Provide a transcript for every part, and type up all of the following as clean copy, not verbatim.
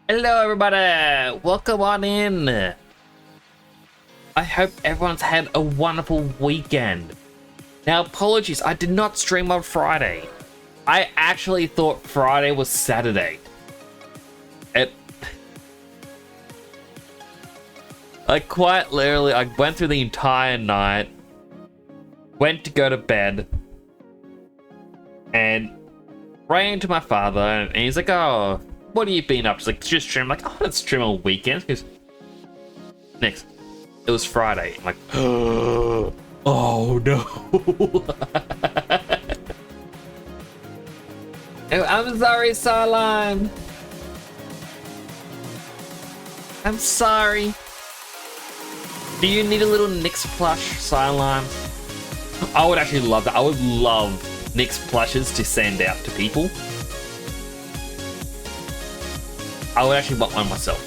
Hello, everybody! Welcome on in! I hope everyone's had a wonderful weekend. Now, apologies, I did not stream on Friday. I actually thought Friday was Saturday. Quite literally, I went through the entire night, went to go to bed, and ran into my father, and he's like, "Oh, what have you been up to?" He's like, "Just stream." I'm like, "Oh, let's stream on weekends." Because next, it was Friday. I'm like, oh no. I'm sorry, Starlime. I'm sorry. Do you need a little Nyx plush, Starlime? I would actually love that. I would love Nyx plushes to send out to people. I would actually want one myself.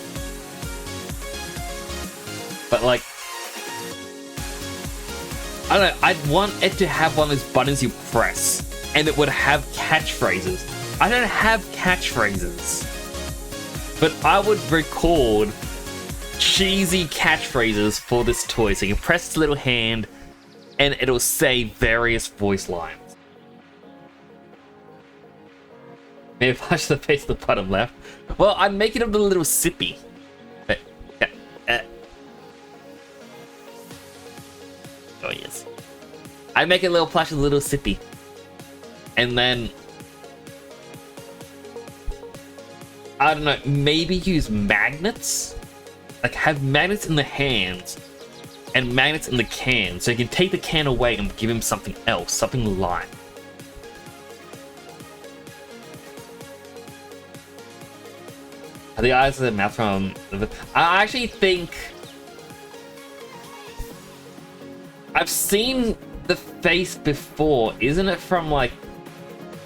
But like, I don't know, I'd want it to have one of those buttons you press and it would have catchphrases. I don't have catchphrases, but I would record cheesy catchphrases for this toy. So you can press this little hand and it'll say various voice lines. Maybe flash the face at the bottom left. Well, I'd make it a little sippy. But, oh yes. I'd make it a little plush, a little sippy. And then, I don't know, maybe use magnets? Like have magnets in the hands and magnets in the can. So you can take the can away and give him something else, something light. The eyes of the mouth from... I actually think... I've seen the face before. Isn't it from like...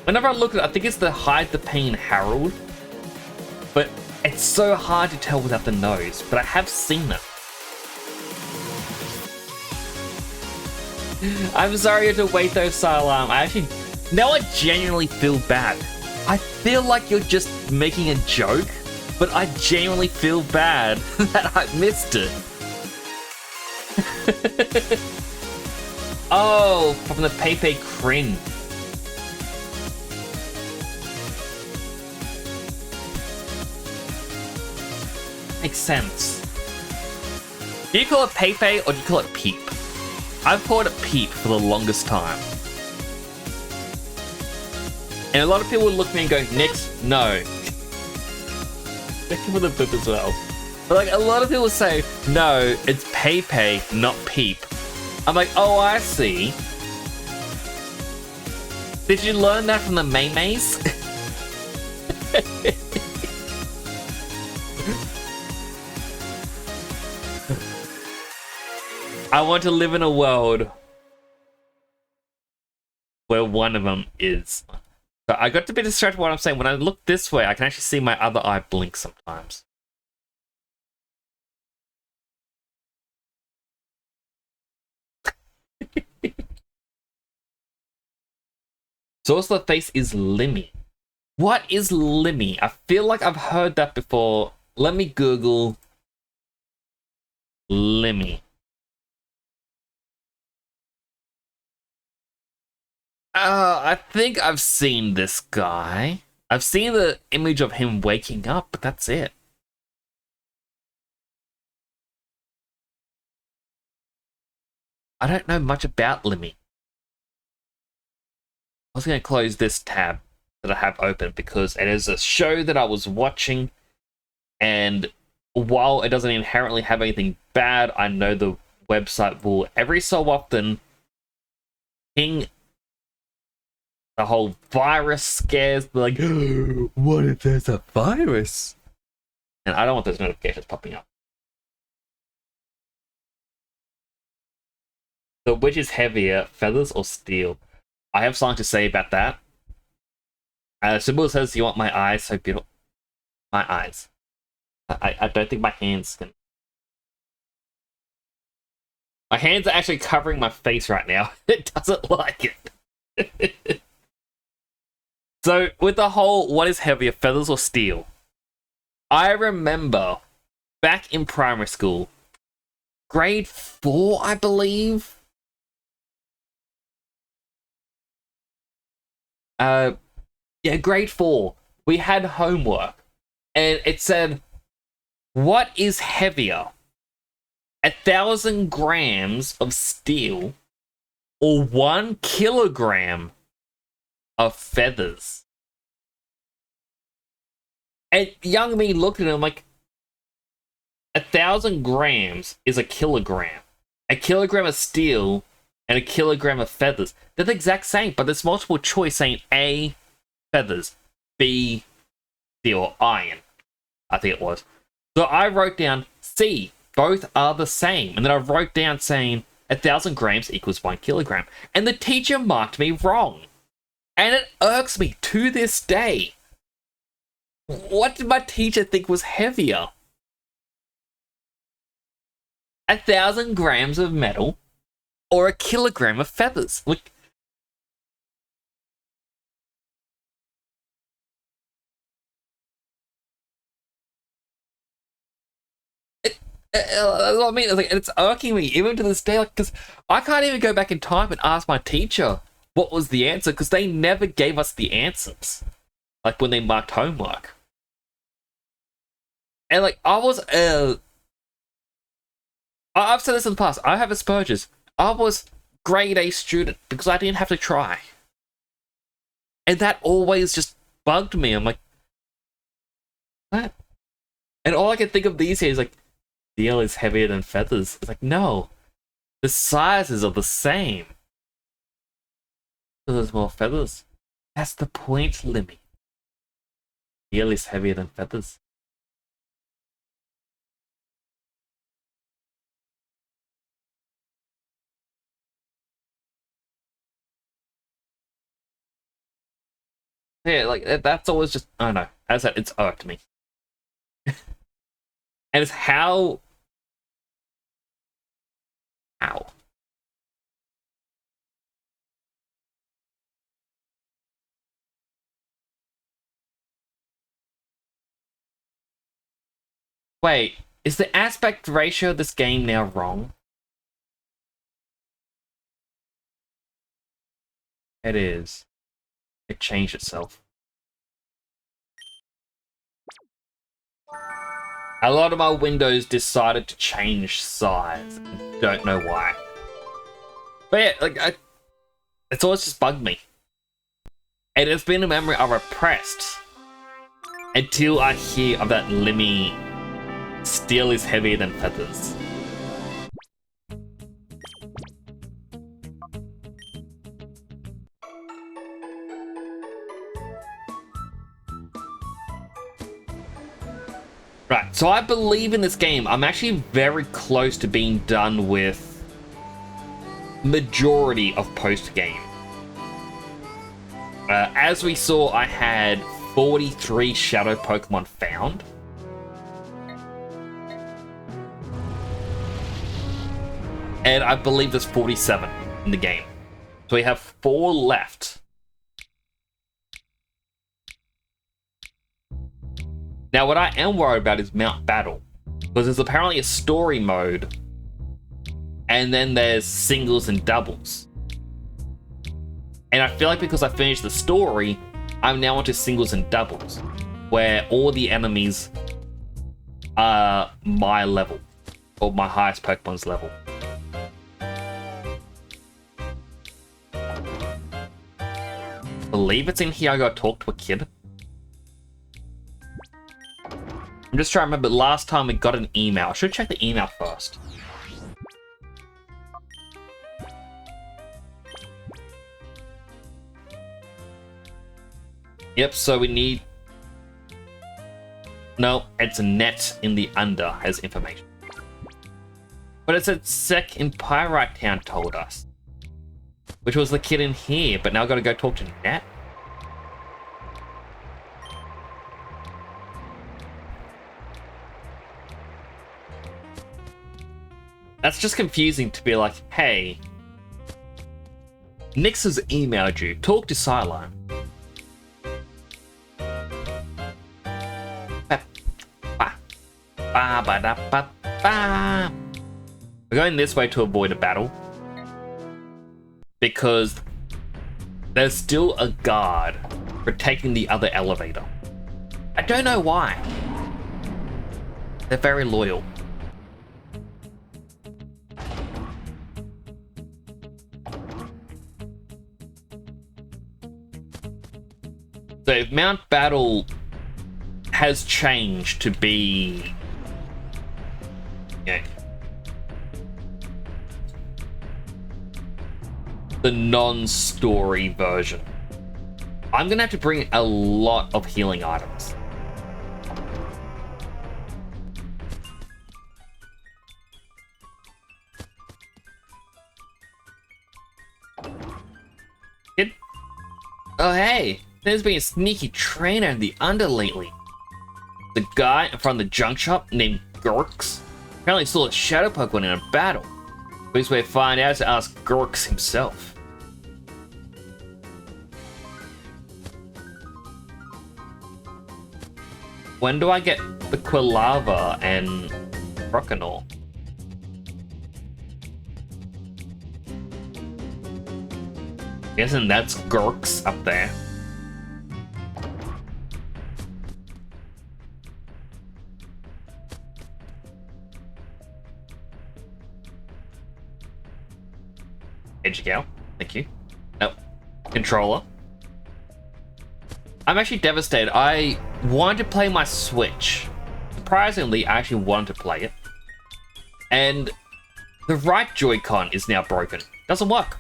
Whenever I look at it, I think it's the Hide the Pain Harold. But it's so hard to tell without the nose. But I have seen it. I'm sorry you had to wait though, Silam. I actually... Now I genuinely feel bad. I feel like you're just making a joke. But I genuinely feel bad that I missed it. Oh, from the Pepe Crin. Makes sense. Do you call it Pepe or do you call it Peep? I've called it Peep for the longest time. And a lot of people would look at me and go, Nyx, no. With a bip as well. But like a lot of people say, no, it's Pepe, not Peep. I'm like, oh, I see. Did you learn that from the Maymays? I want to live in a world where one of them is. So I got to be distracted with what I'm saying. When I look this way, I can actually see my other eye blink sometimes. Source of the face is Limmy. What is Limmy? I feel like I've heard that before. Let me Google Limmy. I think I've seen this guy. I've seen the image of him waking up, but that's it. I don't know much about Limmy. I was going to close this tab that I have open because it is a show that I was watching, and while it doesn't inherently have anything bad, I know the website will every so often ping the whole virus scares, like, oh, what if there's a virus? And I don't want those notifications popping up. So which is heavier, feathers or steel? I have something to say about that. Sybil says, you want my eyes so beautiful? My eyes. I don't think my hands can... My hands are actually covering my face right now. It doesn't like it. So, with the whole, what is heavier, feathers or steel? I remember back in primary school, grade 4, I believe. Yeah, grade 4. We had homework, and it said, "What is heavier, 1,000 grams of steel, or 1 kilogram of feathers?" And young me looked at him like, 1,000 grams is a kilogram. A kilogram of steel and a kilogram of feathers. They're the exact same, but there's multiple choice saying A, feathers, B, steel, or iron. I think it was. So I wrote down C. Both are the same. And then I wrote down saying 1,000 grams equals 1 kilogram. And the teacher marked me wrong. And it irks me to this day. What did my teacher think was heavier? 1,000 grams of metal or a kilogram of feathers? Look. That's what I mean. It's irking me even to this day, because I can't even go back in time and ask my teacher what was the answer, because they never gave us the answers, like when they marked homework. And like I've said this in the past. I have Asperger's. I was grade A student because I didn't have to try, and that always just bugged me. I'm like, what? And all I can think of these days is like, steel is heavier than feathers. It's like, no, the sizes are the same. So there's more feathers. That's the point, Limmy. Steel is heavier than feathers. Yeah, like that's always just, I don't know. As I said, it's irked me. And it's how. Wait, is the aspect ratio of this game now wrong? It is. It changed itself. A lot of my windows decided to change size. Don't know why. But yeah, like, it's always just bugged me. And it's been a memory I repressed until I hear of that Limmy steel is heavier than feathers. Right, so I believe in this game. I'm actually very close to being done with majority of post-game. As we saw, I had 43 shadow Pokemon found. And I believe there's 47 in the game. So we have 4 left. Now, what I am worried about is Mount Battle, because there's apparently a story mode, and then there's singles and doubles. And I feel like because I finished the story, I'm now onto singles and doubles, where all the enemies are my level, or my highest Pokemon's level. I believe it's in here I gotta talk to a kid. I'm just trying to remember last time we got an email. I should check the email first. Yep, so we need... No, it's a net in the under has information. But it said Sec in Pyrite Town told us. Which was the kid in here, but now I've got to go talk to Net. That's just confusing to be like, hey, Nix has emailed you. Talk to Sideline. Ba ba da ba ba. We're going this way to avoid a battle because there's still a guard protecting the other elevator. I don't know why. They're very loyal. So Mount Battle has changed to be, the non-story version. I'm gonna have to bring a lot of healing items. Kid? Oh hey, there's been a sneaky trainer in the under lately. The guy in front of the junk shop named Gurks apparently saw a shadow Pokemon in a battle. The best way to find out is to ask Gurks himself. When do I get the Quilava and Croconaw? Guessing that's Gurks up there. Edgegal, thank you. Nope. Controller. I'm actually devastated. I wanted to play my Switch. Surprisingly, I actually wanted to play it. And the right Joy-Con is now broken. Doesn't work.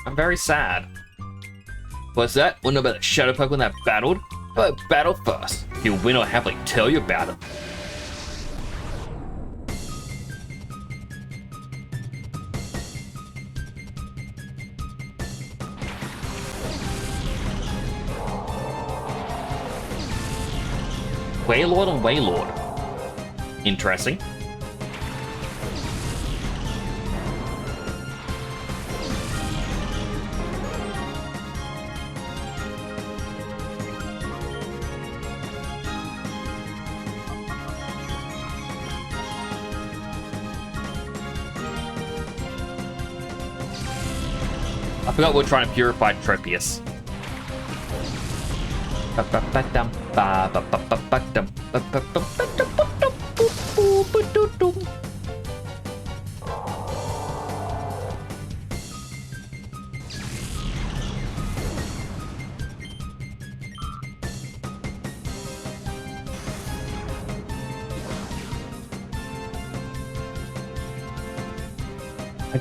I'm very sad. What's that? Wanna know about the Shadow Pokemon that battled? How about battle first? You'll win or happily tell you about it. Wailord and Wailord. Interesting. I forgot we're trying to purify Tropius. I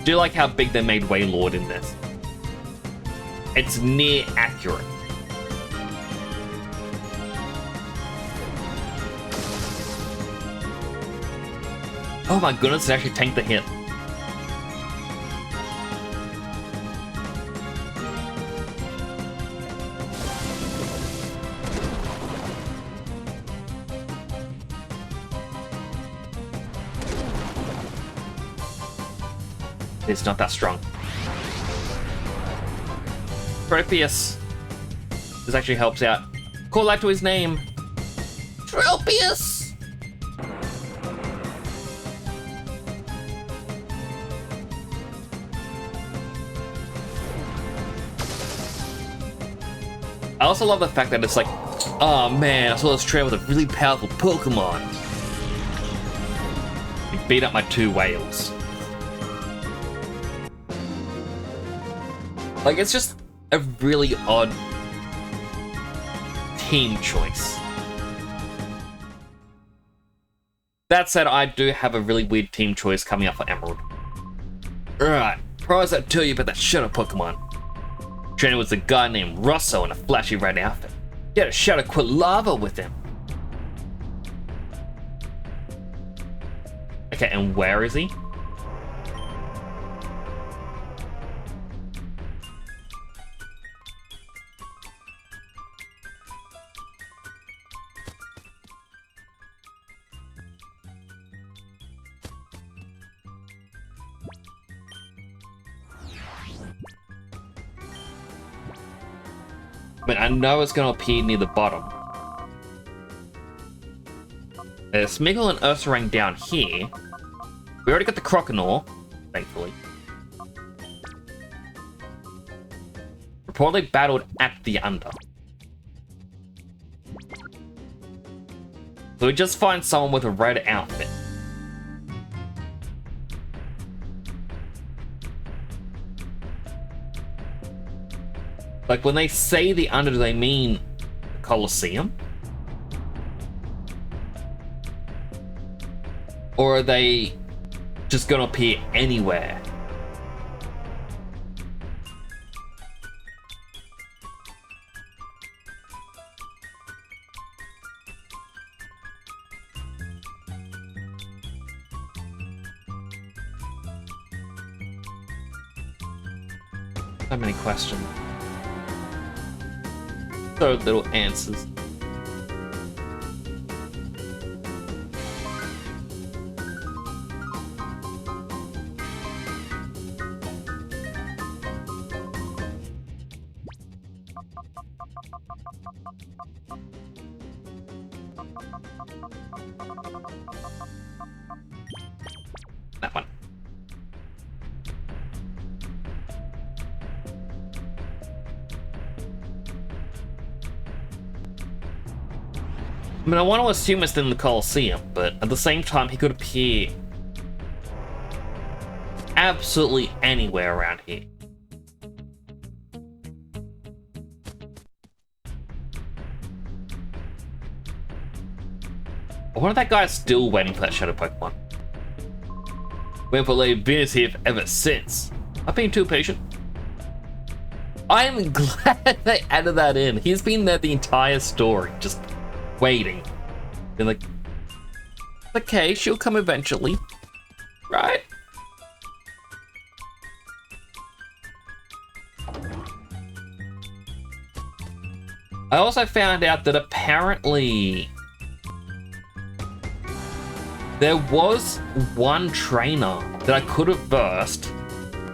do like how big they made Wailord in this. It's near accurate. Oh my goodness, it actually tanked the hit. It's not that strong. Tropius. This actually helps out. Call out to his name. Tropius! I also love the fact that it's like, oh man, I saw this trainer with a really powerful Pokemon. He beat up my 2 whales. Like, it's just a really odd team choice. That said, I do have a really weird team choice coming up for Emerald. Alright, prior to tell you about that Shadow Pokemon. Trainer was a guy named Rosso in a flashy red outfit. He had a Shadow Quilava with him. Okay, and where is he? But I know it's going to appear near the bottom. There's Smeagol and Ursaring down here. We already got the Croconaw, thankfully. Reportedly battled at the Under. So we just find someone with a red outfit. Like, when they say the Under, do they mean Colosseum? Or are they just gonna appear anywhere? So many questions. So little answers. That one. I mean, I want to assume it's in the Colosseum, but at the same time, he could appear absolutely anywhere around here. I wonder if that guy's still waiting for that Shadow Pokemon. Waiting for Lady Venus here ever since. I've been too patient. I'm glad they added that in. He's been there the entire story, just waiting. Been like, okay, she'll come eventually, right? I also found out that apparently there was one trainer that I could have versed.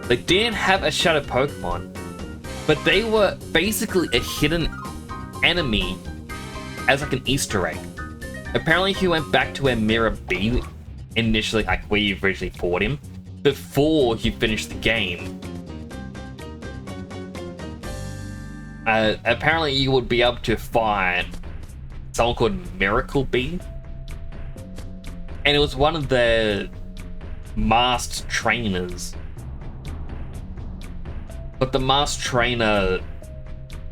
They didn't have a Shadow Pokemon, but they were basically a hidden enemy as like an Easter egg. Apparently he went back to where Mirror B initially, like where you originally fought him, before you finished the game. Apparently you would be able to find someone called Miracle Bee. And it was one of the masked trainers. But the masked trainer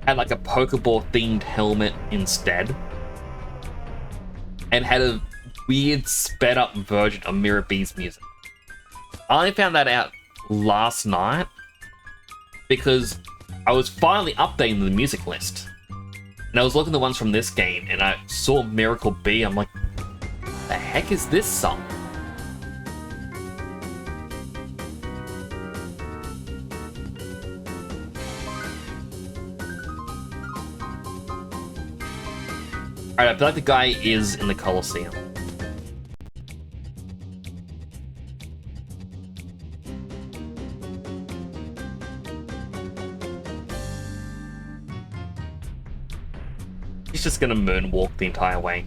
had like a Pokeball themed helmet instead. And had a weird sped up version of Mirror B's music. I only found that out last night because I was finally updating the music list. And I was looking at the ones from this game and I saw Miracle Bee. I'm like, the heck is this song? Alright, I feel like the guy is in the Colosseum. He's just gonna moonwalk the entire way.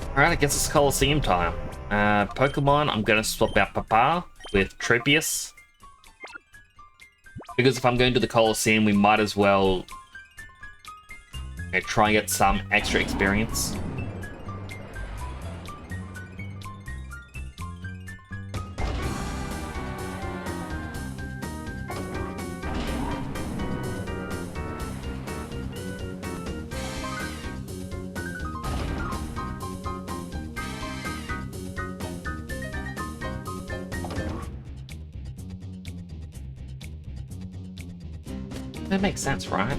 Alright, I guess it's Colosseum time. Pokemon, I'm gonna swap out Papa with Trepius. Because if I'm going to the Colosseum, we might as well try and get some extra experience. That makes sense, right?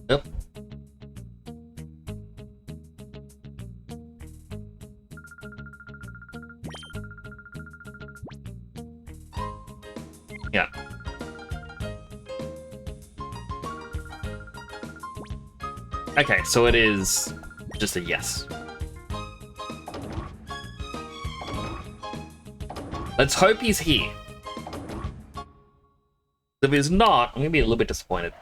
Yep. Yeah. Okay, so it is just a yes. Let's hope he's here. If he's not, I'm gonna be a little bit disappointed.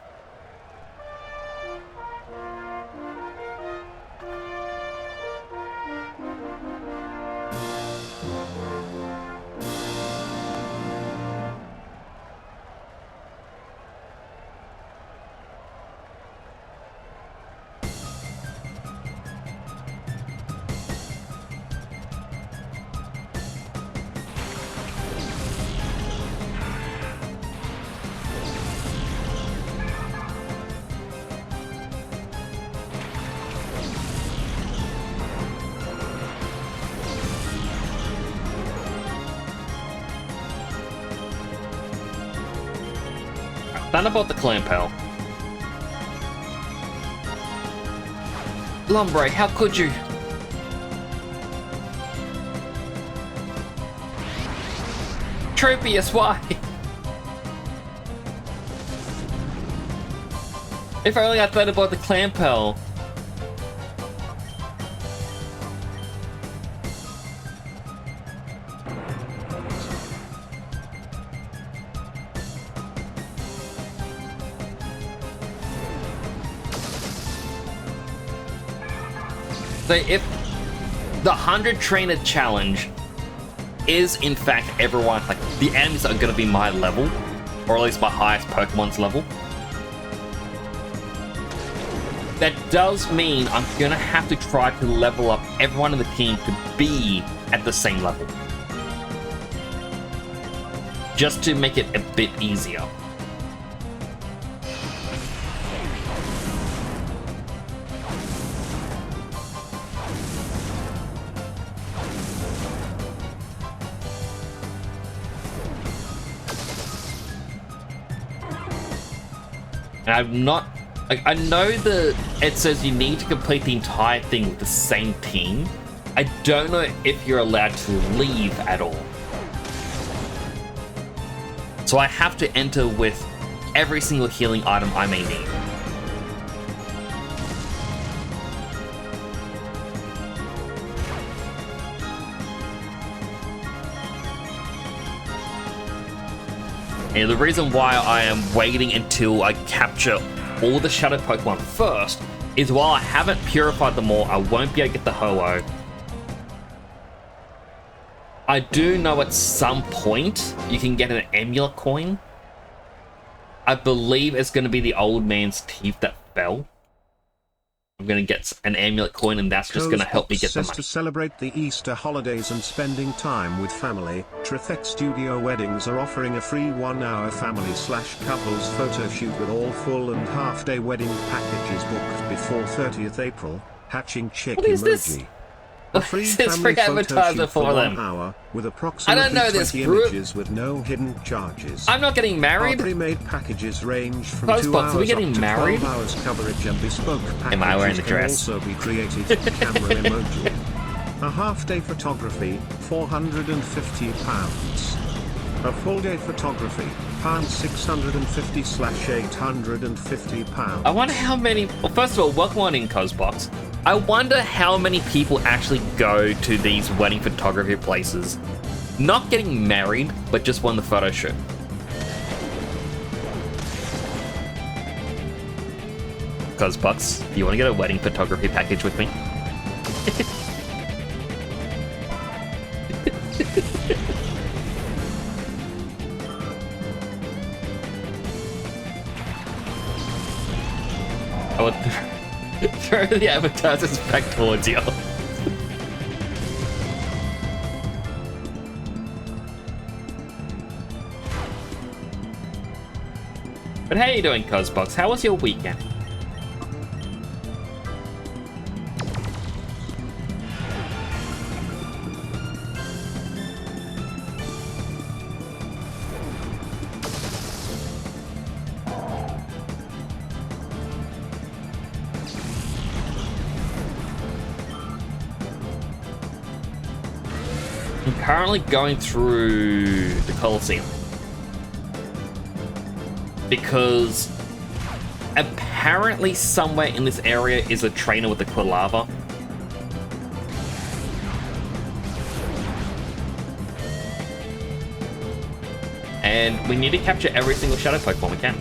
Thunderbolt the Clampel. Lumbre, how could you? Tropius, why? If only I Thunderbolt the Clampel. So if the 100 trainer challenge is in fact everyone, like the enemies are going to be my level, or at least my highest Pokemon's level, that does mean I'm going to have to try to level up everyone in the team to be at the same level. Just to make it a bit easier. I'm not, like, I know that it says you need to complete the entire thing with the same team. I don't know if you're allowed to leave at all. So I have to enter with every single healing item I may need. And the reason why I am waiting until I capture all the Shadow Pokemon first is while I haven't purified them all, I won't be able to get the Ho-Oh. I do know at some point you can get an Amulet coin. I believe it's going to be the old man's teeth that fell. I'm going to get an Amulet coin, and that's just going to help me get the money. To celebrate the Easter holidays and spending time with family, Trithek Studio Weddings are offering a free 1-hour family/couples photo shoot with all full and half-day wedding packages booked before 30th April. Hatching chick what is emoji. This? A free It's family free photo advertiser shoot for for 1 them. hour with approximately I don't know 20 this images with no hidden charges. I'm not getting Our married. pre-made packages range from Close 2 box, hours are we getting up to married? 12 hours coverage, and bespoke packages Am I wearing the dress? can also be created with camera emoji. A half-day photography, £450. A full-day photography, £650/£850. I wonder how many... Well, first of all, welcome on in, Cosbox. I wonder how many people actually go to these wedding photography places. Not getting married, but just want the photo shoot. Cosbox, do you want to get a wedding photography package with me? I would throw the advertisers back towards you. But how you doing, Cosbox? How was your weekend? I'm currently going through the Colosseum because Apparently somewhere in this area is a trainer with the Quilava. And we need to capture every single Shadow Pokemon we can.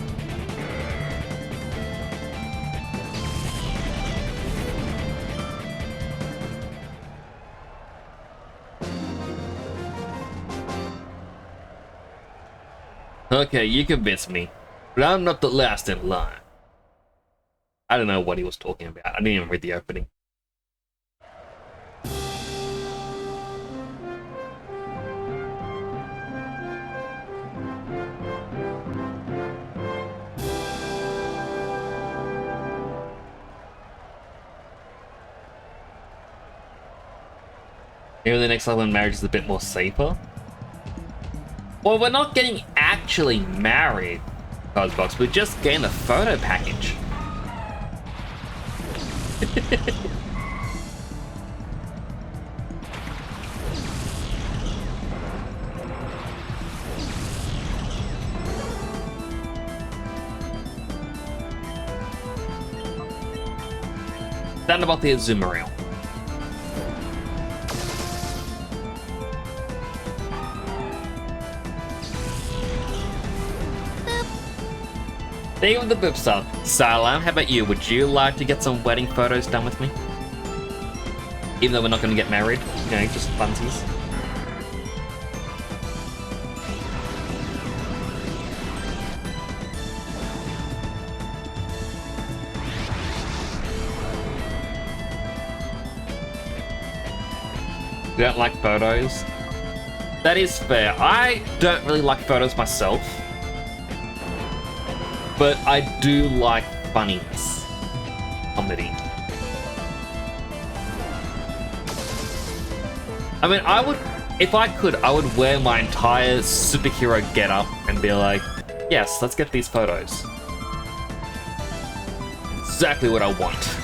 Okay, you convinced me, but I'm not the last in line. I don't know what he was talking about. I didn't even read the opening. Maybe the next level in marriage is a bit more safer. Well, we're not getting actually married, Cosbox. We're just getting a photo package. Stand about the Azumarill. Thank you for the boop sub. Salam, how about you? Would you like to get some wedding photos done with me? Even though we're not going to get married, you know, just funsies. You don't like photos? That is fair. I don't really like photos myself. But I do like funniness. Comedy. I mean, I would, if I could, I would wear my entire superhero getup and be like, yes, let's get these photos. Exactly what I want.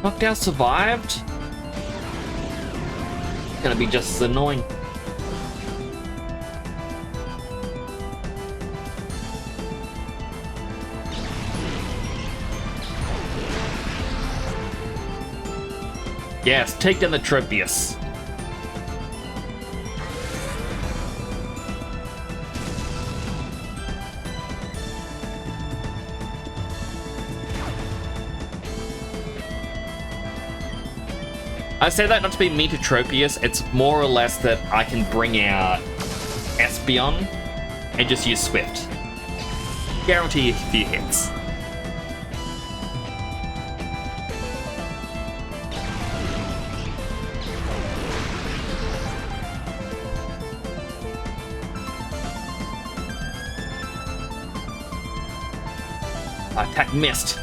Knockdown survived? Gonna be just as annoying. Yes, take down the Tropius. I say that not to be mean to Tropius, it's more or less that I can bring out Espeon and just use Swift. Guarantee a few hits. Attack missed.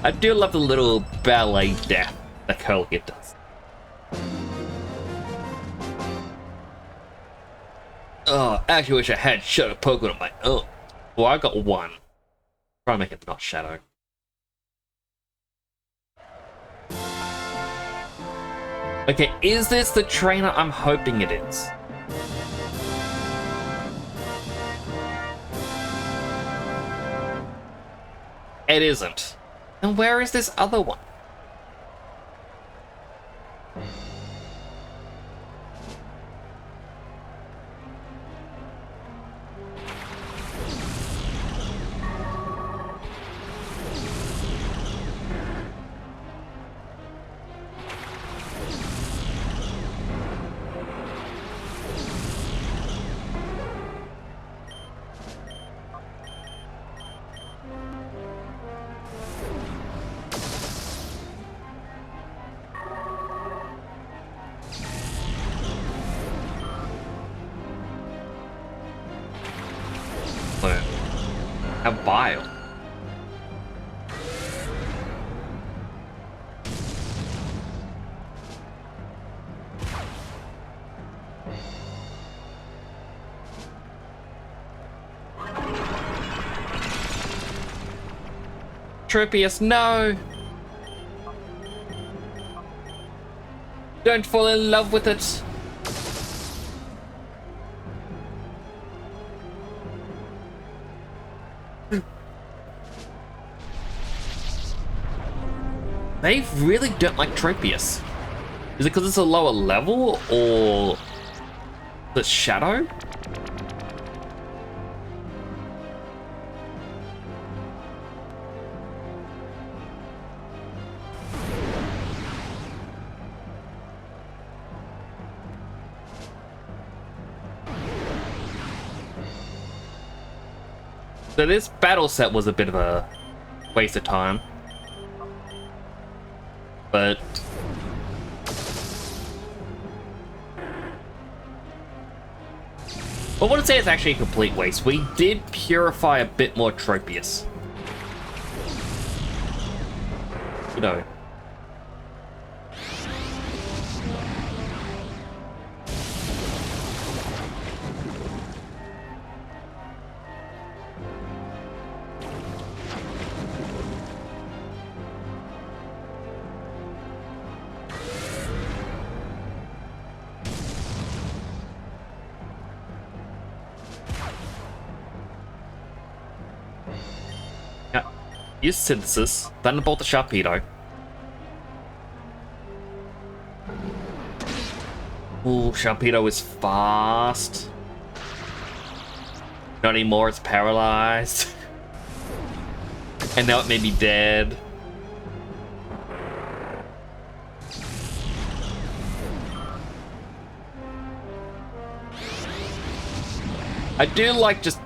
I do love the little ballet death that Curlier does. Oh, I actually wish I had Shadow Pokemon on my own. Well, I got one. Try and make it not Shadow. Okay, is this the trainer I'm hoping it is? It isn't. And where is this other one? How vile. Tropius, no! Don't fall in love with it. They really don't like Tropius. Is it because it's a lower level or the shadow? So this battle set was a bit of a waste of time. But I wouldn't say it's actually a complete waste. We did purify a bit more Tropius. You know. Use Synthesis, Thunderbolt the Sharpedo. Ooh, Sharpedo is fast. Not anymore, it's paralyzed. And now it may be dead. I do like just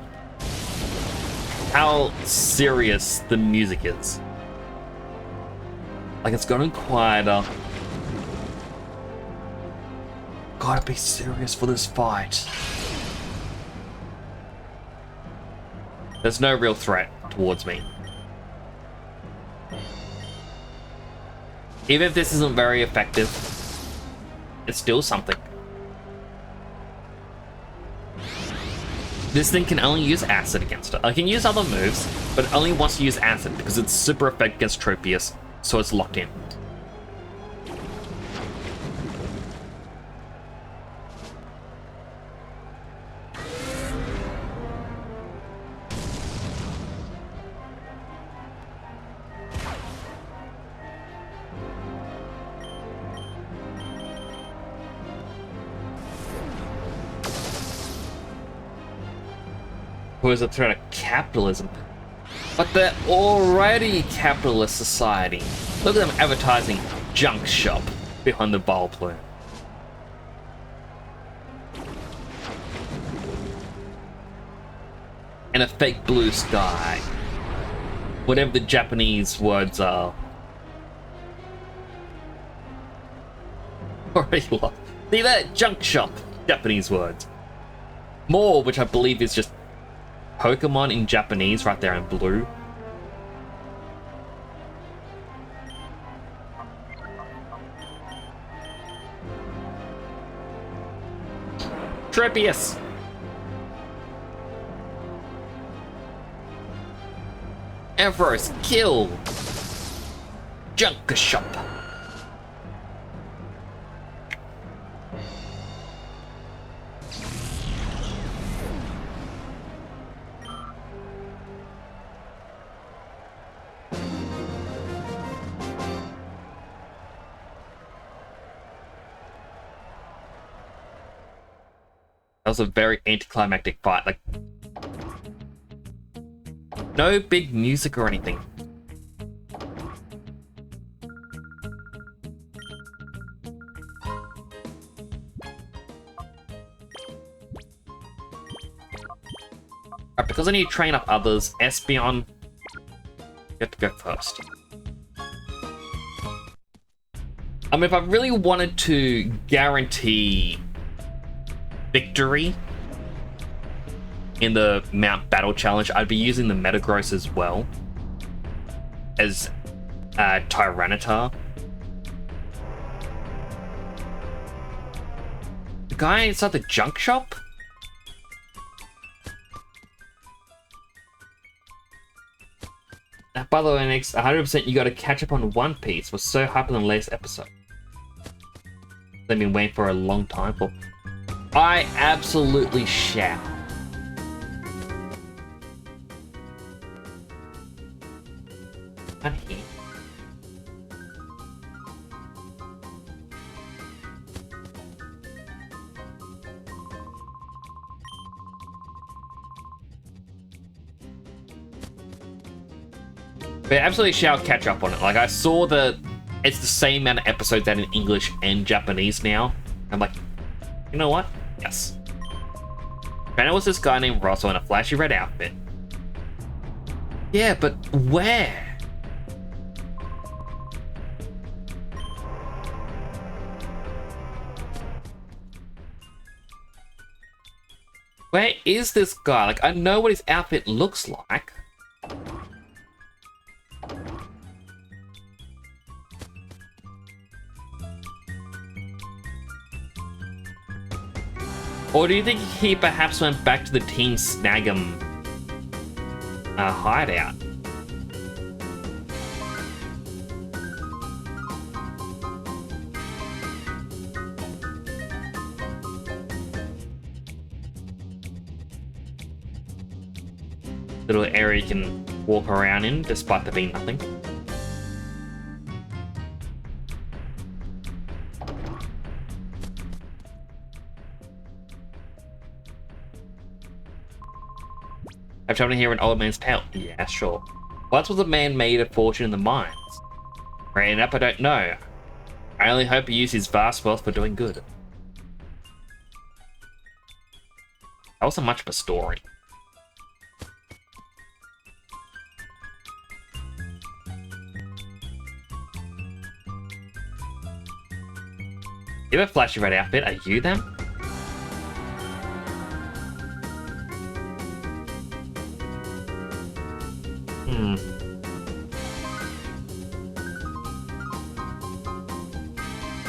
how serious the music is. Like, it's gotten quieter. Gotta be serious for this fight. There's no real threat towards me. Even if this isn't very effective, it's still something. This thing can only use Acid against it. I can use other moves, but it only wants to use Acid because it's super effective against Tropius, so it's locked in. Who is a threat of capitalism? But they're already capitalist society. Look at them advertising junk shop behind the ball plume. And a fake blue sky. Whatever the Japanese words are. Already lost. See that? Junk shop. Japanese words. More, which I believe is just Pokemon in Japanese right there in blue. Tropius! Emperor's kill! Junk shop! That was a very anticlimactic fight. Like, no big music or anything. Alright, because I need to train up others, Espeon, you have to go first. I mean, if I really wanted to guarantee victory in the Mount Battle Challenge, I'd be using the Metagross as well as Tyranitar. The guy inside the junk shop? That By the way, next 100% you got to catch up on One Piece. Was so hyped in the latest episode. They've been waiting for a long time for. I absolutely shall. Not here. But absolutely shall catch up on it. Like, I saw that it's the same amount of episodes that in English and Japanese now. I'm like, you know what? Yes. Trainer was this guy named Rosso in a flashy red outfit. Yeah, but where? Where is this guy? Like, I know what his outfit looks like. Or do you think he perhaps went back to the Team Snag'em hideout? Little area you can walk around in despite there being nothing. I'm trying to hear an old man's tale. Yeah, sure. Once was a man made a fortune in the mines. Ran up, I don't know. I only hope he used his vast wealth for doing good. That wasn't much of a story. You have a flashy red outfit. Are you them?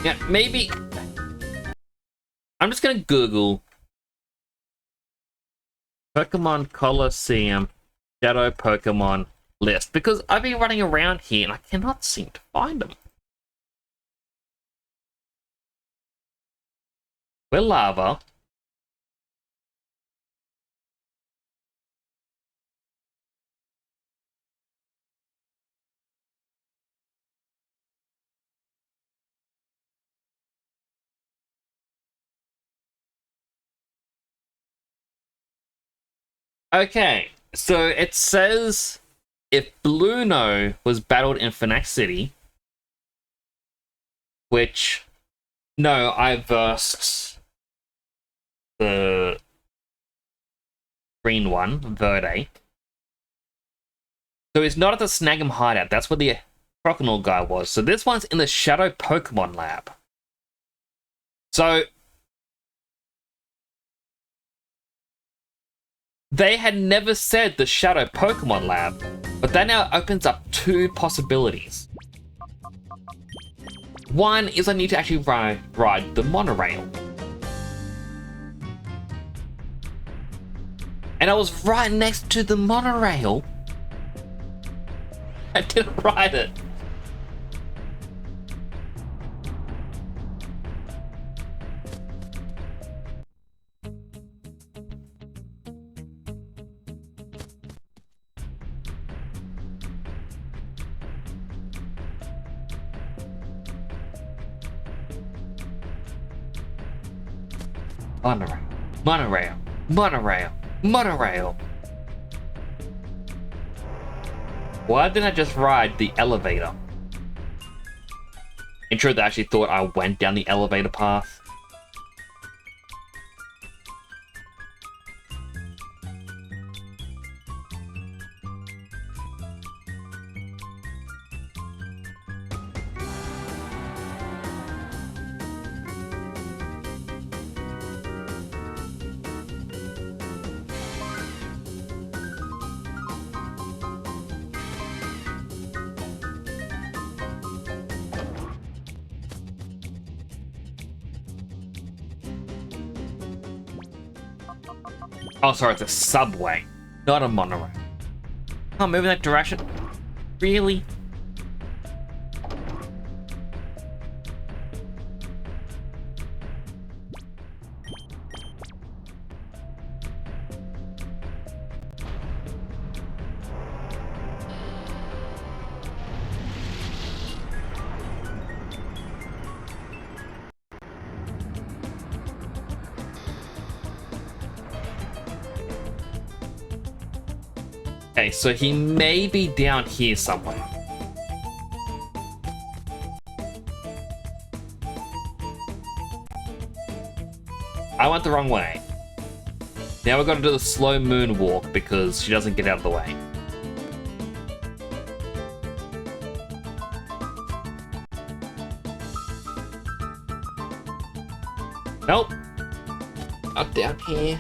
Yeah, maybe. I'm just gonna Google Pokemon Colosseum Shadow Pokemon list because I've been running around here and I cannot seem to find them. We're lava. Okay, so it says if Bluno was battled in Phoenix City, which, no, I versed the green one, Verde. So it's not at the Snag'em hideout, that's where the Croconaw guy was. So this one's in the Shadow Pokemon Lab. So they had never said the Shadow Pokemon Lab, but that now opens up two possibilities. One is I need to actually ride the monorail. And I was right next to the monorail. I didn't ride it. Monorail, monorail, monorail, monorail. Why didn't I just ride the elevator? In truth, I actually thought I went down the elevator path. Oh, sorry, it's a subway, not a monorail. Can't move in that direction. Really? Okay, so he may be down here somewhere. I went the wrong way. Now we've got to do the slow moonwalk because she doesn't get out of the way. Nope. Not down here.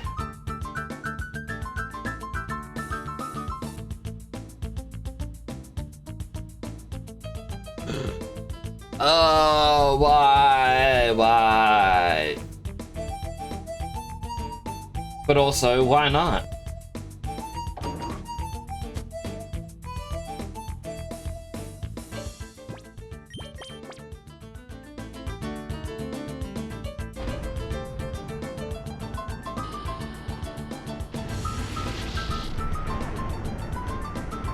Oh, why? Why? But also, why not?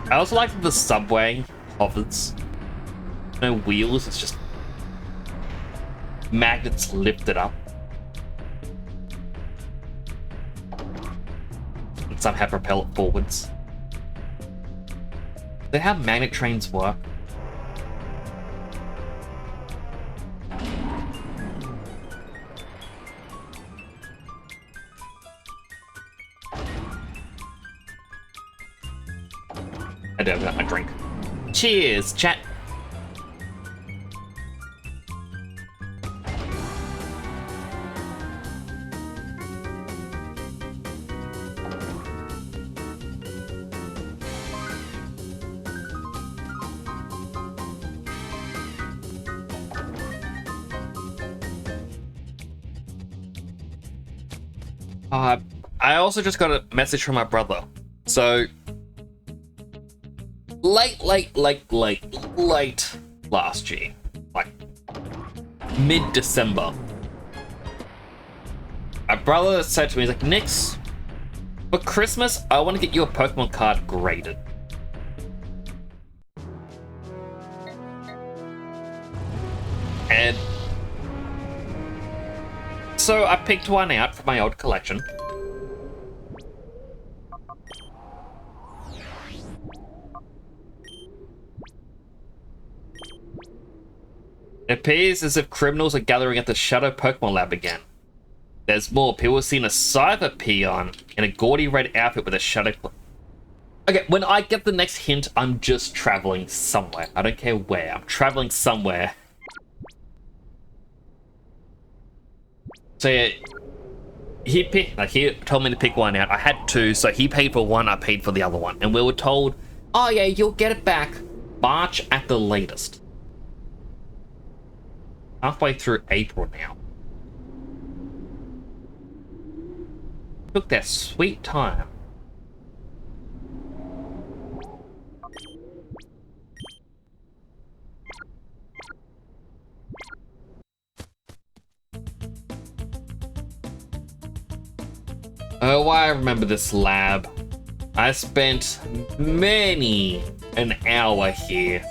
I also like that the subway hovers. No wheels, it's just magnets lifted up. And somehow propel it forwards. Is that how magnet trains work? I don't have my drink. Cheers, chat. I also just got a message from my brother. So, late last year, like mid-December, my brother said to me, he's like, Nix, for Christmas, I want to get you a Pokemon card graded. And so I picked one out from my old collection. It appears as if criminals are gathering at the Shadow Pokemon Lab again. There's more. People have seen a Cyber Peon in a gaudy red outfit with a Shadow... Okay, when I get the next hint, I'm just traveling somewhere. I don't care where. I'm traveling somewhere. So yeah, he told me to pick one out. I had two, so he paid for one, I paid for the other one. And we were told, oh yeah, you'll get it back March at the latest. Halfway through April now. Took their sweet time. Oh, I remember this lab. I spent many an hour here.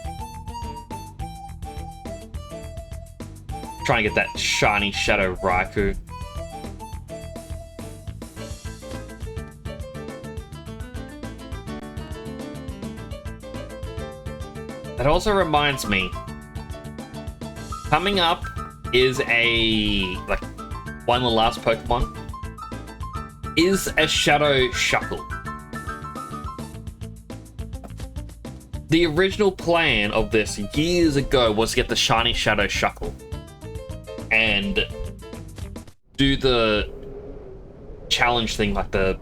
Trying to get that shiny Shadow Raikou. That also reminds me, coming up is like one of the last Pokemon is a Shadow Shuckle. The original plan of this years ago was to get the shiny Shadow Shuckle and do the challenge thing, like the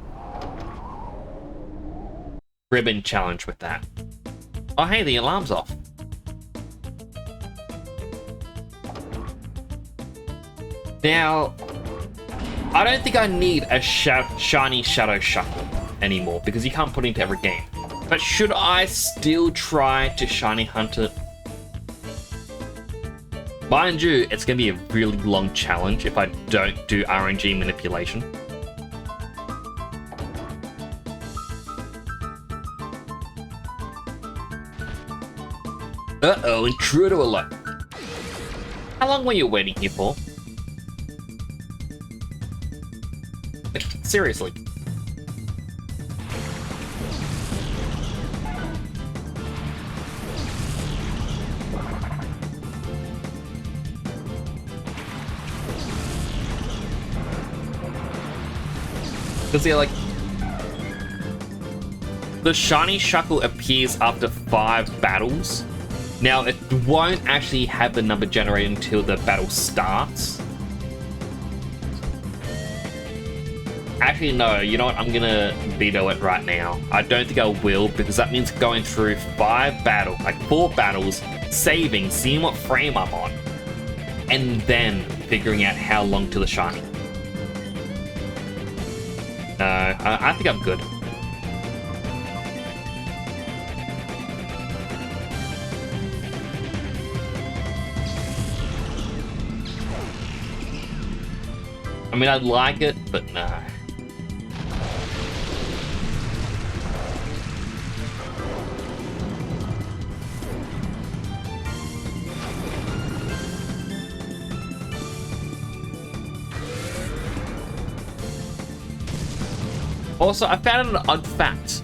ribbon challenge with that. Oh hey, the alarm's off. Now, I don't think I need a shiny Shadow Shuckle anymore because you can't put it into every game. But should I still try to shiny hunt it? Mind you, it's going to be a really long challenge if I don't do RNG manipulation. Uh-oh, intruder alert. How long were you waiting here for? Like, seriously. Because yeah, like, the shiny Shuckle appears after 5 battles. Now, it won't actually have the number generated until the battle starts. Actually, no, you know what? I'm gonna veto it right now. I don't think I will, because that means going through 4 battles, saving, seeing what frame I'm on, and then figuring out how long to the shiny. No, I think I'm good. I mean, I'd like it, but no. Also, I found an odd fact.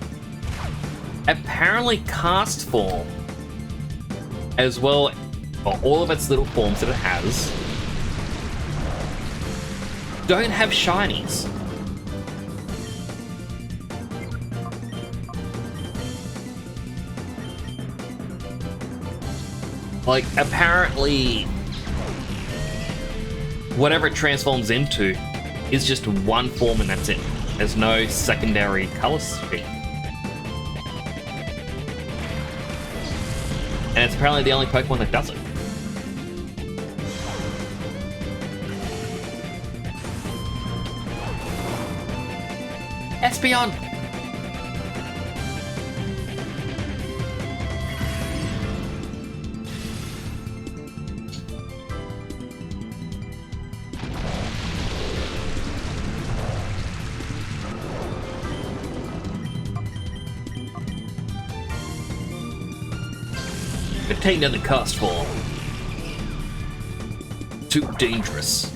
Apparently, cast form, as well, or all of its little forms that it has, don't have shinies. Like, apparently, whatever it transforms into is just one form and that's it. There's no secondary color scheme. And it's apparently the only Pokemon that does it. Espeon! Take down the cast form. Too dangerous.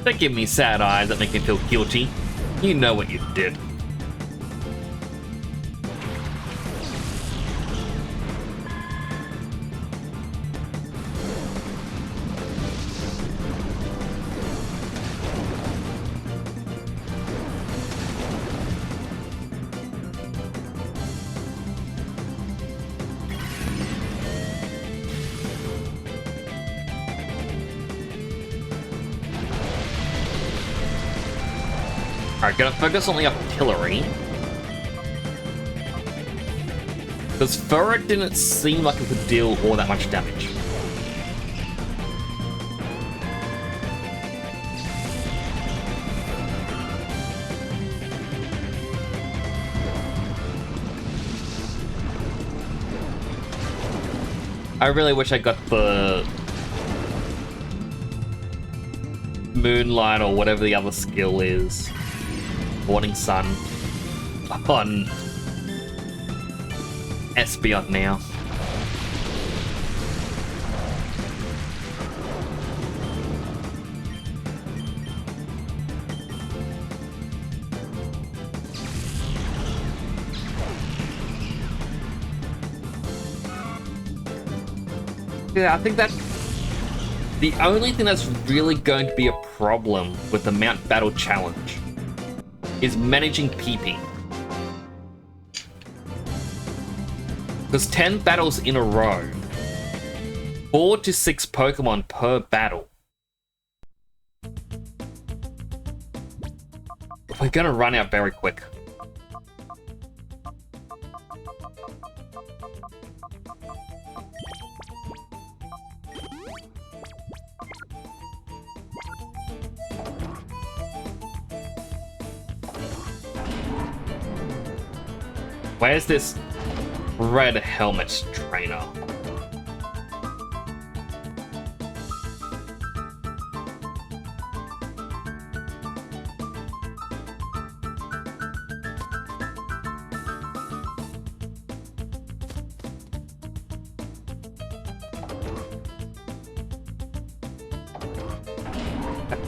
Don't give me sad eyes that make me feel guilty. You know what you did. Alright, gonna focus on the artillery. Because Ferret didn't seem like it could deal all that much damage. I really wish I got the Moonlight or whatever the other skill is. Morning Sun on Espeon now. Yeah, I think that the only thing that's really going to be a problem with the Mount Battle Challenge is managing PP. Because 10 battles in a row, 4 to 6 Pokemon per battle. We're gonna run out very quick. Where's this red helmet trainer?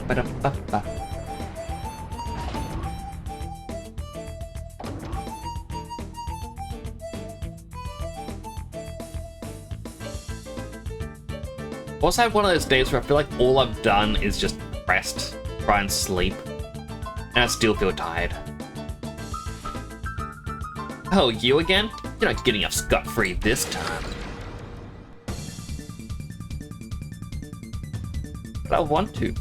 Ba-da-ba-ba. Also had one of those days where I feel like all I've done is just rest, try and sleep, and I still feel tired. Oh, you again? You're not getting off scot-free this time. But I want to.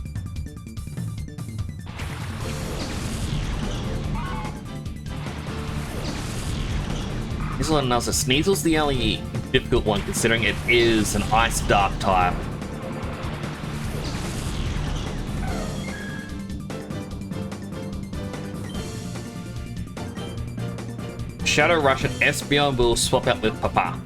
Sneasel and Nuzzle. Sneasel's the only difficult one considering it is an Ice Dark type. Shadow Rush and Espeon will swap out with Papa.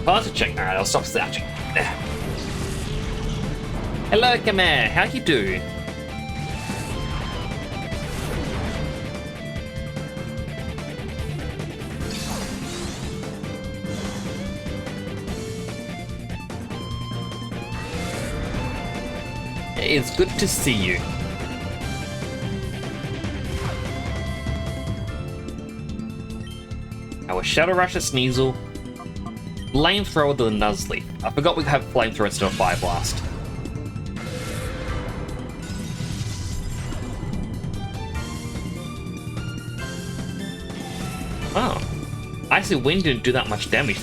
Pause check. Alright, I'll stop slouching. Hello, Khmer. How you do? It's good to see you. Our Shadow Rusher Sneasel. Flamethrower the Nuzleaf. I forgot we have Flamethrower instead of Fire Blast. Oh. Icy Wind didn't do that much damage.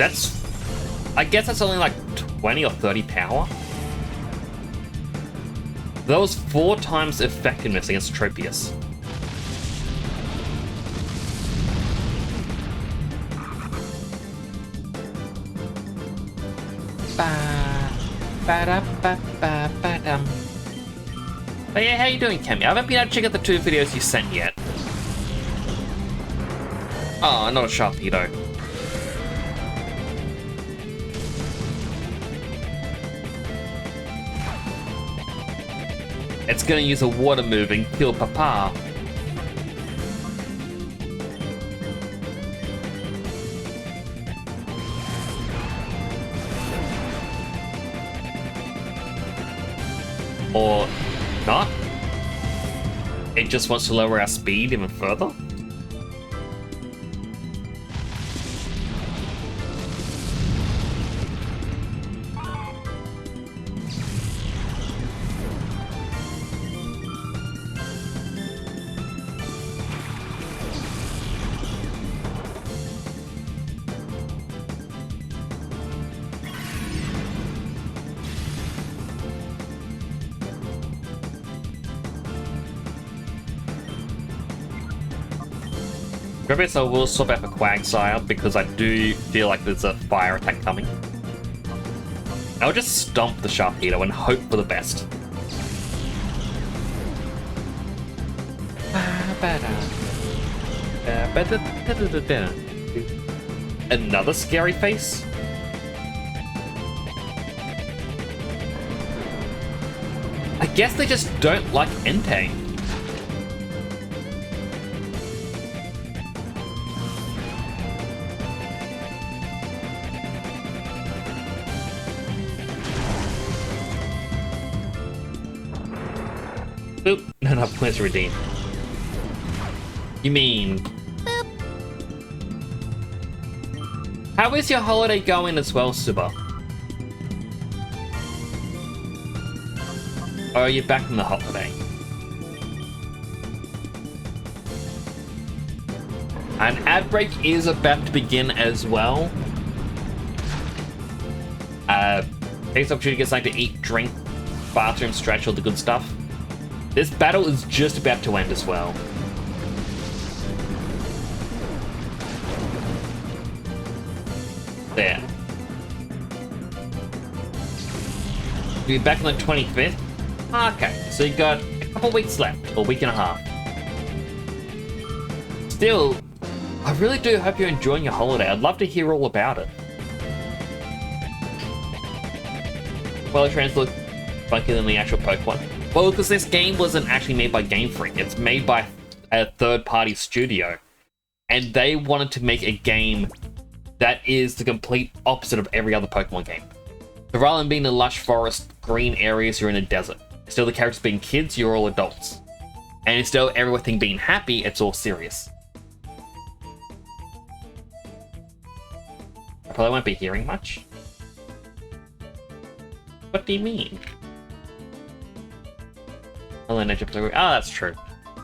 I guess that's only like 20 or 30 power. That was 4 times effectiveness against Tropius. Ba-da-ba-ba-ba-dum. But yeah, how you doing, Cammy? I haven't been able to check out the 2 videos you sent yet. Oh, not a Sharpedo. It's gonna use a water move and kill Papa. Or not. It just wants to lower our speed even further. Maybe I will swap out for Quagsire because I do feel like there's a fire attack coming. I'll just stomp the Sharpedo and hope for the best. Another scary face? I guess they just don't like Entei. Boop. Not enough points to redeem. You mean... Boop. How is your holiday going as well, Suba? Or are you back from the holiday? An ad break is about to begin as well. Takes the opportunity to get something to eat, drink, bathroom, stretch, all the good stuff. This battle is just about to end as well. There. We'll be back on the 25th. Okay, so you got a Couple weeks left, or week and a half. Still, I really do hope you're enjoying your holiday. I'd love to hear all about it. Well, the trains look funkier than the actual Pokemon. Well, because this game wasn't actually made by Game Freak. It's made by a third-party studio. And they wanted to make a game that is the complete opposite of every other Pokemon game. So rather than being in lush forest, green areas, you're in a desert. Instead of the characters being kids, you're all adults. And instead of everything being happy, it's all serious. I probably won't be hearing much. What do you mean? Oh, that's true.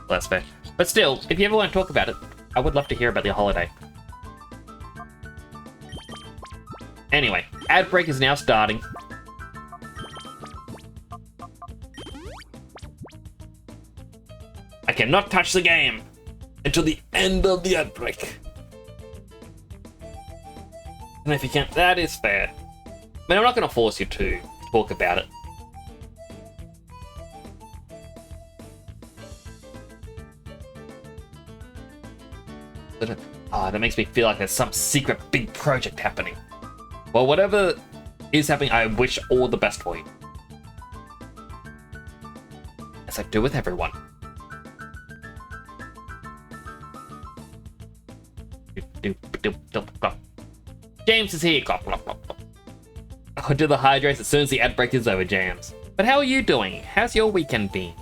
That's fair. But still, if you ever want to talk about it, I would love to hear about the holiday. Anyway, ad break is now starting. I cannot touch the game until the end of the ad break. And if you can't, that is fair. I mean, I'm not going to force you to talk about it. That makes me feel like there's some secret big project happening. Well, whatever is happening, I wish all the best for you. As I do with everyone. James is here. I'll do the hydrates as soon as the ad break is over, James. But how are you doing? How's your weekend been?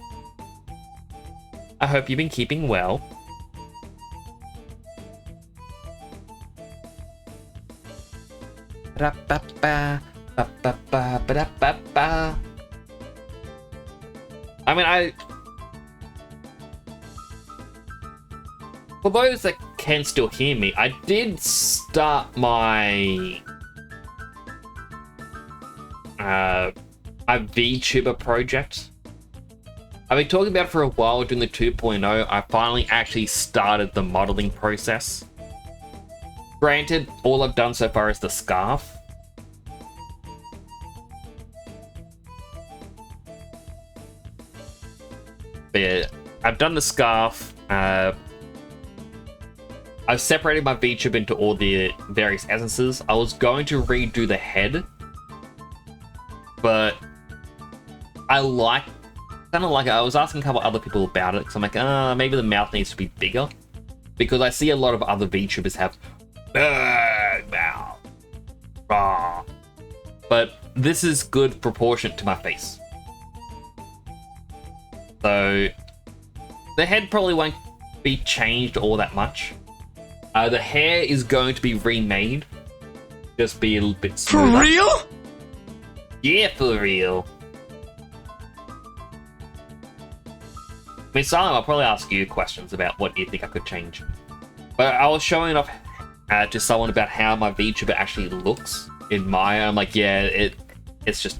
I hope you've been keeping well. I mean, for those that can still hear me, I did start my VTuber project. I've been talking about it for a while doing the 2.0. I finally actually started the modeling process. Granted, all I've done so far is the scarf. But yeah, I've done the scarf. I've separated my VTube into all the various essences. I was going to redo the head, but I kind of like it. I was asking a couple other people about it because I'm like, maybe the mouth needs to be bigger, because I see a lot of other VTubers have big mouth, but this is good proportionate to my face. So the head probably won't be changed all that much. The hair is going to be remade, just be a little bit smoother. For real? Yeah, for real. I mean, Silent, I'll probably ask you questions about what you think I could change. But I was showing off to someone about how my VTuber actually looks in Maya. I'm like, yeah, it's just...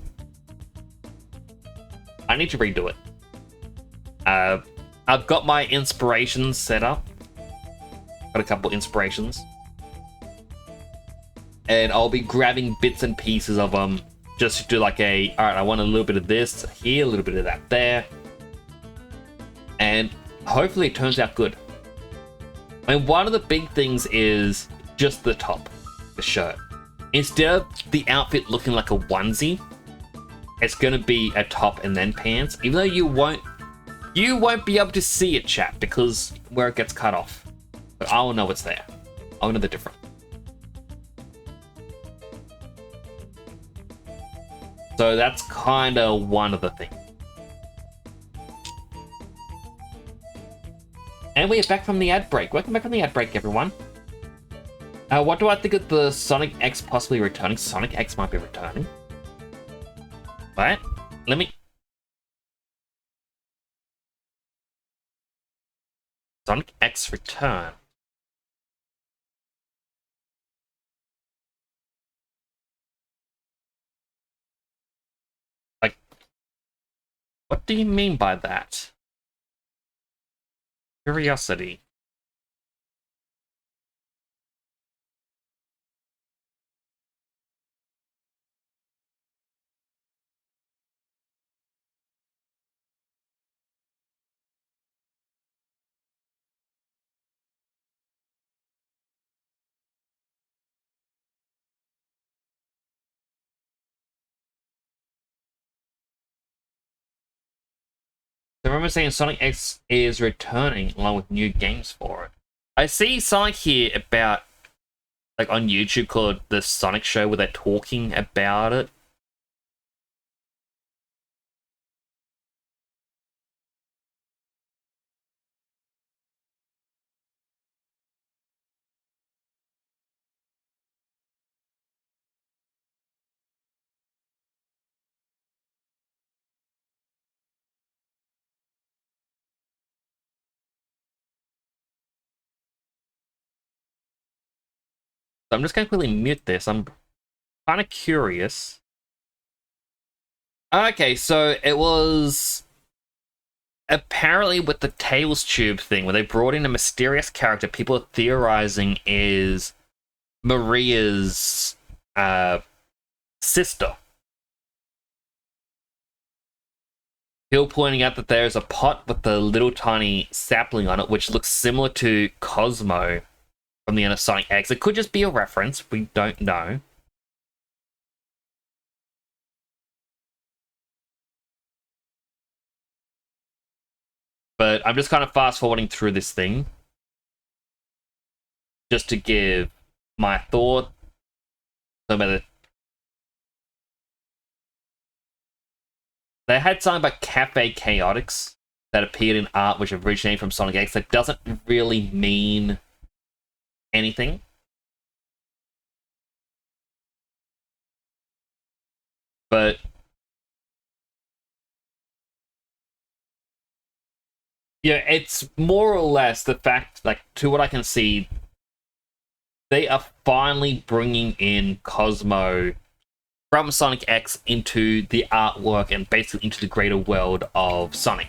I need to redo it. I've got my inspirations set up. Got a couple inspirations. And I'll be grabbing bits and pieces of them just to do like alright, I want a little bit of this here, a little bit of that there. And hopefully it turns out good. I mean, one of the big things is just the top, the shirt. Instead of the outfit looking like a onesie, it's gonna be a top and then pants, even though you won't be able to see it, chat, because where it gets cut off. But I will know it's there. I'll know the difference. So that's kind of one of the things. And we are back from the ad break. Welcome back from the ad break, everyone. What do I think of the Sonic X possibly returning? Sonic X might be returning. What? Let me... Sonic X return. Like, what do you mean by that? Curiosity. I remember saying Sonic X is returning along with new games for it. I see something here about, like, on YouTube called The Sonic Show where they're talking about it. So I'm just going to quickly mute this. I'm kind of curious. Okay, so it was apparently with the Tails Tube thing, where they brought in a mysterious character people are theorizing is Maria's sister. People pointing out that there's a pot with a little tiny sapling on it, which looks similar to Cosmo from the end of Sonic X. It could just be a reference. We don't know. But I'm just kind of fast forwarding through this thing just to give my thought. They had something about Cafe Chaotix that appeared in art which originated from Sonic X that doesn't really mean anything. But yeah, it's more or less the fact, like, to what I can see, they are finally bringing in Cosmo from Sonic X into the artwork and basically into the greater world of Sonic.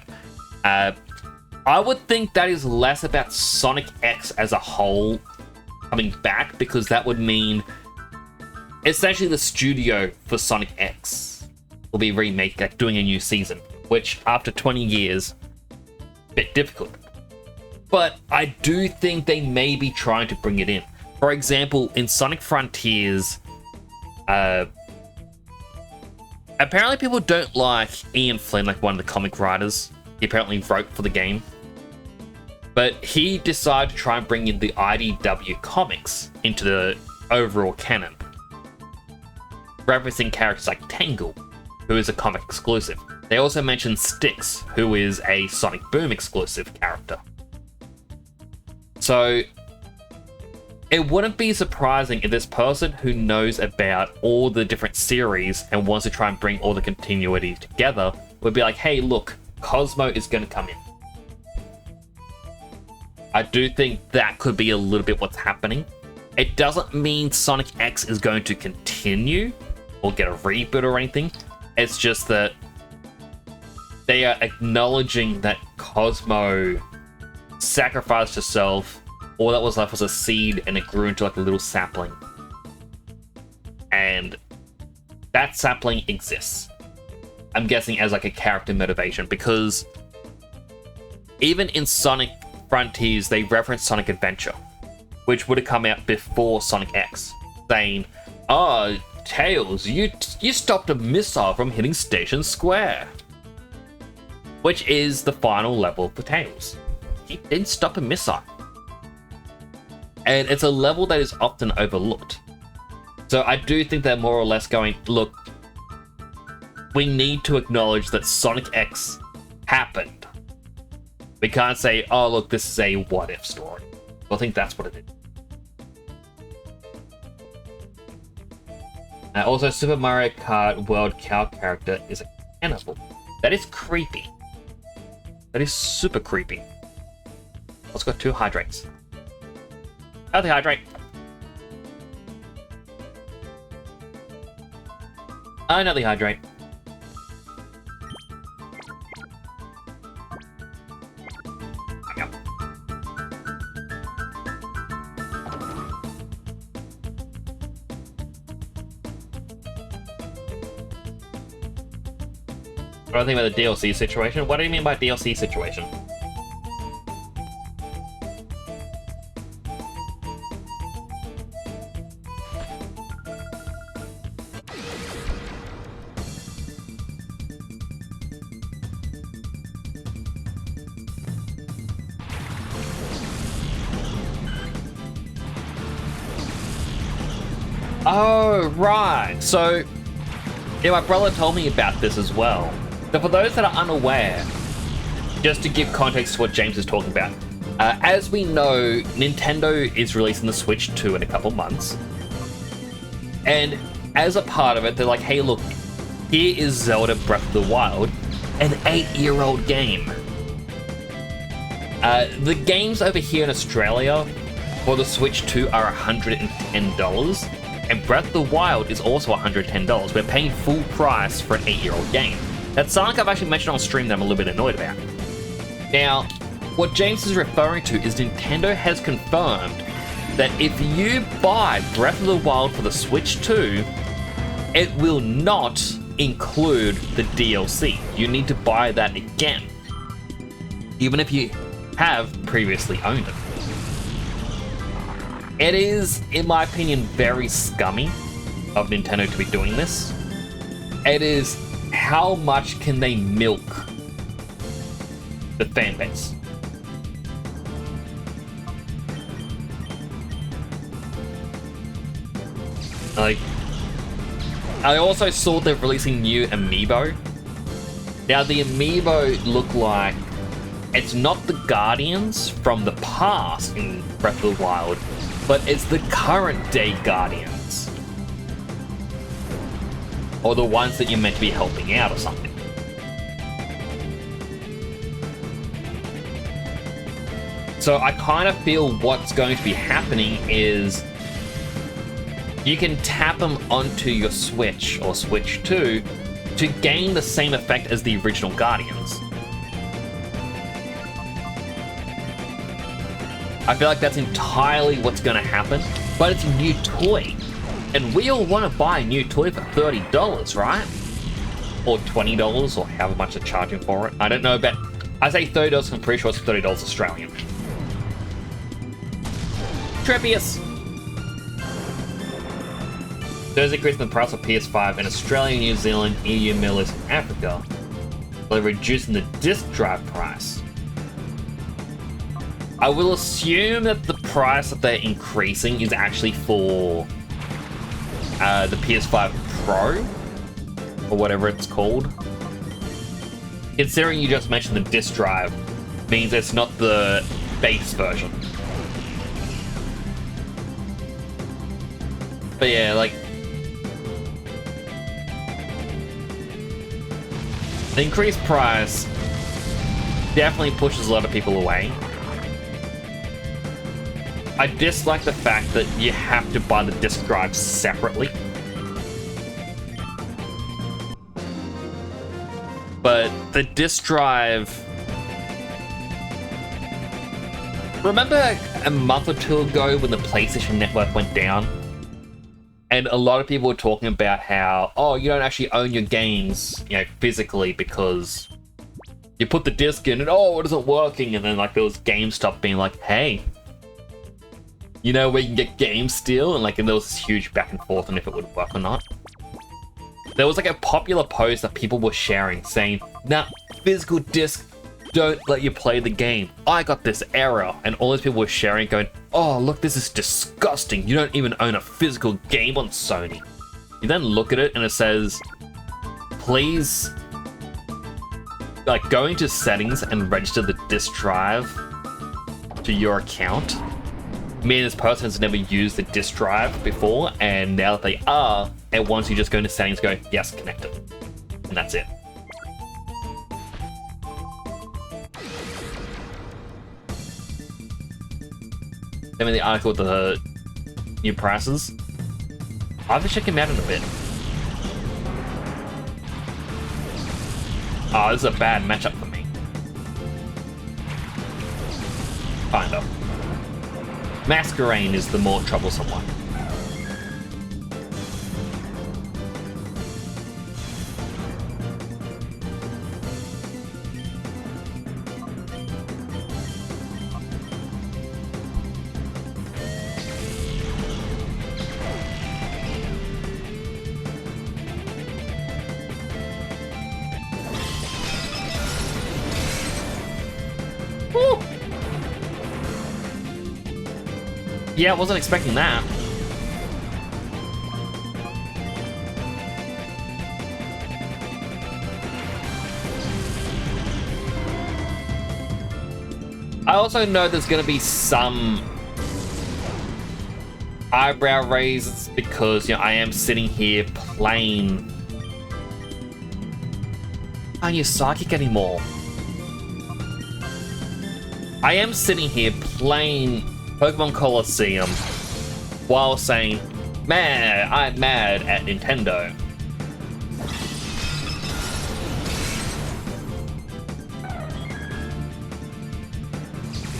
I would think that is less about Sonic X as a whole coming back, because that would mean essentially the studio for Sonic X will be remade, like doing a new season, which after 20 years, a bit difficult. But I do think they may be trying to bring it in. For example, in Sonic Frontiers, apparently people don't like Ian Flynn, like one of the comic writers. He apparently wrote for the game. But he decided to try and bring in the IDW comics into the overall canon, referencing characters like Tangle, who is a comic exclusive. They also mentioned Styx, who is a Sonic Boom exclusive character. So it wouldn't be surprising if this person who knows about all the different series and wants to try and bring all the continuity together would be like, hey, look, Cosmo is going to come in. I do think that could be a little bit what's happening. It doesn't mean Sonic X is going to continue or get a reboot or anything. It's just that they are acknowledging that Cosmo sacrificed herself. All that was left was a seed, and it grew into like a little sapling. And that sapling exists. I'm guessing as like a character motivation, because even in Sonic Frontiers, they referenced Sonic Adventure, which would have come out before Sonic X, saying, "Oh, Tails, you stopped a missile from hitting Station Square," which is the final level for Tails. He didn't stop a missile. And it's a level that is often overlooked. So I do think they're more or less going, look, we need to acknowledge that Sonic X happened. We can't say, oh, look, this is a what-if story. I think that's what it is. Also, Super Mario Kart World cow character is a cannibal. That is creepy. That is super creepy. Let's go 2 hydrates. Healthy hydrate. Another hydrate. Yep. What do I think about the DLC situation? What do you mean by DLC situation? Oh, right. So, yeah, my brother told me about this as well. So for those that are unaware, just to give context to what James is talking about, as we know, Nintendo is releasing the Switch 2 in a couple months. And as a part of it, they're like, hey, look, here is Zelda Breath of the Wild, an 8-year-old game. The games over here in Australia for the Switch 2 are $110, and Breath of the Wild is also $110. We're paying full price for an 8-year-old game. That's something I've actually mentioned on stream that I'm a little bit annoyed about. Now, what James is referring to is Nintendo has confirmed that if you buy Breath of the Wild for the Switch 2, it will not include the DLC. You need to buy that again, even if you have previously owned it. It is, in my opinion, very scummy of Nintendo to be doing this. It is, how much can they milk the fan base? Like, I also saw they're releasing new amiibo. Now, the amiibo look like it's not the Guardians from the past in Breath of the Wild, but it's the current day Guardians. Or the ones that you're meant to be helping out or something. So I kind of feel what's going to be happening is you can tap them onto your Switch or Switch 2 to gain the same effect as the original Guardians. I feel like that's entirely what's going to happen, but it's a new toy. And we all want to buy a new toy for $30, right? Or $20, or however much they're charging for it. I don't know about... I say $30 because I'm pretty sure it's $30 Australian. Trepius! Those increasing the price of PS5 in Australia, New Zealand, EU, Middle East, and Africa. They're reducing the disc drive price. I will assume that the price that they're increasing is actually for the PS5 Pro, or whatever it's called. Considering you just mentioned the disc drive, means it's not the base version. But yeah, like, the increased price definitely pushes a lot of people away. I dislike the fact that you have to buy the disc drive separately. But the disc drive... Remember a month or two ago when the PlayStation Network went down? And a lot of people were talking about how, oh, you don't actually own your games, you know, physically because you put the disc in and, oh, it isn't working. And then, like, there was GameStop being like, hey, you know where you can get games still? And, like, and there was this huge back and forth on if it would work or not. There was, like, a popular post that people were sharing saying, nah, physical disc don't let you play the game. I got this error. And all those people were sharing going, oh, look, this is disgusting. You don't even own a physical game on Sony. You then look at it and it says, please, like, go into settings and register the disc drive to your account. Me and this person has never used the disc drive before, and now that they are, it wants you just go into settings, go, yes, connect it. And that's it. I mean, the article with the new prices. I'll have to check him out in a bit. Oh, this is a bad matchup for me. Kind of. Masquerain is the more troublesome one. Woo! Yeah, I wasn't expecting that. I also know there's going to be some eyebrow raises because, you know, I am sitting here playing. Aren't you psychic anymore? I am sitting here playing Pokemon Colosseum while saying, man, I'm mad at Nintendo.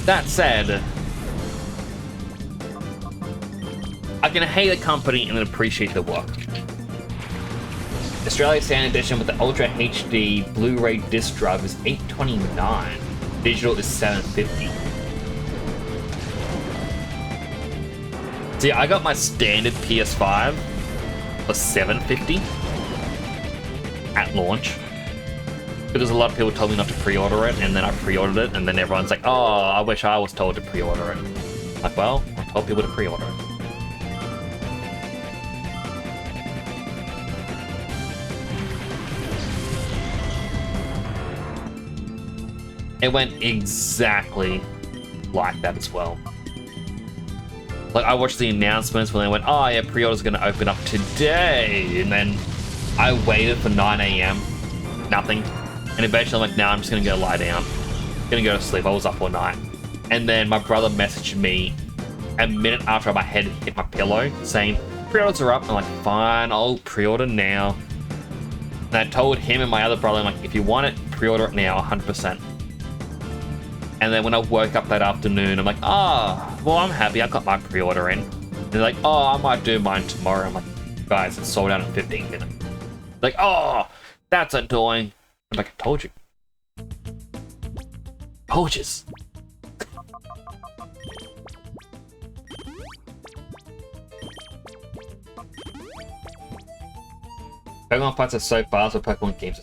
That said, I can hate a company and then appreciate the work. Australia Standard Edition with the Ultra HD Blu-ray disc drive is $829. Digital is $750. See, I got my standard PS5 for $750 at launch. Because a lot of people told me not to pre-order it, and then I pre-ordered it, and then everyone's like, oh, I wish I was told to pre-order it. Like, well, I told people to pre-order it. It went exactly like that as well. Like, I watched the announcements when they went, oh yeah, pre-order's gonna open up today, and then I waited for 9 AM, nothing. And eventually I'm like, nah, I'm just gonna go lie down. Gonna go to sleep, I was up all night. And then my brother messaged me a minute after my head hit my pillow saying, pre-orders are up. I'm like, fine, I'll pre-order now. And I told him and my other brother, I'm like, if you want it, pre-order it now, 100%. And then when I woke up that afternoon, I'm like, well, I'm happy, I got my pre-order in. And they're like, oh, I might do mine tomorrow. I'm like, guys, it's sold out in 15 minutes. Like, oh, that's annoying. I'm like, I told you. Told yous. Pokemon fights are so fast with Pokemon games.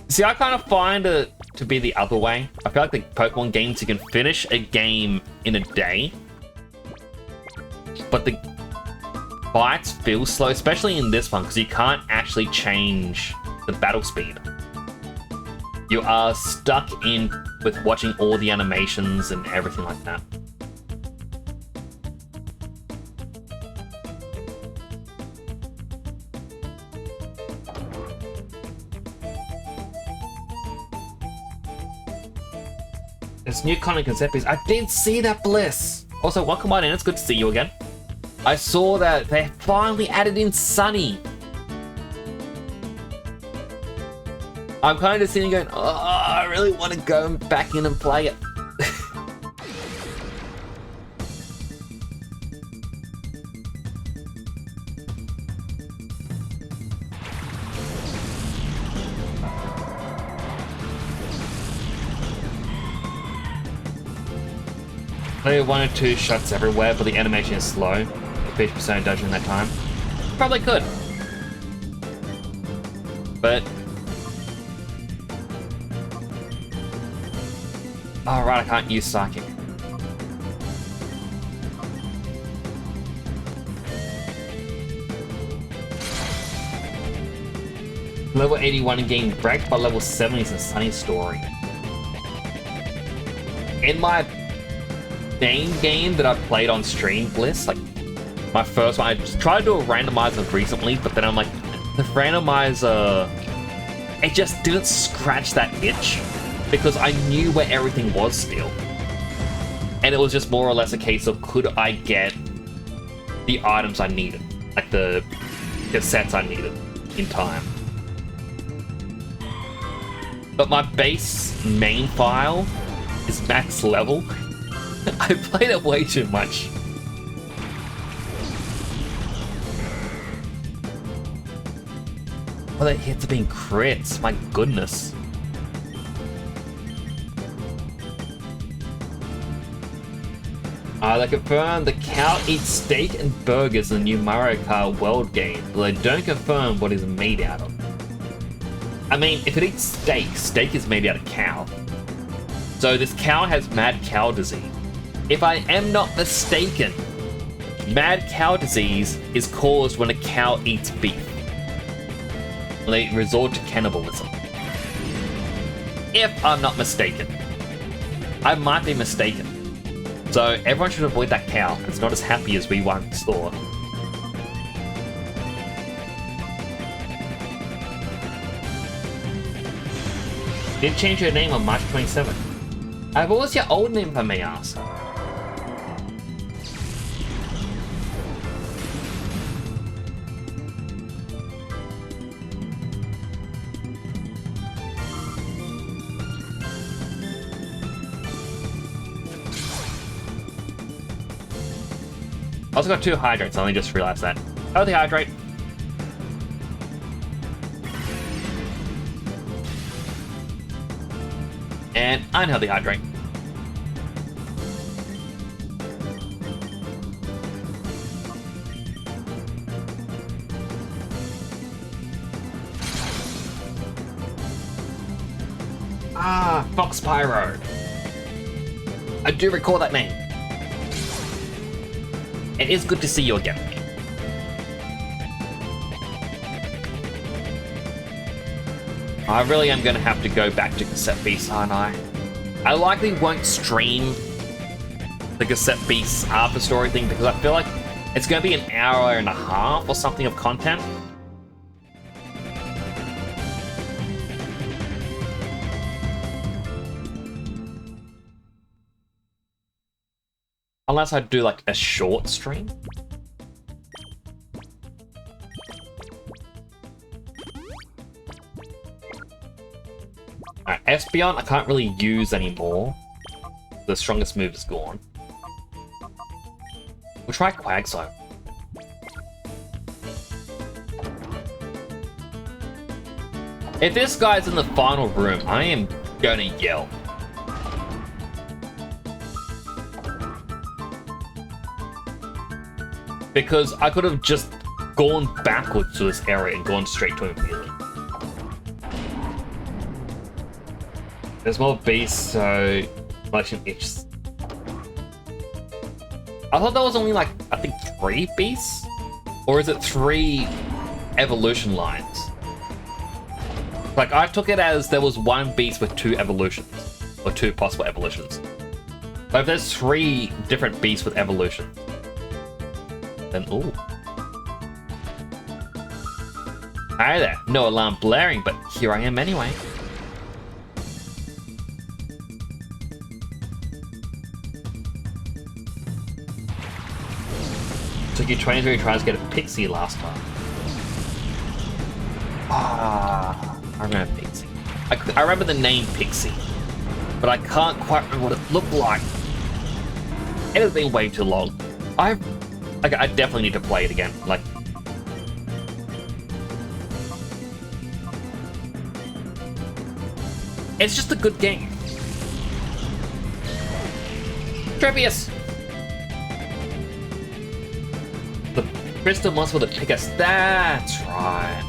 See, I kind of find it to be the other way. I feel like the Pokemon games, you can finish a game in a day, but the fights feel slow, especially in this one, because you can't actually change the battle speed. You are stuck in with watching all the animations and everything like that. This new content concept piece. I did see that, Bliss. Also, welcome on in. It's good to see you again. I saw that they finally added in Sunny. I'm kind of sitting going, oh, I really want to go back in and play it. Play 1 or 2 shots everywhere, but the animation is slow. 50% dodge in that time. Probably could. But... oh, right, I can't use Psychic. Level 81 in getting wrecked, but level 70 is a Sunny story. In my main game that I played on stream, Bliss, like my first one, I just tried to do a randomizer recently, but then I'm like, the randomizer, it just didn't scratch that itch because I knew where everything was still. And it was just more or less a case of, could I get the items I needed, like the sets I needed in time. But my base main file is max level. I played it way too much. Oh, that hits are being crits, my goodness. They confirm the cow eats steak and burgers in the new Mario Kart World game, but they don't confirm what it's made out of. I mean, if it eats steak, steak is made out of cow. So this cow has mad cow disease. If I am not mistaken, mad cow disease is caused when a cow eats beef. When they resort to cannibalism. if I'm not mistaken. I might be mistaken. So everyone should avoid that cow. It's not as happy as we once thought. Did change your name on March 27th. What was your old name, if I may ask? I also got 2 hydrates, I only just realized that. Healthy hydrate. And unhealthy hydrate. Ah, Fox Pyro. I do recall that name. It is good to see you again. I really am going to have to go back to Cassette Beasts, aren't I? I likely won't stream the Cassette Beasts after story thing because I feel like it's going to be an hour and a half or something of content. Unless I do like a short stream. Alright, Espeon I can't really use anymore. The strongest move is gone. We'll try Quagsire. If this guy's in the final room, I am gonna yell. Because I could have just gone backwards to this area and gone straight to him immediately. There's more beasts, so collection itch. I thought there was only like, I think 3 beasts? Or is it 3 evolution lines? Like, I took it as there was 1 beast with 2 evolutions. Or 2 possible evolutions. But if there's 3 different beasts with evolutions, then ooh. Hi there. No alarm blaring, but here I am anyway. Took you 23 tries to get a Pixie last time. Ah, I remember Pixie. I remember the name Pixie, but I can't quite remember what it looked like. It has been way too long. I definitely need to play it again. Like, it's just a good game. Trepius! The crystal monster with the pickaxe. That's right.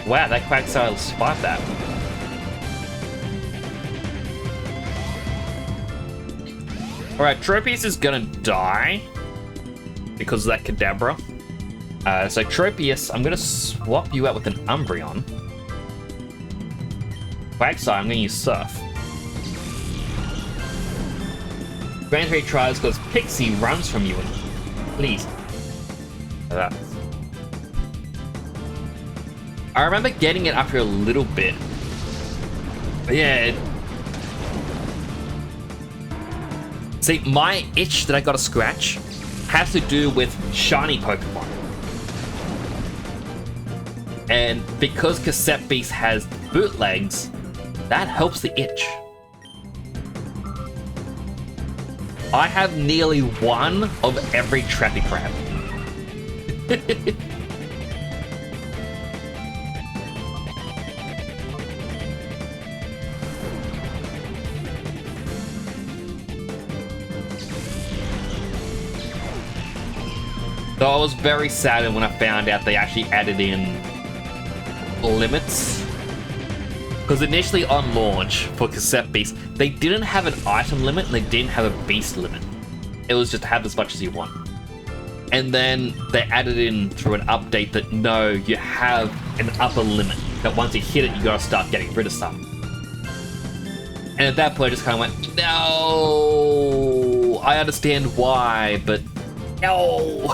Wow, that Quagsire survived that. Alright, Tropius is gonna die because of that Kadabra. So Tropius, I'm gonna swap you out with an Umbreon. Quagsire, I'm gonna use Surf. Grand Trade tries because Pixie runs from you and please. I remember getting it after a little bit. But yeah. See, my itch that I got a scratch has to do with shiny Pokemon. And because Cassette Beast has bootlegs, that helps the itch. I have nearly 1 of every Trappy Crab. So I was very saddened when I found out they actually added in limits Because initially on launch for cassette beasts, they didn't have an item limit and they didn't have a beast limit. It was just have as much as you want. And then they added in through an update that no, you have an upper limit. That once you hit it, you gotta start getting rid of some. And at that point, I just kind of went, no, I understand why, but no.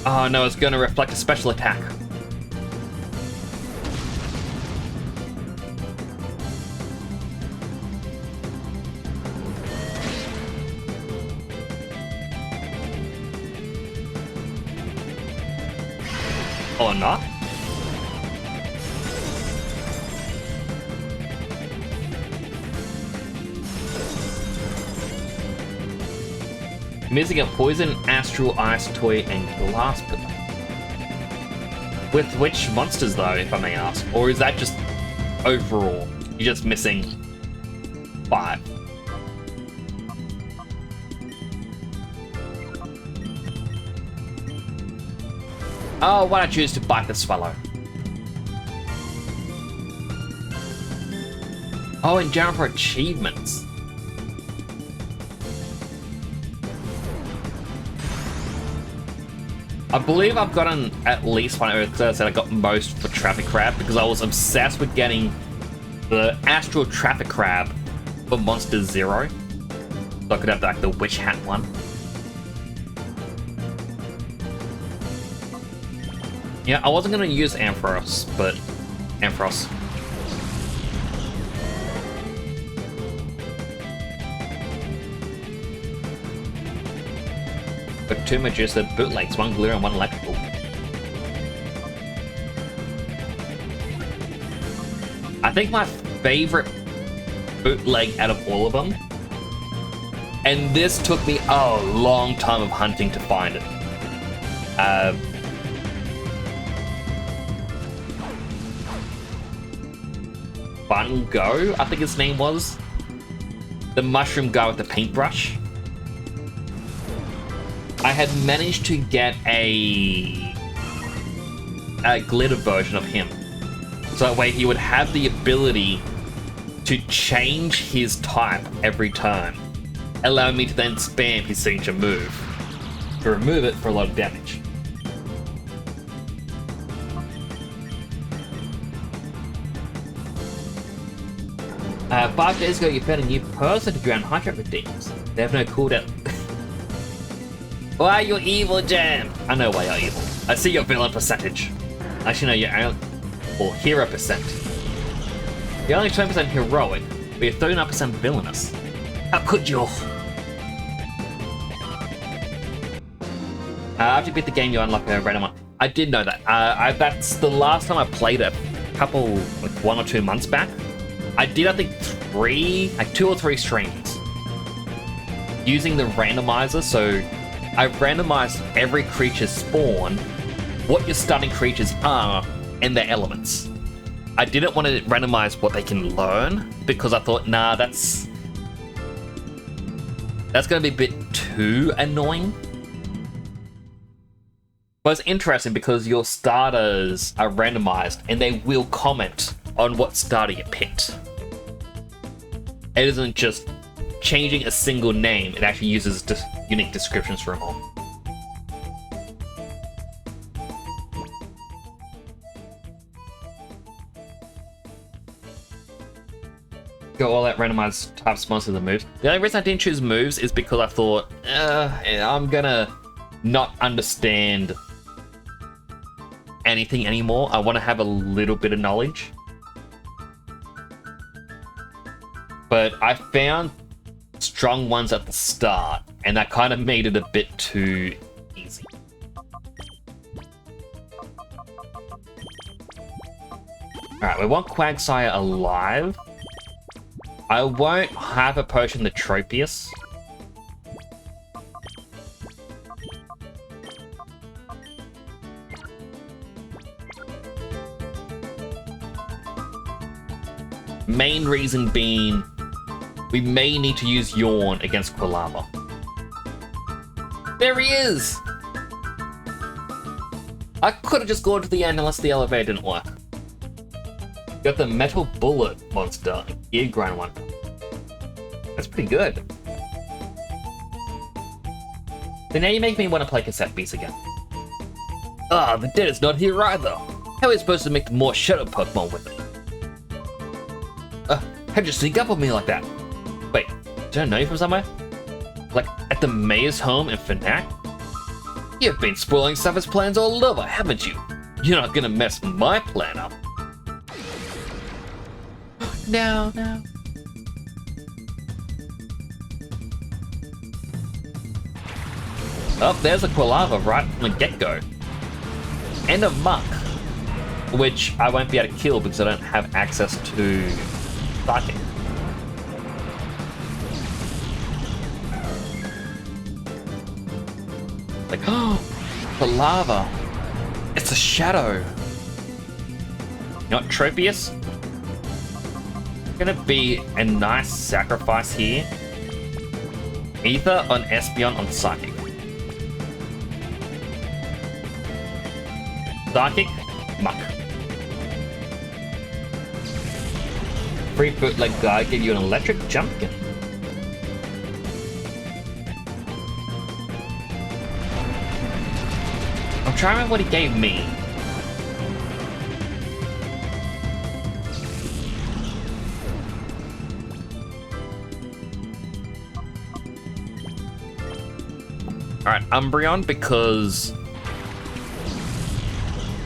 Oh no, it's gonna reflect a special attack. Or not? Missing a poison, astral, ice toy, and glass pillar. With which monsters though, if I may ask? Or is that just overall? You're just missing 5. Oh, why don't I choose to bite the swallow? Oh, and jump for achievements. I believe I've gotten at least one, because I said I got most for Traffic Crab, because I was obsessed with getting the Astral Traffic Crab for Monster Zero. So I could have like the Witch Hat one. Yeah, I wasn't going to use Ampharos, but Ampharos. Got 2 Medusa bootlegs, 1 glitter and 1 electrical. I think my favorite bootleg out of all of them, and this took me a long time of hunting to find it. Fun Go, I think his name was. The mushroom guy with the paintbrush. I had managed to get a glitter version of him. So that way he would have the ability to change his type every turn, allowing me to then spam his signature move to remove it for a lot of damage. Five days ago, you found a new person to drown hydrate redeems. They have no cooldown. Why you're evil, Jam? I know why you're evil. I see your villain percentage. Actually, no, you're or hero percent. You're only 20% heroic, but you're 39% villainous. How could you? After you beat the game, you unlock a random one. I did know that. That's the last time I played it. A couple, like 1 or 2 months back. I did, I think, 2 or 3 streams using the randomizer. So I randomized every creature's spawn, what your starting creatures are, and their elements. I didn't want to randomize what they can learn, because I thought, nah, that's going to be a bit too annoying. But it's interesting because your starters are randomized, and they will comment on what starter you picked. It isn't just changing a single name, it actually uses unique descriptions for them all. Go all out randomized type sponsor the moves. The only reason I didn't choose moves is because I thought, I'm gonna not understand anything anymore. I want to have a little bit of knowledge. But I found strong ones at the start, and that kind of made it a bit too easy. Alright, we want Quagsire alive. I won't have a potion the Tropius. Main reason being we may need to use Yawn against Quilava. There he is! I could have just gone to the end unless the elevator didn't work. Got the Metal Bullet monster, Gear Grind one. That's pretty good. So now you make me want to play cassette beats again. Ah, the dead is not here either. How are we supposed to make more Shadow Pokemon with it? How'd you sneak up on me like that? Wait, did I know you from somewhere? Like at the mayor's home in Fnac? You've been spoiling Savage plans all over, haven't you? You're not gonna mess my plan up. No. Oh, there's a Quilava right from the get-go. And a Muck, which I won't be able to kill because I don't have access to Psychic. Like, oh, Quilava. It's a shadow. Not Tropius. Gonna be a nice sacrifice here. Ether on Espeon on Psychic. Psychic, Muck. Free bootleg guy give you an electric jumpkin. I'm trying to remember what he gave me. Alright, Umbreon because...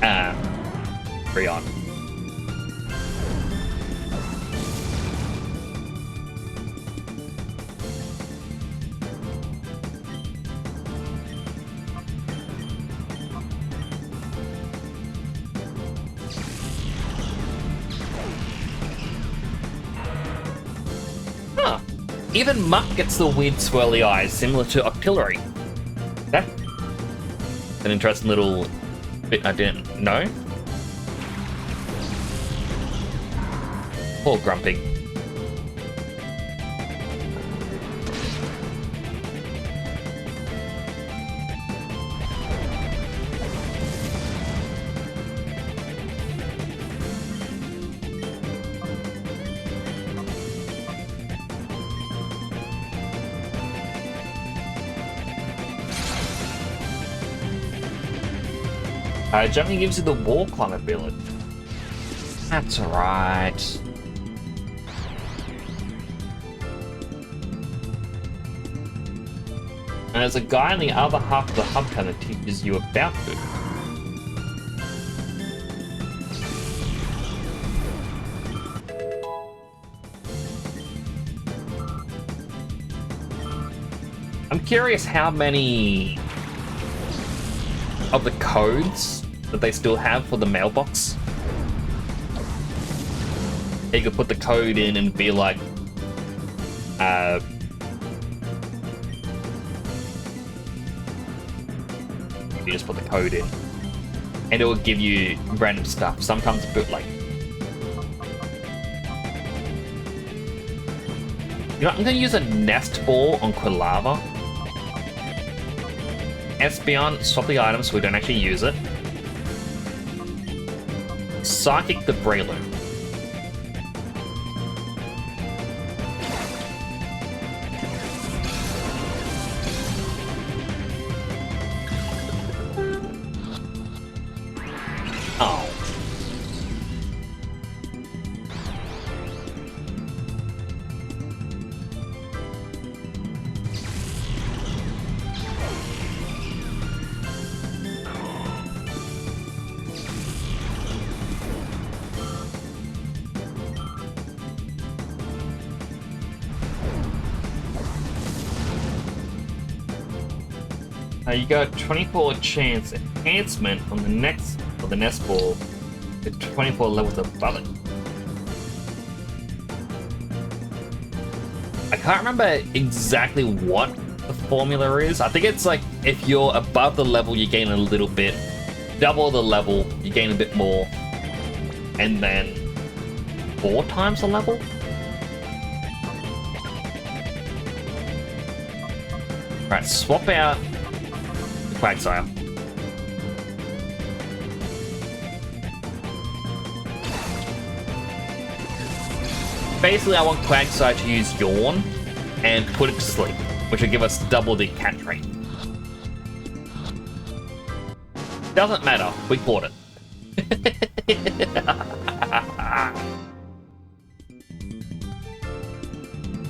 Umbreon. Huh. Even Muck gets the weird swirly eyes, similar to Octillery. That's an interesting little bit I didn't know. Poor Grumpy. Jumping gives you the wall climb ability. That's alright. And there's a guy on the other half of the hub card that teaches you about food. I'm curious how many of the codes that they still have for the mailbox. You could put the code in and be like, you just put the code in, and it will give you random stuff. Sometimes a bit like, you know, I'm gonna use a nest ball on Quilava. Espeon, swap the item so we don't actually use it. Psychic the Breloom. Oh. You got 24 chance enhancement on the next or the nest ball with 24 levels above it. I can't remember exactly what the formula is. I think it's like if you're above the level, you gain a little bit, double the level, you gain a bit more, and then 4 times the level. Right, swap out the Quagsire. Basically, I want Quagsire to use Yawn and put it to sleep, which will give us double the catch rate. Doesn't matter, we caught it.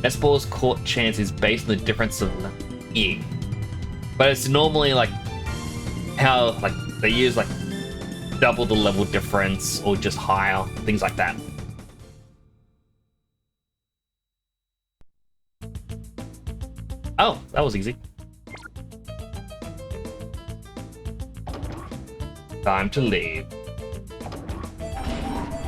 S-Ball's caught chance is based on the difference of E. But it's normally like how like they use like double the level difference or just higher, things like that. Oh, that was easy. Time to leave.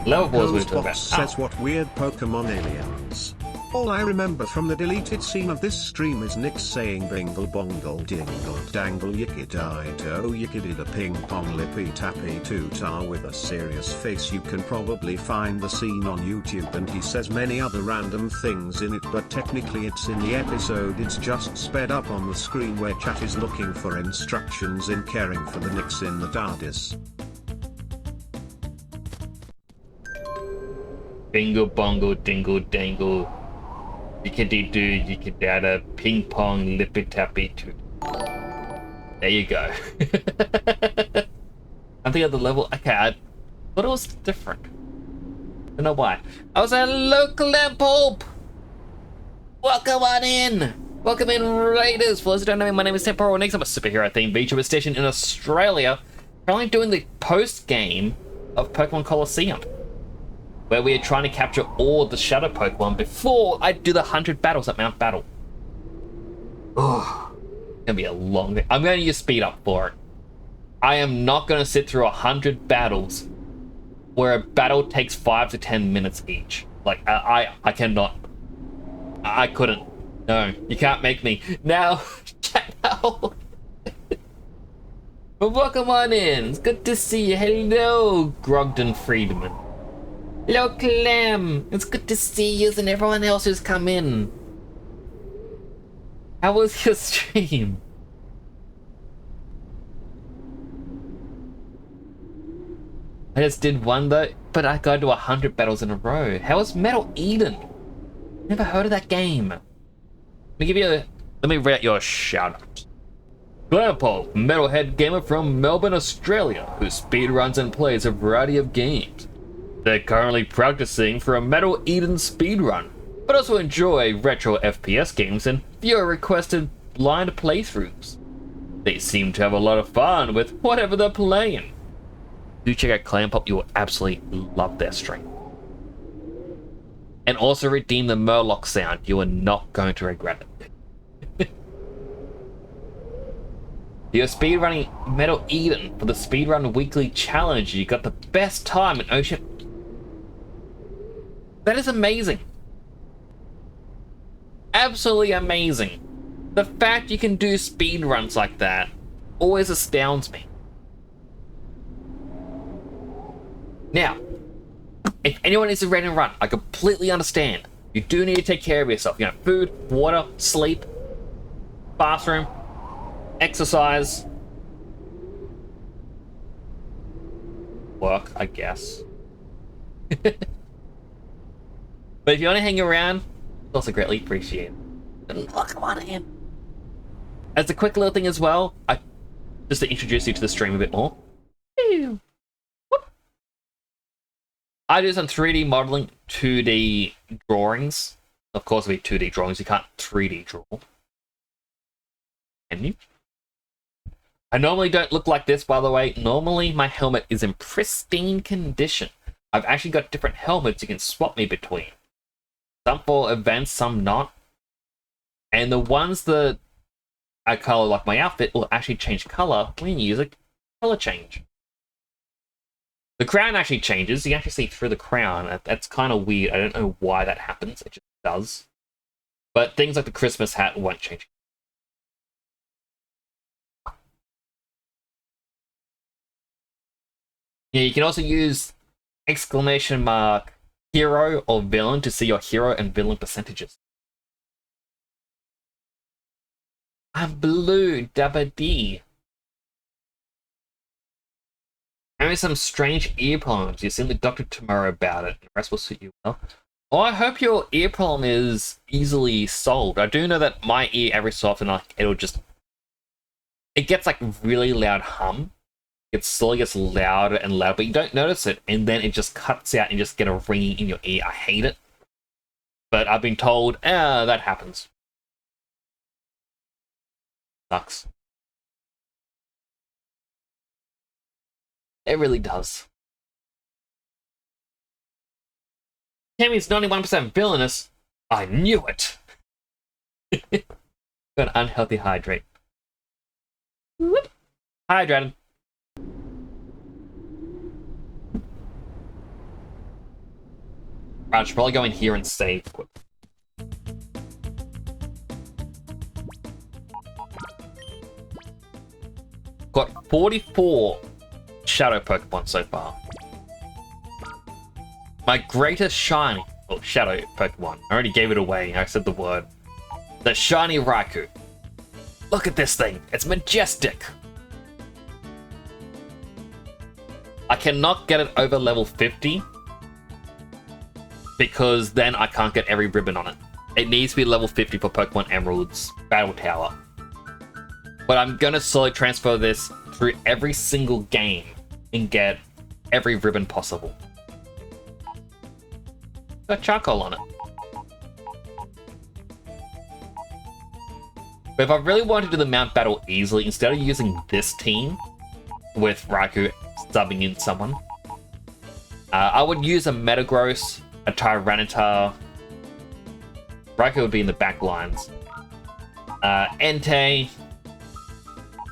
Level balls we talk about. Says what weird Pokemon aliens. All I remember from the deleted scene of this stream is Nick saying bingle bongle dingle dangle yickidito yickidida ping pong lippy tappy tootar with a serious face. You can probably find the scene on YouTube, and he says many other random things in it, but technically it's in the episode. It's just sped up on the screen where chat is looking for instructions in caring for the Nicks in the TARDIS. Bingo bongo dingle dangle. Yickety doo, yickadada, ping pong, lippy tappy toot. There you go. I think at the level. Okay, I thought it was different. I don't know why. I was a local Pulp! Welcome on in! Welcome in, Raiders! For those who don't know me, my name is Temporal Nix. I'm a superhero themed VTuber station in Australia. Currently doing the post game of Pokemon Colosseum, where we are trying to capture all the Shadow Pokemon before I do the 100 battles at Mount Battle. Oh, it's gonna be a long day. I'm gonna use speed up for it. I am not gonna sit through 100 battles where a battle takes 5 to 10 minutes each. Like, I cannot. I couldn't. No, you can't make me. Now, chat now. But welcome on in. It's good to see you. Hello, Grogden Friedman. Hello, Clem! It's good to see you and everyone else who's come in. How was your stream? I just did one though, but I got to 100 battles in a row. How was Metal Eden? Never heard of that game. Let me read your shout out. Grandpa, metalhead gamer from Melbourne, Australia, who speedruns and plays a variety of games. They're currently practicing for a Metal Eden speedrun, but also enjoy retro FPS games and viewer requested blind playthroughs. They seem to have a lot of fun with whatever they're playing. Do check out Clan Pop, you will absolutely love their stream. And also redeem the Murloc sound, you are not going to regret it. You're speedrunning Metal Eden for the Speedrun Weekly Challenge. You got the best time in Ocean. That is amazing. Absolutely amazing. The fact you can do speedruns like that always astounds me. Now, if anyone needs a raid and run, I completely understand. You do need to take care of yourself. You know, food, water, sleep, bathroom, exercise, work, I guess. But if you want to hang around, it's also greatly appreciated. Oh, come on in. As a quick little thing as well, just to introduce you to the stream a bit more. I do some 3D modeling, 2D drawings. Of course, it'll be 2D drawings. You can't 3D draw. Can you? I normally don't look like this, by the way. Normally, my helmet is in pristine condition. I've actually got different helmets you can swap me between. Some for events, some not. And the ones that I color like my outfit will actually change color when you use a color change. The crown actually changes. You can actually see through the crown. That's kind of weird. I don't know why that happens. It just does. But things like the Christmas hat won't change. Yeah, you can also use exclamation mark hero or villain to see your hero and villain percentages. I'm blue, Dabba D. Having some strange ear problems. You see the doctor tomorrow about it. The rest will suit you well. Oh, I hope your ear problem is easily solved. I do know that my ear, every so often, like, it gets like really loud hum. It slowly gets louder and louder, but you don't notice it, and then it just cuts out and you just get a ringing in your ear. I hate it. But I've been told, that happens. Sucks. It really does. Tammy's 91% villainous. I knew it. Got an unhealthy hydrate. Whoop. Hydrated. I should probably go in here and save. Got 44 shadow Pokemon so far. My greatest shiny, well, shadow Pokemon. I already gave it away. I said the word. The shiny Raikou. Look at this thing. It's majestic. I cannot get it over level 50 because then I can't get every ribbon on it. It needs to be level 50 for Pokemon Emerald's Battle Tower. But I'm going to slowly transfer this through every single game and get every ribbon possible. Got charcoal on it. But if I really want to do the Mount Battle easily, instead of using this team with Raikou subbing in someone, I would use a Metagross, a Tyranitar. Raikou would be in the back lines. Entei,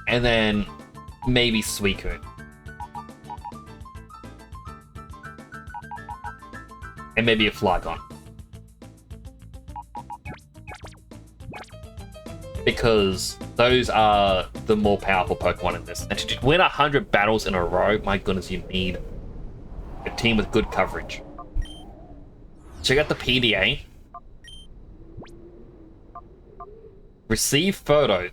and then maybe Suicune. And maybe a Flygon. Because those are the more powerful Pokemon in this. And to win 100 battles in a row, my goodness, you need a team with good coverage. Check out the PDA. Receive photo.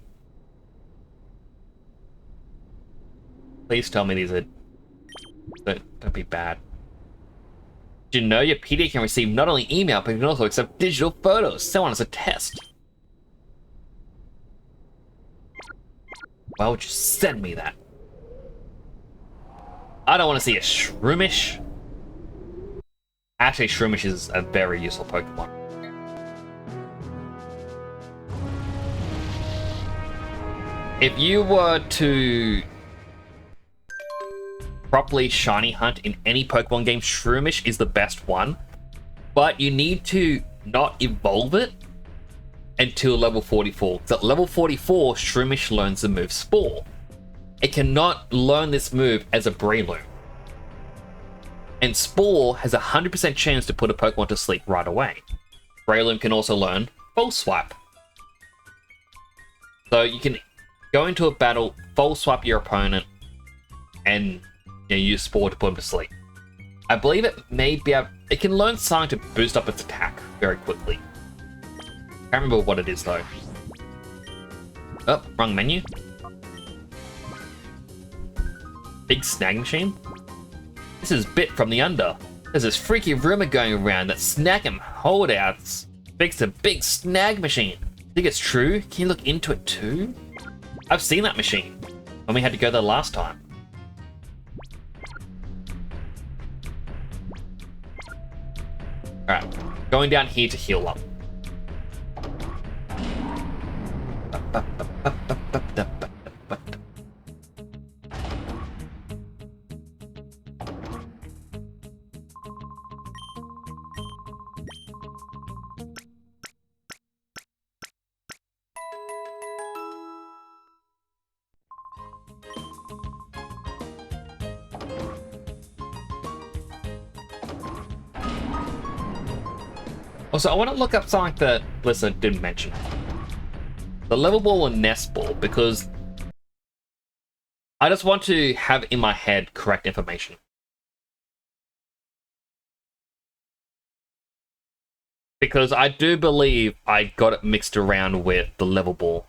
Please tell me these are... Don't be bad. Did you know your PDA can receive not only email, but it can also accept digital photos? Send one as a test. Why would you send me that? I don't want to see a Shroomish. Actually, Shroomish is a very useful Pokemon. If you were to properly shiny hunt in any Pokemon game, Shroomish is the best one. But you need to not evolve it until level 44. So at level 44, Shroomish learns the move Spore. It cannot learn this move as a Breloom. And Spore has a 100% chance to put a Pokemon to sleep right away. Breloom can also learn False Swipe. So you can go into a battle, False Swipe your opponent, and use Spore to put him to sleep. I believe it may be able... It can learn something to boost up its attack very quickly. I can't remember what it is though. Oh, wrong menu. Big snag machine? This is Bit from the Under. There's this freaky rumor going around that snag 'em holdouts fixed a big snag machine. Think it's true? Can you look into it too? I've seen that machine when we had to go there last time. Alright, going down here to heal up. Also, I want to look up something that Blizzard didn't mention. The level ball and nest ball, because I just want to have in my head correct information. Because I do believe I got it mixed around with the level ball.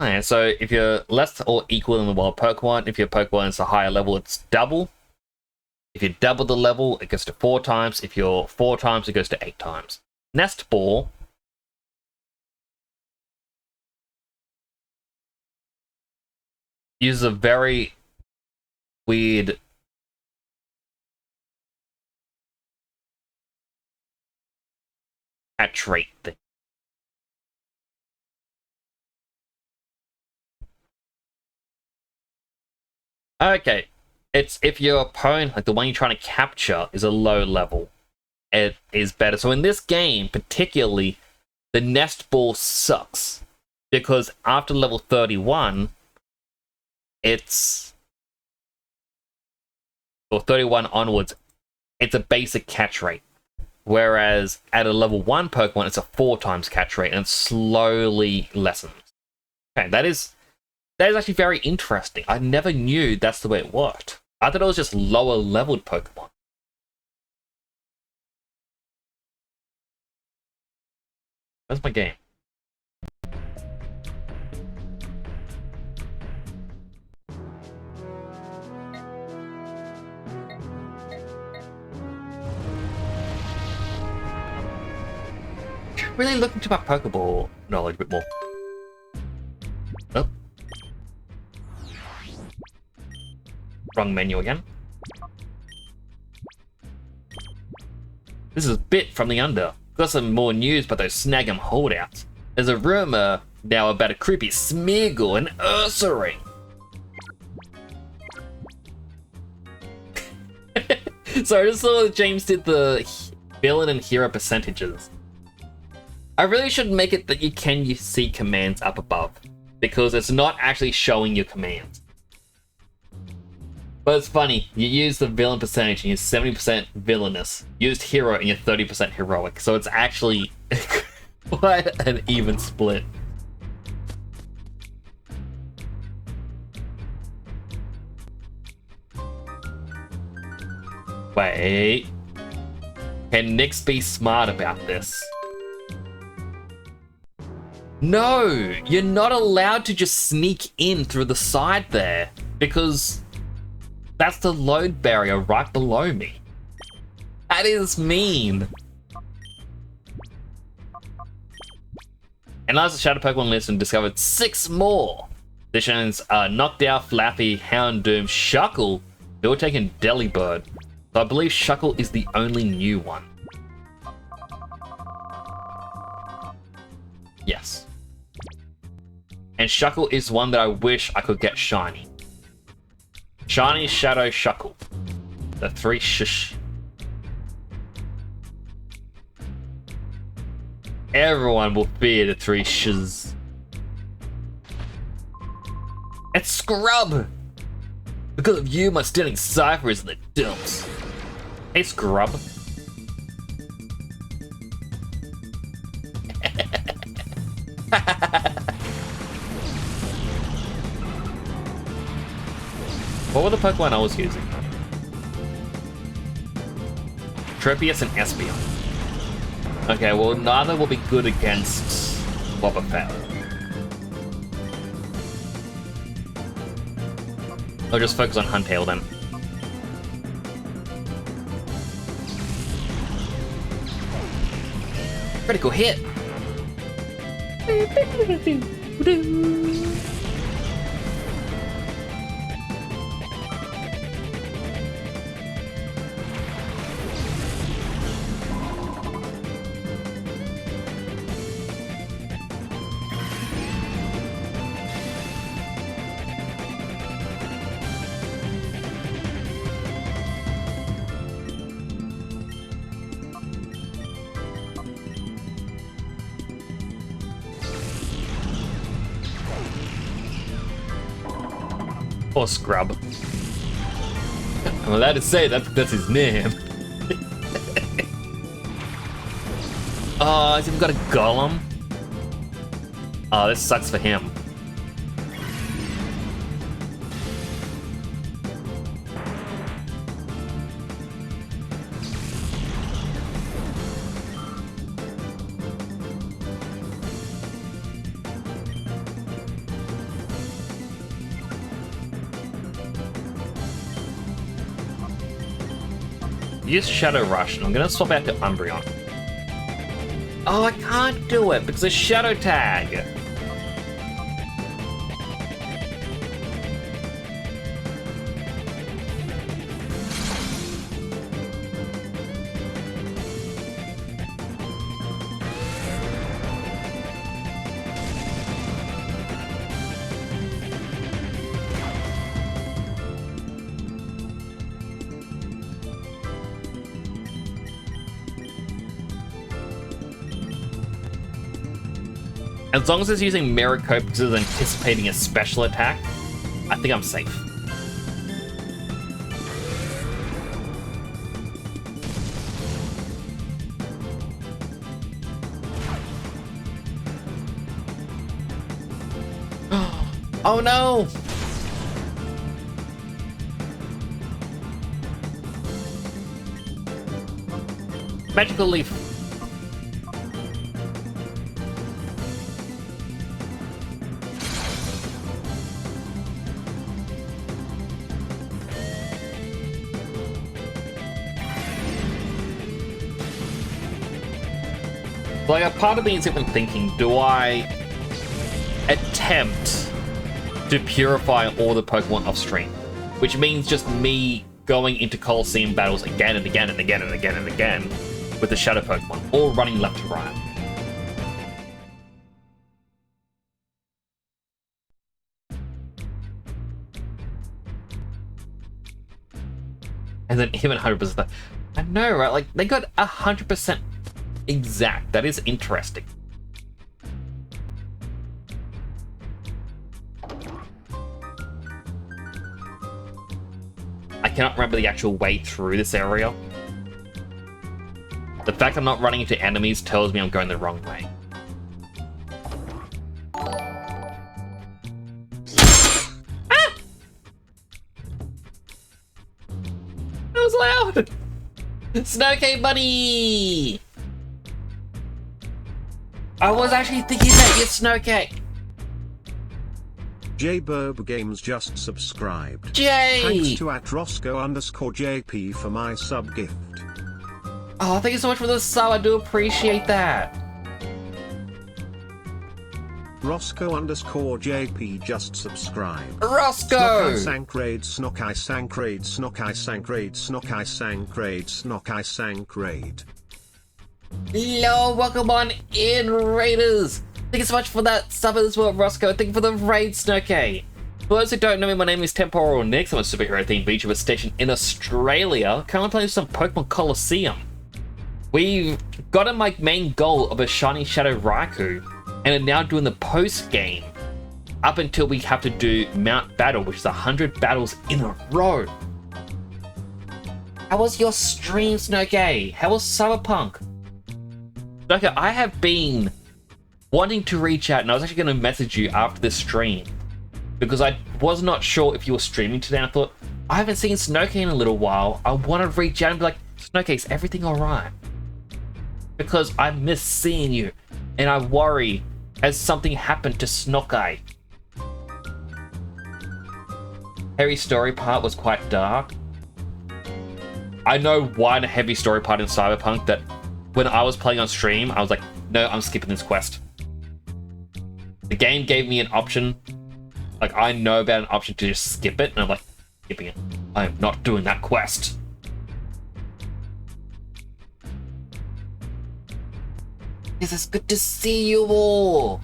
Okay, so if you're less or equal than the wild Pokemon, if your Pokemon is a higher level, it's double. If you double the level, it goes to 4 times. If you're 4 times, it goes to 8 times. Nest Ball uses a very weird catch rate thing. Okay, it's if your opponent, like the one you're trying to capture, is a low level, it is better. So in this game, particularly, the Nest Ball sucks because after level 31, or 31 onwards, it's a basic catch rate. Whereas at a level 1 Pokemon, it's a 4 times catch rate and it slowly lessens. Okay, that is actually very interesting. I never knew that's the way it worked. I thought it was just lower leveled Pokemon. That's my game. Really look into my Pokeball knowledge a bit more. Oh. Wrong menu again. This is Bit from the Under. Got some more news about those Snag'em holdouts. There's a rumor now about a creepy Smeargle and Ursaring. So I just saw that James did the villain and hero percentages. I really should make it that you can see commands up above, because it's not actually showing your commands. But it's funny, you use the villain percentage and you're 70% villainous, used hero and you're 30% heroic, so it's actually quite an even split. Wait, can Nyx be smart about this? No, you're not allowed to just sneak in through the side there, because that's the load barrier right below me. That is mean. And as the Shadow Pokemon list and discovered 6 more. Additions are Knockdown, Flappy, Houndoom, Shuckle, Miltank, and Delibird. So I believe Shuckle is the only new one. Yes. And Shuckle is one that I wish I could get shiny. Shiny Shadow Shuckle. The 3 shush. Everyone will fear the 3 shs. It's Scrub! Because of you, my stunning Cypher is in the dumps. Hey, Scrub. What were the Pokemon I was using? Tropius and Espeon. Okay, well, neither will be good against Wobbuffet. I'll just focus on Huntail then. Critical hit! Or Scrub. I'm allowed to say that's his name. Oh, he's even got a Golem. Oh, this sucks for him. used Shadow Rush, and I'm gonna swap out to Umbreon. Oh, I can't do it because of Shadow Tag. As long as it's using Mirror Coat because it's anticipating a special attack, I think I'm safe. Oh no! Magical Leaf. Like, a part of me is even thinking, do I attempt to purify all the Pokemon off stream? Which means just me going into Colosseum battles again and again and again and again and again with the Shadow Pokemon, all running left to right. And then even 100%. I know, right? Like, they got 100% exact. That is interesting. I cannot remember the actual way through this area. The fact I'm not running into enemies tells me I'm going the wrong way. Ah! That was loud! Snowcake Bunny! I was actually thinking that you're Snowcake. Jburb Games just subscribed. Jay! Thanks to @Roscoe_JP for my sub gift. Oh, thank you so much for the sub. I do appreciate that. Roscoe_JP just subscribed. Roscoe! Snokai sank raid, Snokai sank raid, Snokai sank raid, Snokai sank raid, Snokai sank raid. Hello, welcome on in, Raiders. Thank you so much for that sub as well, Roscoe. Thank you for the raid, Snowcake. For those who don't know me, my name is Temporal Nix. I'm a superhero-themed VTuber stationed in Australia. Currently playing some Pokemon Colosseum. We've gotten my main goal of a shiny Shadow Raikou, and are now doing the post-game up until we have to do Mount Battle, which is 100 battles in a row. How was your stream, Snowcake? How was Cyberpunk? Snowcake, I have been wanting to reach out, and I was actually going to message you after this stream because I was not sure if you were streaming today. And I thought, I haven't seen Snowcake in a little while. I want to reach out and be like, Snowcake, is everything alright? Because I miss seeing you, and I worry has something happened to Snowcake. Harry's story part was quite dark. I know one heavy story part in Cyberpunk that when I was playing on stream, I was like, no, I'm skipping this quest. The game gave me an option. Like, I know about an option to just skip it, and I'm like, skipping it. I am not doing that quest. Yes, it's good to see you all.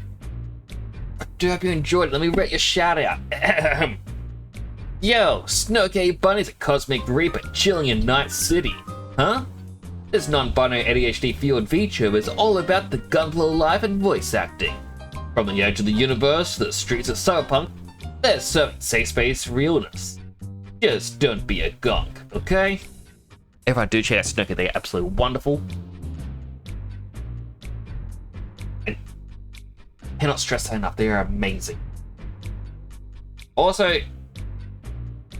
I do hope you enjoyed it. Let me rate your shout out. Yo, Snowcake Bunny's a cosmic reaper chilling in Night City. Huh? This non-binary ADHD fueled VTuber is all about the gunpla life and voice acting. From the edge of the universe to the streets of Cyberpunk, they're serving safe space realness. Just don't be a gunk, okay? Everyone do check out Snowcake, they're absolutely wonderful. And cannot stress that enough, they are amazing. Also,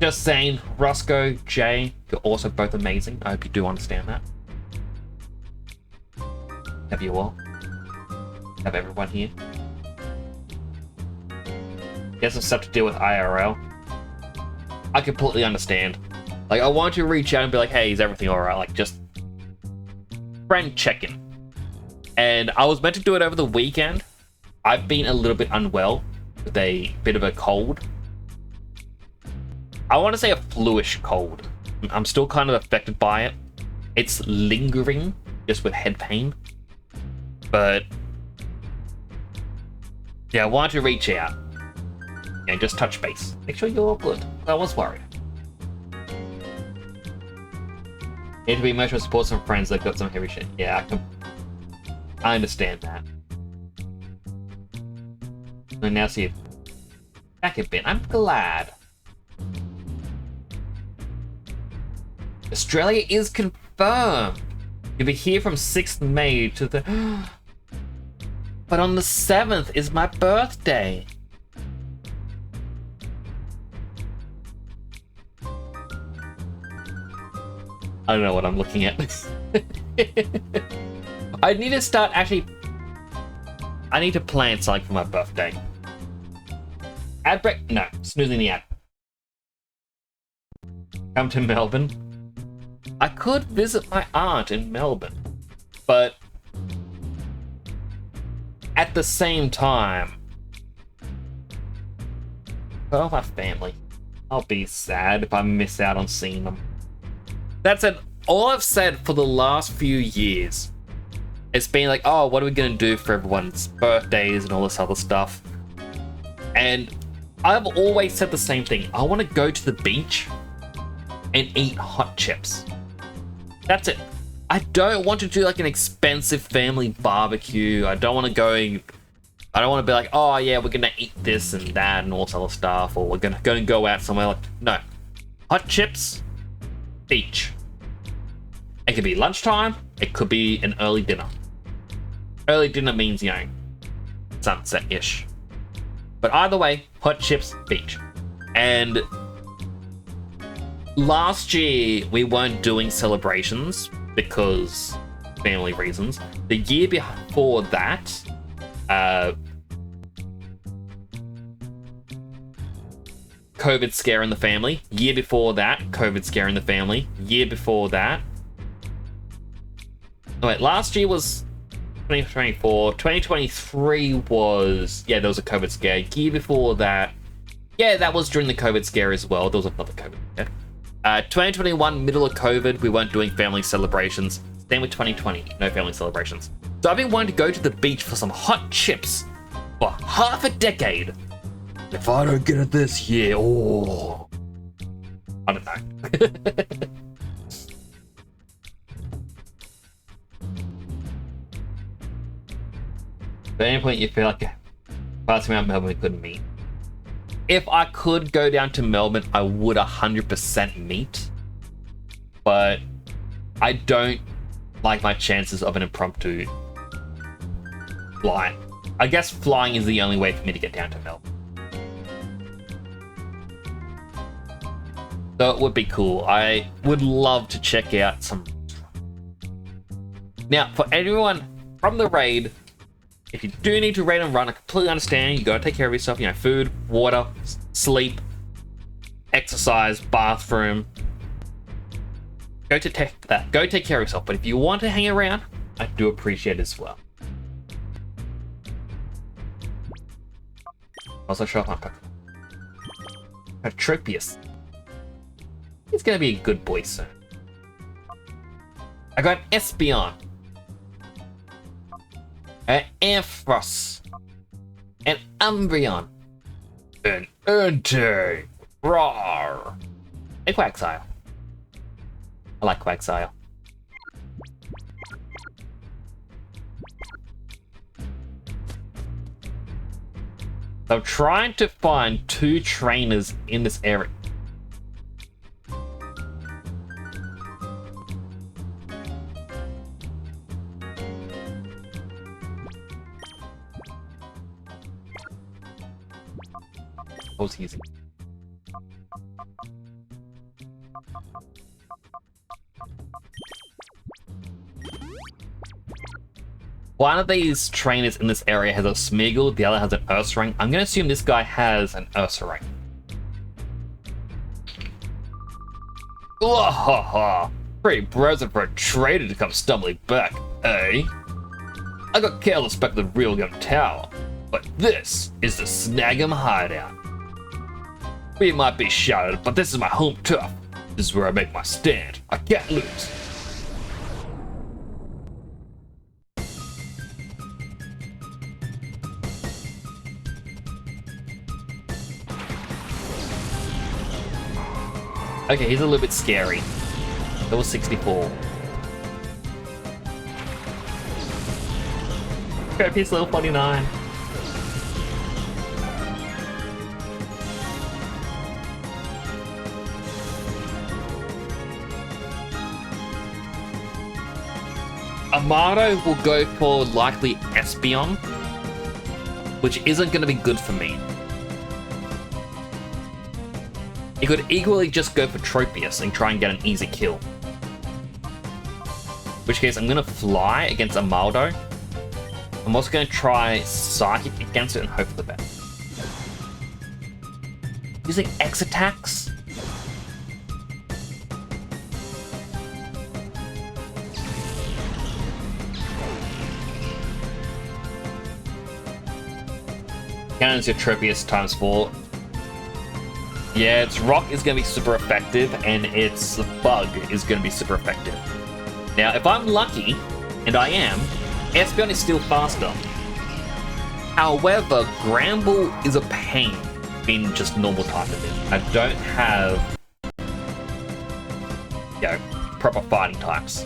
just saying, Roscoe, Jay, you're also both amazing. I hope you do understand that. Have you all? Have everyone here? He has some stuff to deal with IRL. I completely understand. Like, I want to reach out and be like, hey, is everything alright? Like, just friend check-in. And I was meant to do it over the weekend. I've been a little bit unwell with a bit of a cold. I want to say a fluish cold. I'm still kind of affected by it. It's lingering, just with head pain. But yeah, I wanted to reach out and just touch base. Make sure you're all good. I was worried. Need to be emotional support some friends that got some heavy shit. Yeah, I understand that. And now see you back a bit. I'm glad. Australia is confirmed. You'll be here from 6th May to the... But on the 7th is my birthday. I don't know what I'm looking at. I need to start actually... I need to plan something for my birthday. Ad break? No, snoozing the ad. Come to Melbourne. I could visit my aunt in Melbourne, but at the same time, oh, my family. I'll be sad if I miss out on seeing them. That's it. All I've said for the last few years, it's been like, oh, what are we gonna do for everyone's birthdays and all this other stuff? And I've always said the same thing. I want to go to the beach and eat hot chips. That's it. I don't want to do like an expensive family barbecue. I don't want to go. I don't want to be like, oh yeah, we're gonna eat this and that and all this other stuff, or we're gonna go out somewhere. Like, no, hot chips, beach. It could be lunchtime. It could be an early dinner. Early dinner means, you know, sunset-ish. But either way, hot chips, beach. And last year, we weren't doing celebrations because family reasons. The year before that, COVID scare in the family. Year before that, COVID scare in the family. Year before that. Oh, wait, last year was 2024. 2023 was... Yeah, there was a COVID scare. Year before that... Yeah, that was during the COVID scare as well. There was another COVID scare. 2021, middle of COVID, we weren't doing family celebrations. Same with 2020, no family celebrations. So I've been wanting to go to the beach for some hot chips for half a decade. If I don't get it this year, oh... I don't know. At any point you feel like passing around Melbourne we couldn't meet. If I could go down to Melbourne, I would 100% meet. But I don't like my chances of an impromptu flight. I guess flying is the only way for me to get down to Melbourne. So it would be cool. I would love to check out some... Now, for everyone from the raid, if you do need to raid and run, I completely understand. You gotta take care of yourself. You know, food, water, sleep, exercise, bathroom. Go take care of yourself. But if you want to hang around, I do appreciate it as well. Also, show off my Patropius. He's gonna be a good boy soon. I got Espion. An Ampharos. An Umbreon. An Entei. Rawr. A Quagsire. I like Quagsire. I'm trying to find 2 trainers in this area. That was easy. One of these trainers in this area has a Smeagol, the other has an Ursaring. I'm going to assume this guy has an Ursaring. Oh, ha, ha. Pretty present for a traitor to come stumbling back, eh? I got careless back at the real young tower, but this is the Snag'em hideout. We might be shouted, but this is my home turf. This is where I make my stand. I can't lose. Okay, he's a little bit scary. Level 64. Crap, he's level 49. Amado will go for likely Espeon, which isn't going to be good for me. He could equally just go for Tropius and try and get an easy kill. In which case, I'm going to fly against Amaldo. I'm also going to try Psychic against it and hope for the best. Using X attacks? Cannon's your Tropius times 4. Yeah, its Rock is going to be super effective, and its Bug is going to be super effective. Now, if I'm lucky, and I am, Espeon is still faster. However, Gramble is a pain in just normal type of it. I don't have, you know, proper fighting types.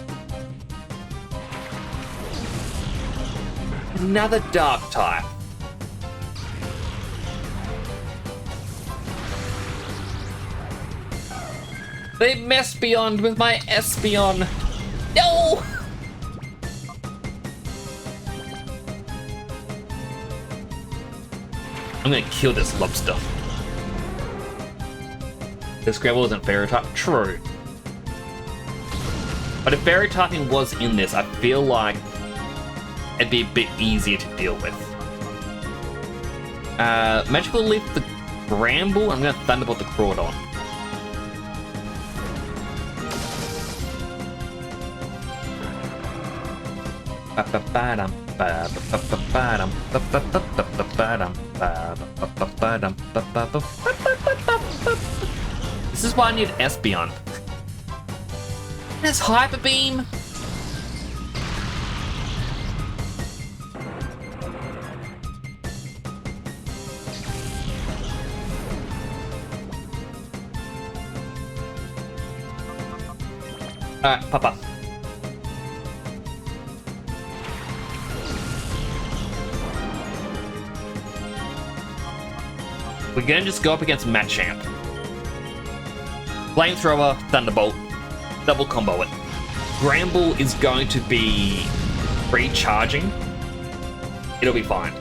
Another Dark type. They messed beyond with my Espeon. No! I'm gonna kill this lobster. This Scrabble isn't fairy type. True. But if fairy typing was in this, I feel like it'd be a bit easier to deal with. Magical Leaf the Bramble. I'm gonna Thunderbolt the Crawdon. This is why I need Espeon. There's Hyper Beam. Alright, Papa. We're gonna just go up against Machamp. Flamethrower, Thunderbolt, double combo it. Gramble is going to be recharging. It'll be fine.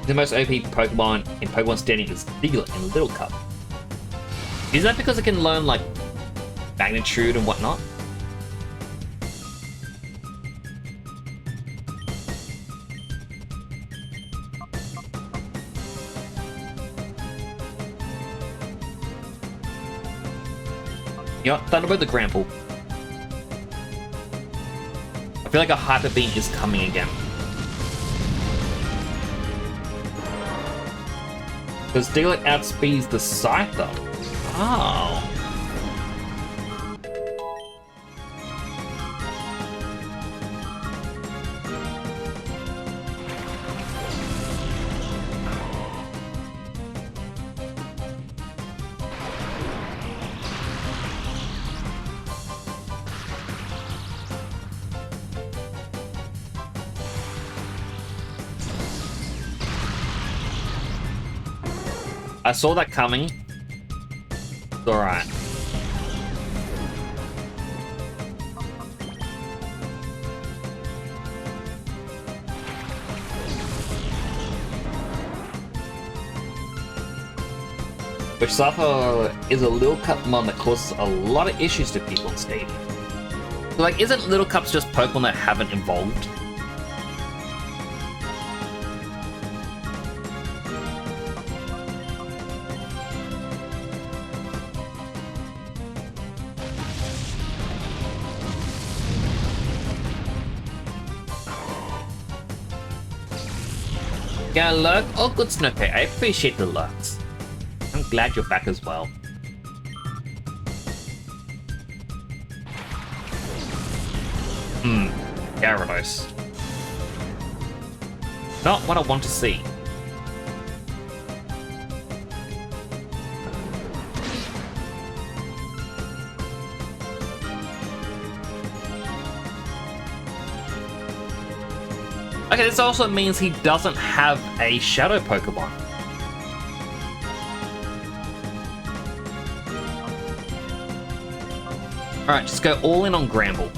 The most OP Pokemon in Pokemon Standing is Diglett in Little Cup. Is that because it can learn, like, magnitude and whatnot? You know what? Thunderbolt the Grample. I feel like a Hyper Beam is coming again. Because Diglett outspeeds the Scyther. Oh. I saw that coming. It's alright. Which Scyther is a Little Cup mon that causes a lot of issues to people in Stadium. So, like, isn't Little Cups just Pokemon that haven't evolved? Got a lurk? Oh, good, Snooker. I appreciate the lurks. I'm glad you're back as well. Gyarados. Not what I want to see. Okay, this also means he doesn't have a Shadow Pokemon. Alright, just go all in on Gramble.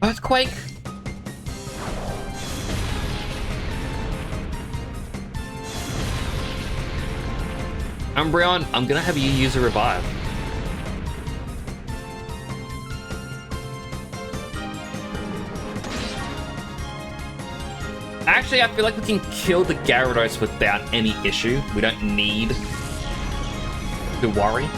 Earthquake? Umbreon, I'm gonna have you use a revive. Actually, I feel like we can kill the Gyarados without any issue. We don't need to worry.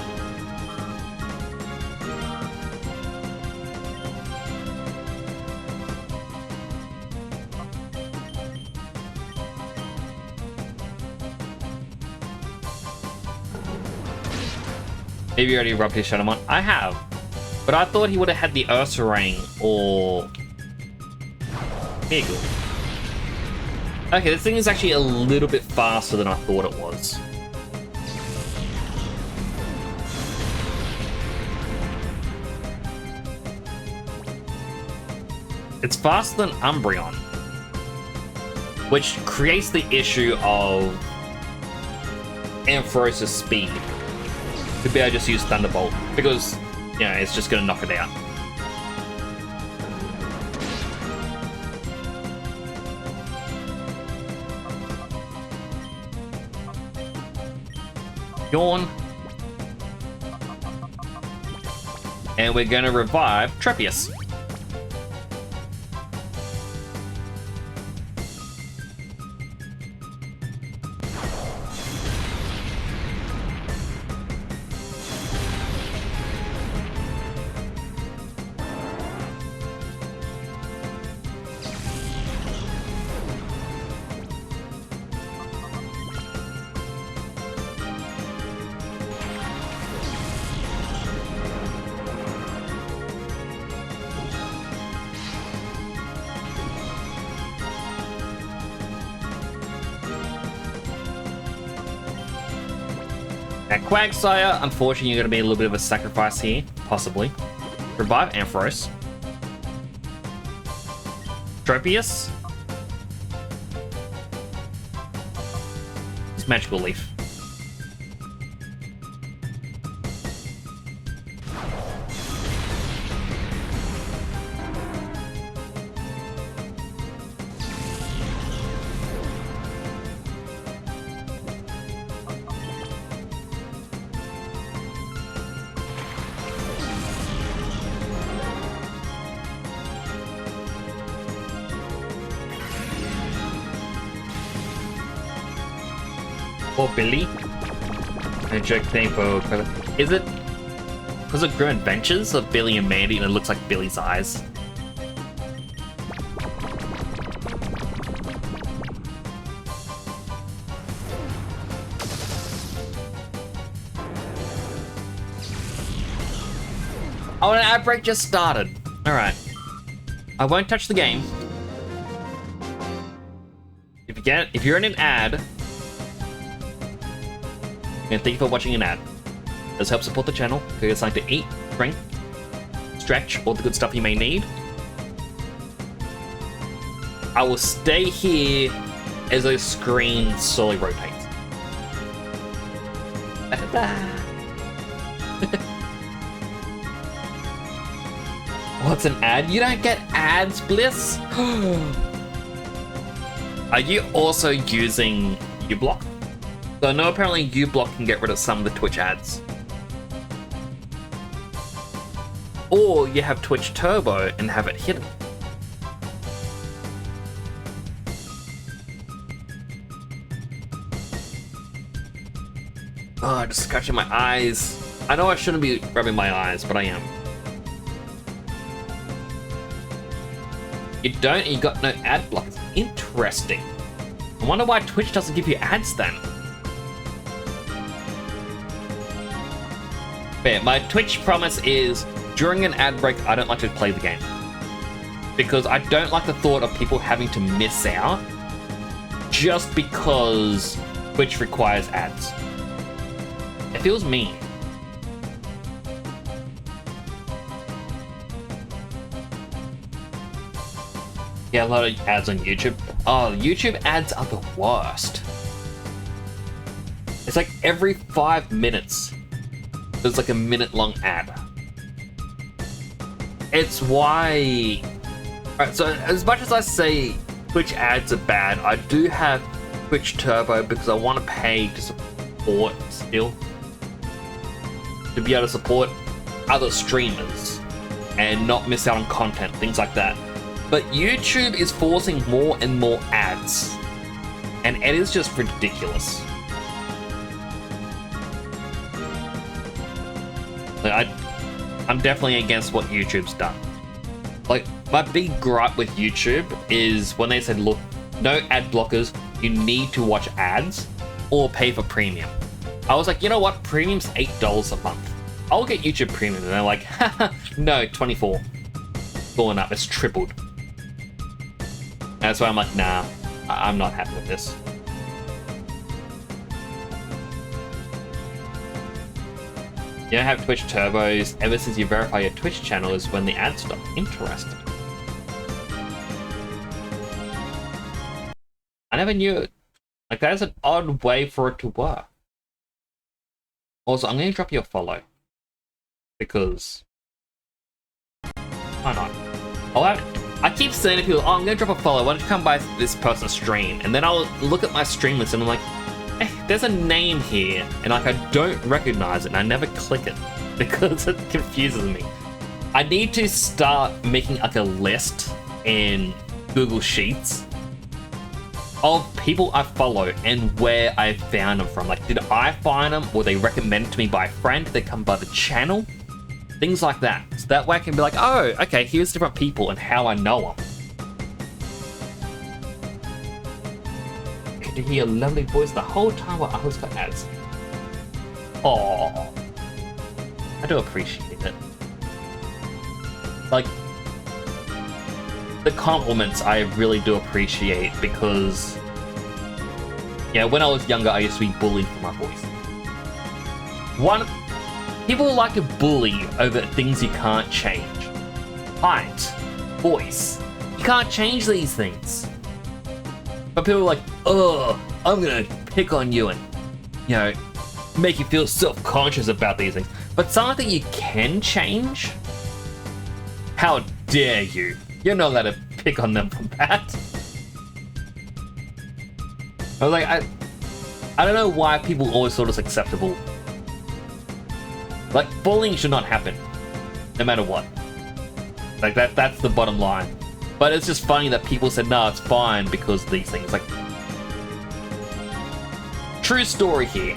Maybe you already rubbed his Shadowmon. I have. But I thought he would have had the Ursaring or Meagle. Okay, this thing is actually a little bit faster than I thought it was. It's faster than Umbreon, which creates the issue of Ampharos' speed. To be able to just use Thunderbolt, because, you know, it's just going to knock it out. Yawn. And we're going to revive Trepius. Now, Quagsire, unfortunately, you're going to be a little bit of a sacrifice here, possibly. Revive Ampharos. Tropius. It's Magical Leaf. Or Billy. A joke thing for... Is it because of Grim Adventures of Billy and Mandy and it looks like Billy's eyes? Oh, an ad break just started. Alright. I won't touch the game. If you're in an ad, and thank you for watching an ad. This helps support the channel. Give you something to eat, drink, stretch, all the good stuff you may need. I will stay here as the screen slowly rotates. What's an ad? You don't get ads, Bliss? Are you also using uBlock? So I know apparently uBlock can get rid of some of the Twitch ads. Or you have Twitch Turbo and have it hidden. Oh, just scratching my eyes. I know I shouldn't be rubbing my eyes, but I am. You don't, and you got no ad blockers. Interesting. I wonder why Twitch doesn't give you ads then. But yeah, my Twitch promise is, during an ad break, I don't like to play the game. Because I don't like the thought of people having to miss out just because Twitch requires ads. It feels mean. Yeah, a lot of ads on YouTube. Oh, YouTube ads are the worst. It's like every 5 minutes, there's like a minute-long ad. It's why... Alright, so as much as I say Twitch ads are bad, I do have Twitch Turbo because I want to pay to support still. To be able to support other streamers and not miss out on content, things like that. But YouTube is forcing more and more ads, and it is just ridiculous. Like, I'm definitely against what YouTube's done. Like, my big gripe with YouTube is when they said, look, no ad blockers, you need to watch ads or pay for premium. I was like, you know what? Premium's $8 a month. I'll get YouTube Premium. And they're like, haha, no, 24. Going up, it's tripled. That's why I'm like, nah, I'm not happy with this. You don't have Twitch turbos ever since you verify your Twitch channel is when the ads stop. Interesting. I never knew it. Like, that is an odd way for it to work. Also, I'm going to drop you a follow. Because... why not? I keep saying to people, oh, I'm going to drop a follow. Why don't you come by this person's stream? And then I'll look at my stream list and I'm like, there's a name here. And like, I don't recognize it and I never click it because it confuses me. I need to start making like a list in Google Sheets of people I follow and where I found them from. Like, did I find them? Were they recommended to me by a friend? Did they come by the channel? Things like that. So that way I can be like, oh, okay, here's different people and how I know them. I could hear your lovely voice the whole time while I was got ads. Oh, I do appreciate it. Like, the compliments I really do appreciate because, yeah, when I was younger, I used to be bullied for my voice. People like to bully over things you can't change. Height, voice. You can't change these things. But people are like, oh, I'm gonna pick on you and, you know, make you feel self-conscious about these things. But something you can change? How dare you? You're not allowed to pick on them for that. I was like, I don't know why people always thought it's acceptable. Like, bullying should not happen, no matter what. Like, that's the bottom line. But it's just funny that people said, no, it's fine because of these things. Like, true story here.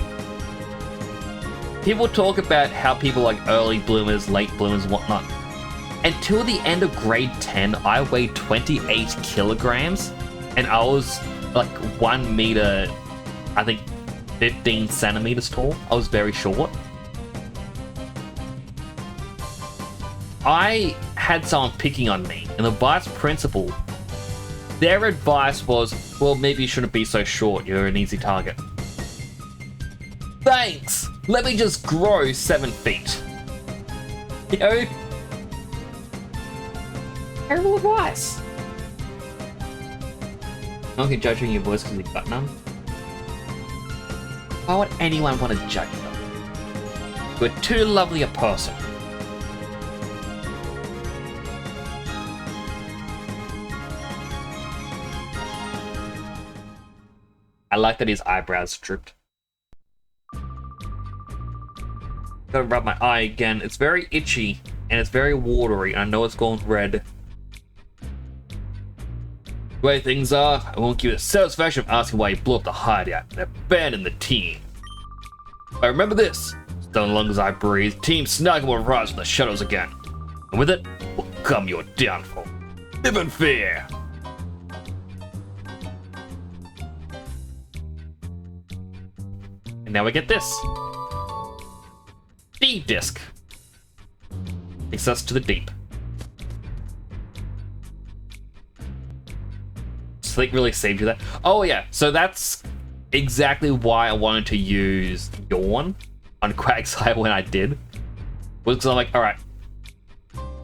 People talk about how people like early bloomers, late bloomers, and whatnot. Until the end of grade 10, I weighed 28 kilograms, and I was like 1 meter, I think 15 centimeters tall. I was very short. I had someone picking on me, and the vice principal, their advice was, well, maybe you shouldn't be so short, you're an easy target. Thanks! Let me just grow 7 feet. You know? Terrible advice. No one can judge you in your voice because you've got none. Why would anyone want to judge you? You're too lovely a person. I like that his eyebrows drooped. Gotta rub my eye again. It's very itchy and it's very watery. I know it's going red. The way things are, I won't give you the satisfaction of asking why you blew up the hideout and abandoned the team. But remember this, so long as I breathe, Team Snuggle will rise from the shadows again. And with it will come your downfall. Live in fear! And now we get this. D-Disc. Takes us to the deep. Sleep really saved you that. Oh yeah, so that's exactly why I wanted to use Yawn on Quagsire when I did. Was because I'm like, alright,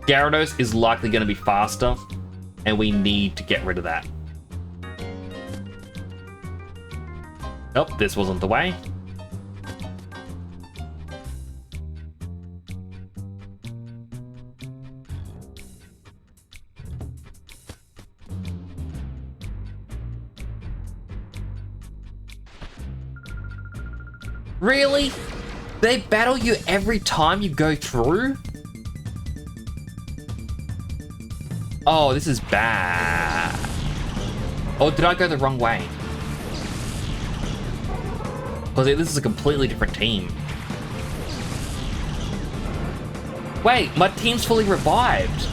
Gyarados is likely going to be faster, and we need to get rid of that. Nope, this wasn't the way. Really? They battle you every time you go through? Oh, this is bad. Or did I go the wrong way? Because this is a completely different team. Wait, my team's fully revived.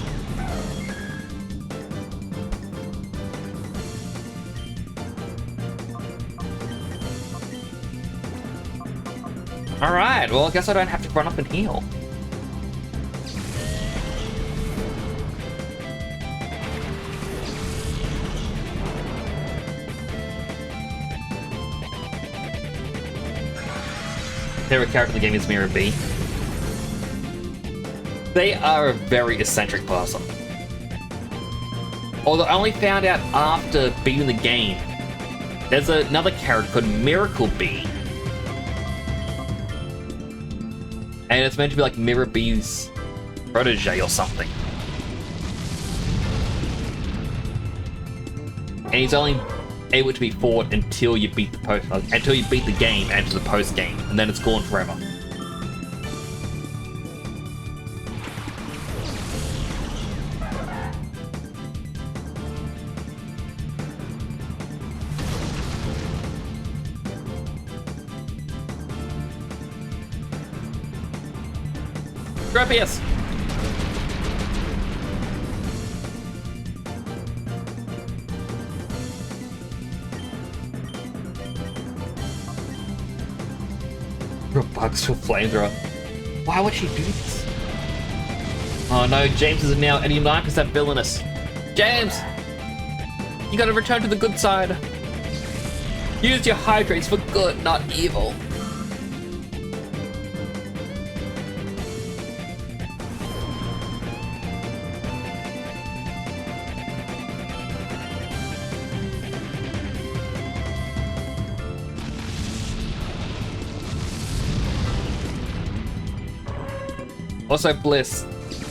Alright, well I guess I don't have to run up and heal. Favorite character in the game is Mirror B. They are a very eccentric person. Although I only found out after beating the game, there's another character called Miracle B. And it's meant to be like Mirror B's protege or something. And he's only able to be fought until you beat the game and to the post game, and then it's gone forever. Gropius! Bugs for flamethrower. Why would she do this? Oh no, James is now 89% villainous. James! You gotta return to the good side. Use your hydrates for good, not evil. Also, Bliss,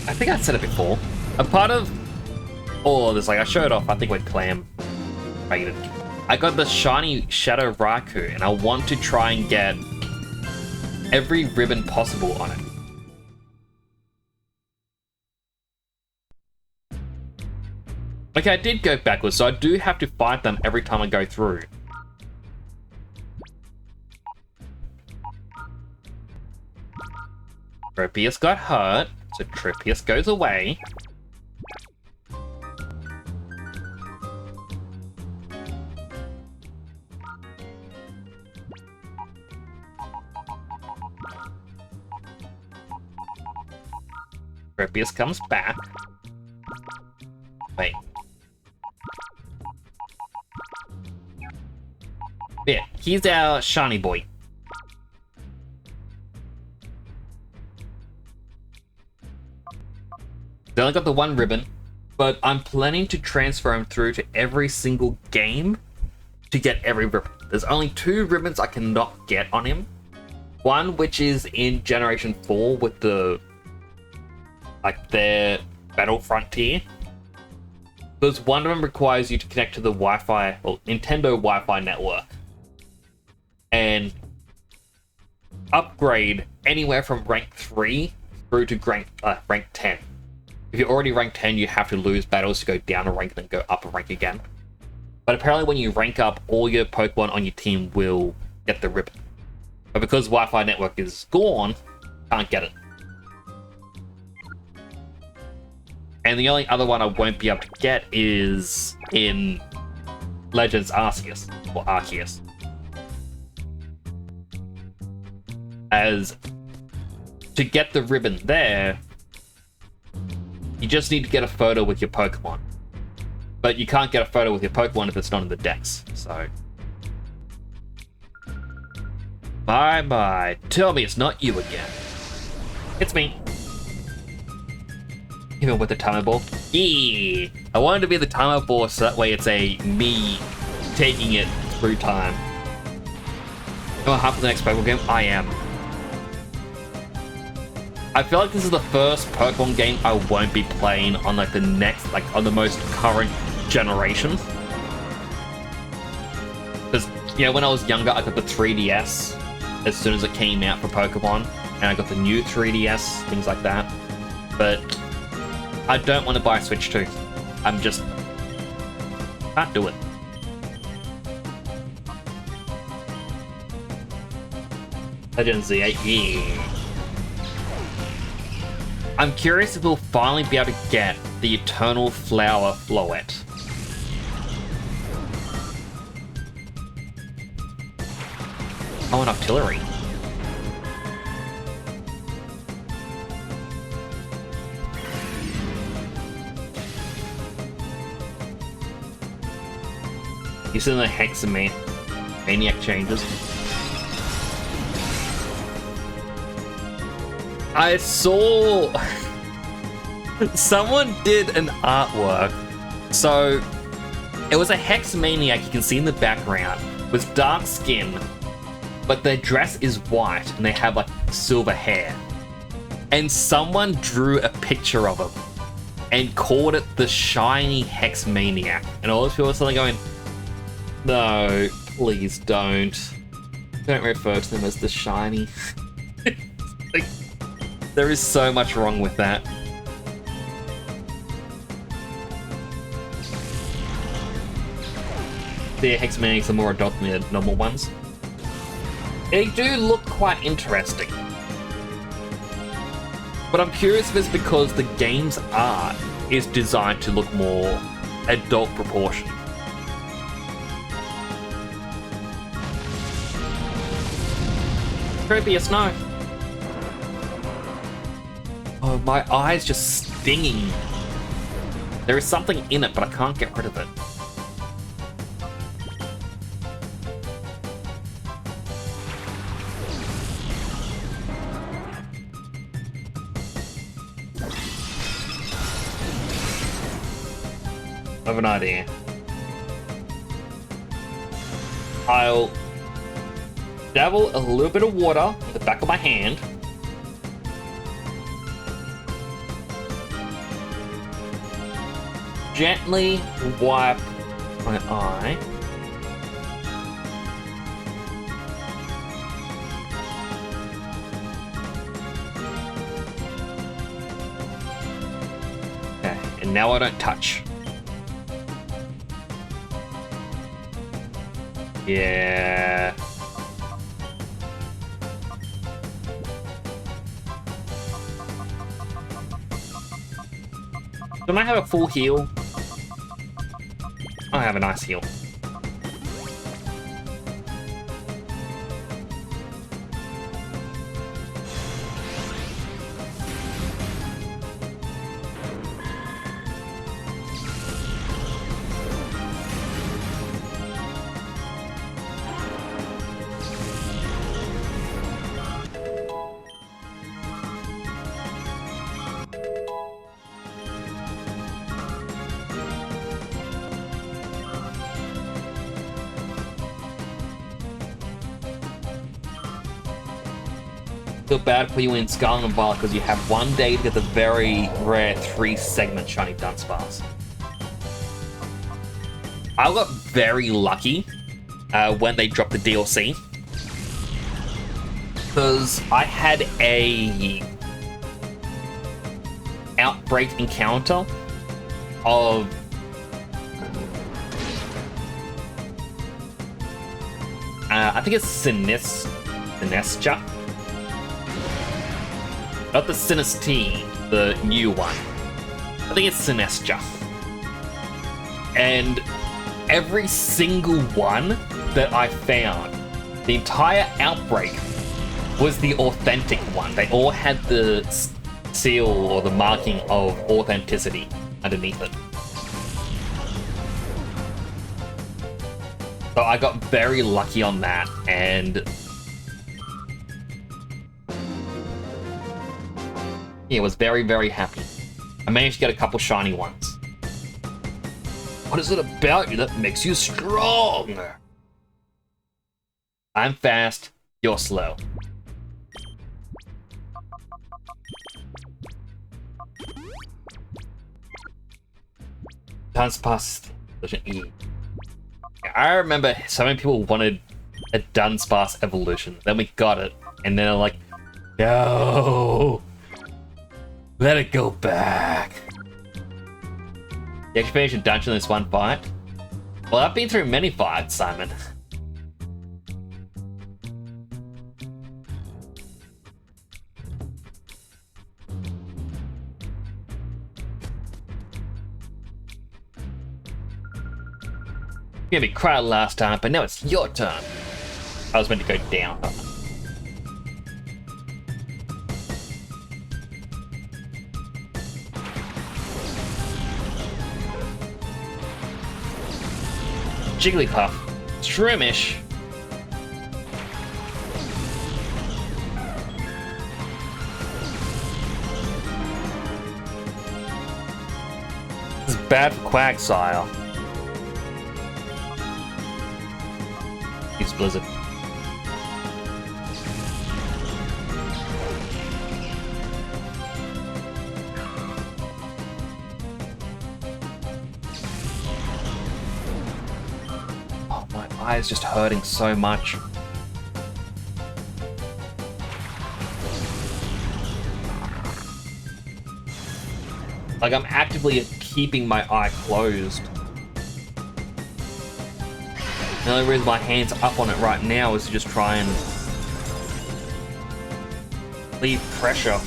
I think I said it before, a part of all of this, like I showed off, I think with Clam rated, I got the shiny Shadow Raikou, and I want to try and get every ribbon possible on it. Okay, I did go backwards, so I do have to fight them every time I go through. Tropius got hurt, so Tropius goes away. Tropius comes back. Wait. Yeah, he's our shiny boy. They only got the one ribbon, but I'm planning to transfer him through to every single game to get every ribbon. There's only 2 ribbons I cannot get on him. One which is in Generation 4 with the their Battle Frontier. Because one of them requires you to connect to the Wi-Fi, well, Nintendo Wi-Fi network. And upgrade anywhere from rank 3 through to rank 10. If you're already rank 10, you have to lose battles to go down a rank, then go up a rank again. But apparently when you rank up, all your Pokemon on your team will get the ribbon. But because Wi-Fi network is gone, can't get it. And the only other one I won't be able to get is in Legends Arceus, or Arceus. As to get the ribbon there, you just need to get a photo with your Pokemon. But you can't get a photo with your Pokemon if it's not in the Dex, so... Bye-bye. Tell me it's not you again. It's me. Even with the timer ball. Yeah! I wanted to be the timer ball so that way it's a me taking it through time. Am I half of the next Pokemon game? I am. I feel like this is the first Pokemon game I won't be playing on like the next, like on the most current generation. Because, you know, when I was younger, I got the 3DS as soon as it came out for Pokemon, and I got the new 3DS, things like that. But I don't want to buy a Switch 2. I'm just... can't do it. Legends Z8, yeah. I'm curious if we'll finally be able to get the Eternal Flower Floette. Oh, an artillery. You see the Hexamaniac changes? I saw someone did an artwork. So it was a Hexamaniac you can see in the background with dark skin, but their dress is white and they have like silver hair. And someone drew a picture of him and called it the shiny Hexamaniac. And all those people were suddenly going, no, please don't. Don't refer to them as the shiny. Like, there is so much wrong with that. The Hexamaniacs are more adult than the normal ones. They do look quite interesting. But I'm curious if it's because the game's art is designed to look more adult proportion. Tropius, no. Oh, my eye's just stinging. There is something in it, but I can't get rid of it. I have an idea. I'll dabble a little bit of water in the back of my hand. Gently wipe my eye. Okay, and now I don't touch. Yeah. Don't I have a full heal? I have a nice heal. Feel bad for you in Scarlet and Violet because you have one day to get the very rare 3-segment shiny Dunsparce. I got very lucky when they dropped the DLC because I had a outbreak encounter of I think it's Sinistcha. Sinestra. Not the Sinistine, the new one. I think it's Sinestra. And every single one that I found, the entire outbreak was the authentic one. They all had the seal or the marking of authenticity underneath it. So I got very lucky on that, and yeah, was very, very happy. I managed to get a couple shiny ones. What is it about you that makes you strong? I'm fast, you're slow. Dance Pass E. I remember so many people wanted a Dunsparce evolution. Then we got it, and then they're like, no, let it go back. You actually finished a dungeon in this one fight? Well, I've been through many fights, Simon. You made me cry last time, but now it's your turn. I was meant to go down. Jigglypuff. Shroomish. This is bad for Quagsire. Use Blizzard. Oh, my eye is just hurting so much. Like, I'm actively keeping my eye closed. The only reason my hand's up on it right now is to just try and leave pressure.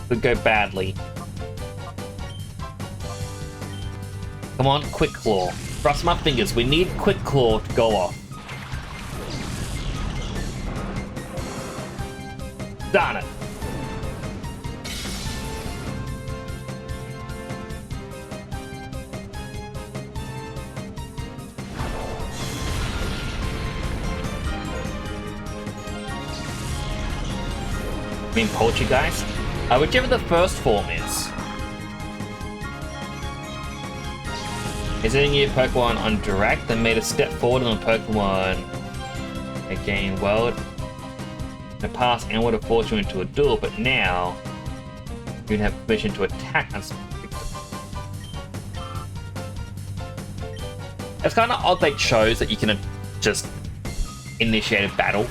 Could go badly. Come on, Quick Claw. Cross my fingers. We need Quick Claw to go off. Darn it. I mean, Poltergeist? Whichever the first form is. Is it a new Pokemon on Direct that made a step forward in the Pokemon again world? In the past, anyone would have forced you into a duel, but now you have permission to attack us. It's kind of odd they chose that you can just initiate a battle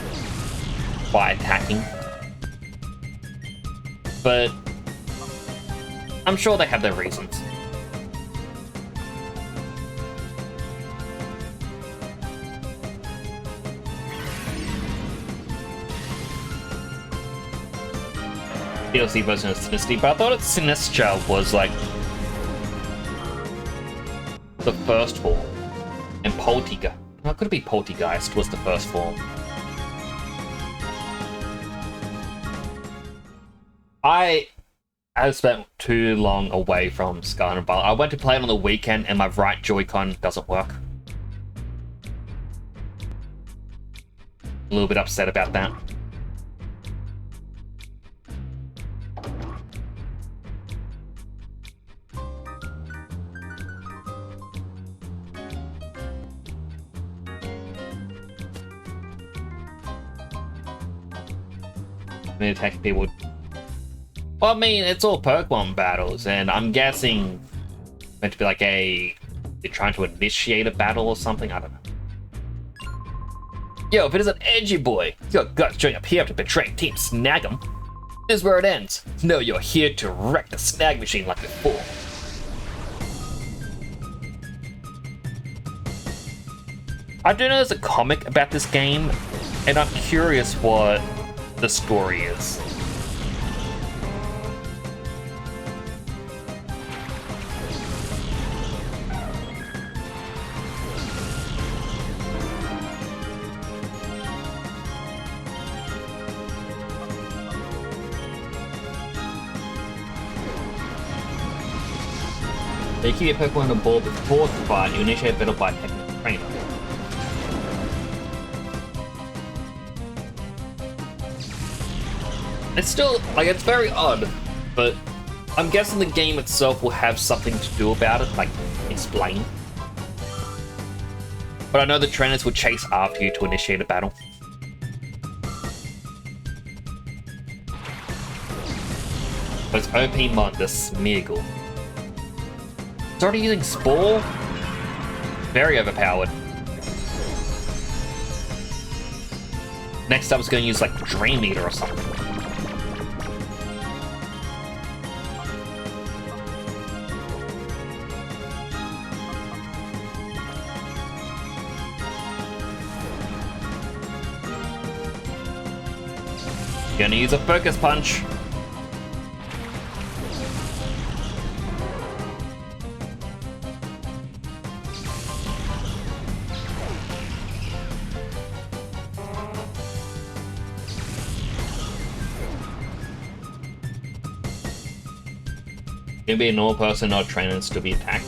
by attacking. But I'm sure they have their reasons. DLC version of Sinistra, but I thought Sinistra was like the first form. And Poltegeist. How could it be Poltergeist was the first form? I have spent too long away from Sky and Violet. I went to play it on the weekend and my right Joy-Con doesn't work. A little bit upset about that. When attack people. Well, I mean, it's all Pokemon battles, and I'm guessing meant to be like you're trying to initiate a battle or something. I don't know. Yo, if it is an edgy boy, your guts showing up here to betray Team Snag 'em. This is where it ends. No, you're here to wreck the snag machine like before. I do know there's a comic about this game, and I'm curious what the story is. You keep your Pokemon on the board before the fight, you initiate a battle by attacking the trainer. It's still, like, it's very odd, but I'm guessing the game itself will have something to do about it, like, explain. But I know the trainers will chase after you to initiate a battle. But it's OP mod, the Smeargle. It's already using Spore? Very overpowered. Next up, it's going to use, like, Dream Eater or something. Gonna use a Focus Punch. Gonna be a normal person, not trainers to be attacked.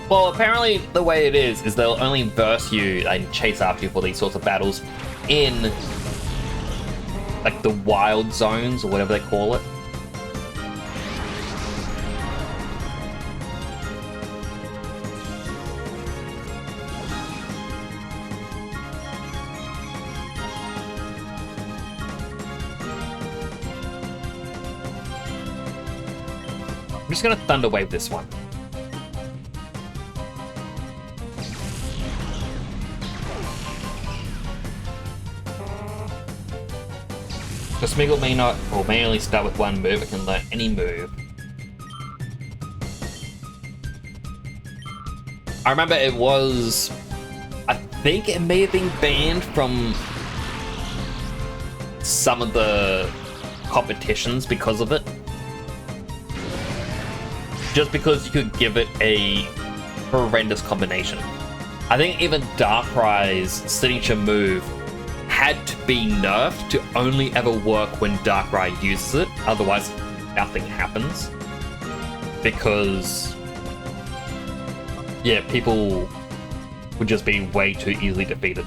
Well, apparently the way it is they'll only verse you and chase after you for these sorts of battles in like the wild zones or whatever they call it. I'm just gonna Thunder Wave this one. The Smeargle may not, or may only start with one move, it can learn any move. I remember it was, I think it may have been banned from some of the competitions because of it. Just because you could give it a horrendous combination. I think even Darkrai's signature move had to be nerfed to only ever work when Darkrai uses it, otherwise nothing happens. Because, yeah, people would just be way too easily defeated.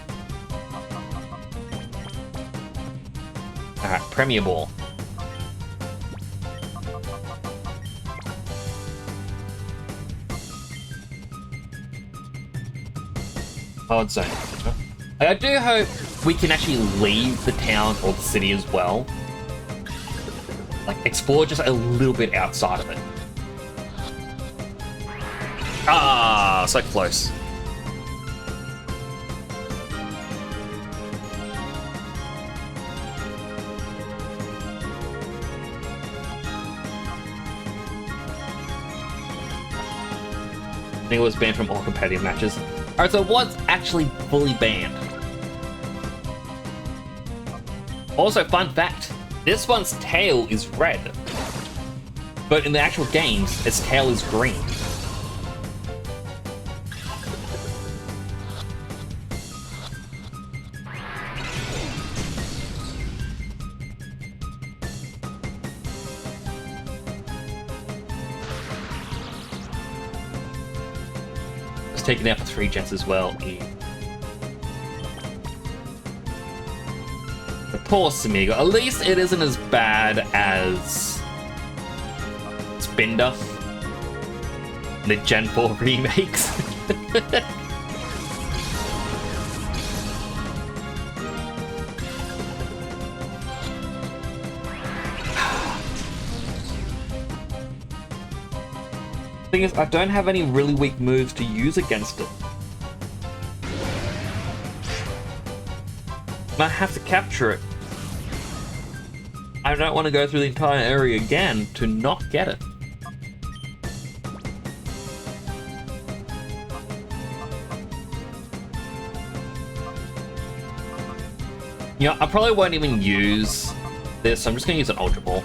Alright, Premier Ball. Hard Zone. I do hope we can actually leave the town or the city as well. Like, explore just a little bit outside of it. Ah, so close. I think it was banned from all competitive matches. Alright, so what's actually fully banned? Also, fun fact, this one's tail is red. But in the actual games, its tail is green. It's taken out for 3 gens as well. The poor Smeargle. At least it isn't as bad as Spinder, the Gen 4 remakes. Thing is, I don't have any really weak moves to use against it. And I have to capture it. I don't want to go through the entire area again to not get it. You know, I probably won't even use this, so I'm just going to use an Ultra Ball.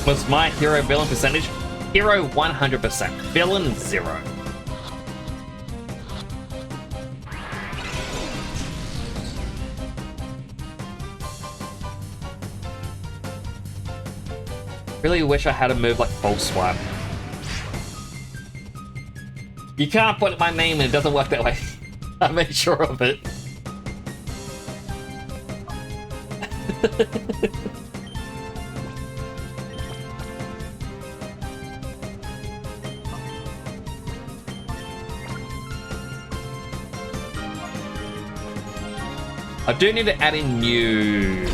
What's my hero villain percentage? Hero 100%, villain 0. Really wish I had a move like False Swipe. You can't put my name in, it doesn't work that way. I made sure of it. I do need to add in new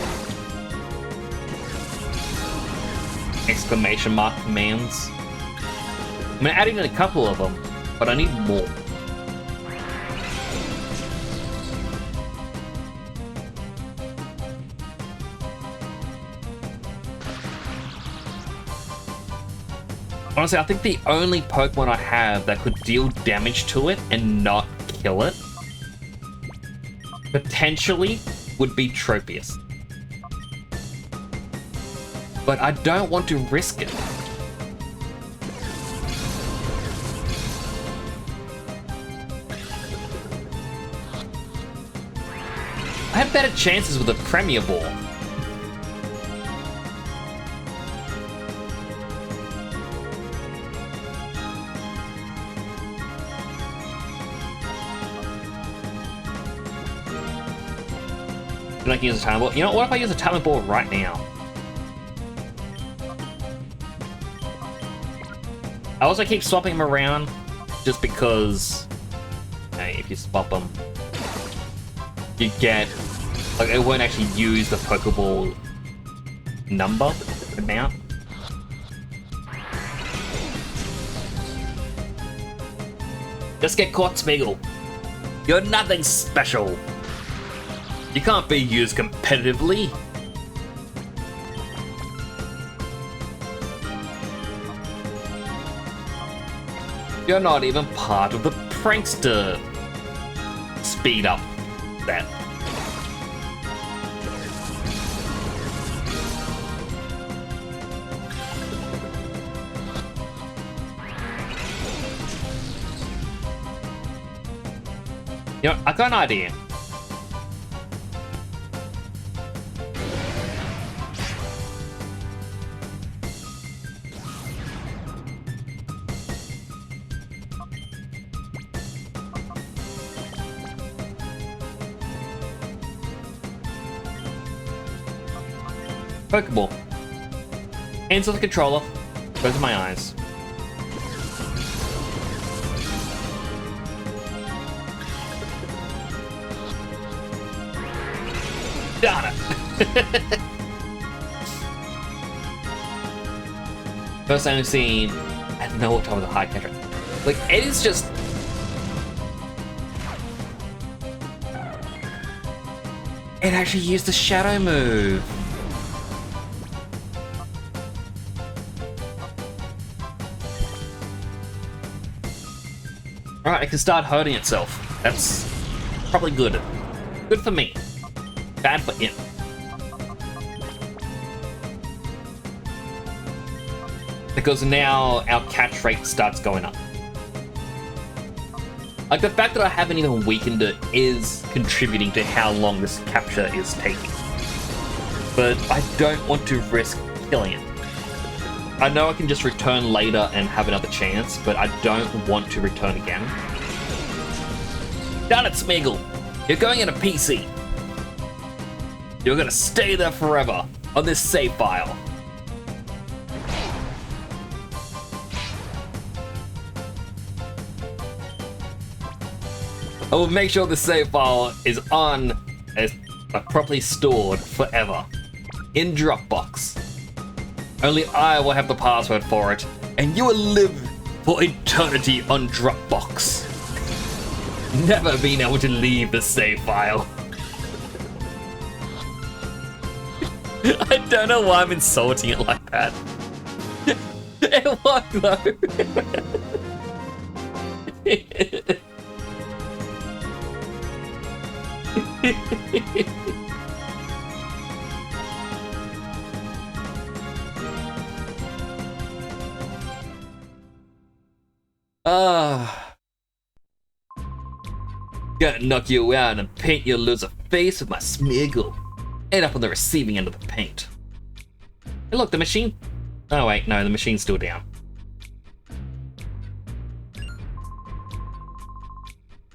exclamation mark commands. I'm adding in a couple of them, but I need more. Honestly, I think the only Pokemon I have that could deal damage to it and not kill it, potentially, would be Tropius. But I don't want to risk it. I have better chances with a Premier Ball. I can use a Talent Ball. You know what if I use a Talent Ball right now? I also keep swapping them around just because, okay, if you swap them, you get, like, it won't actually use the Pokeball number amount. Just get caught, Smeagol. You're nothing special. You can't be used competitively. You're not even part of the prankster speed up set. You know, I got an idea. Pokeball. Hands on the controller. Goes in my eyes. Darn it! First time I've seen... I don't know what time of the high catcher. Like, it is just... It actually used the shadow move. Alright, it can start hurting itself. That's probably good. Good for me. Bad for him. Because now our catch rate starts going up. Like, the fact that I haven't even weakened it is contributing to how long this capture is taking. But I don't want to risk killing it. I know I can just return later and have another chance, but I don't want to return again. Darn it, Smeagol! You're going in a PC. You're gonna stay there forever on this save file. I will make sure the save file is properly stored forever in Dropbox. Only I will have the password for it, and you will live for eternity on Dropbox. Never being able to leave the save file. I don't know why I'm insulting it like that. It won't though. Gonna knock you out and paint your loser face with my smiggle. End up on the receiving end of the paint. Hey look, the machine... Oh wait, no, the machine's still down.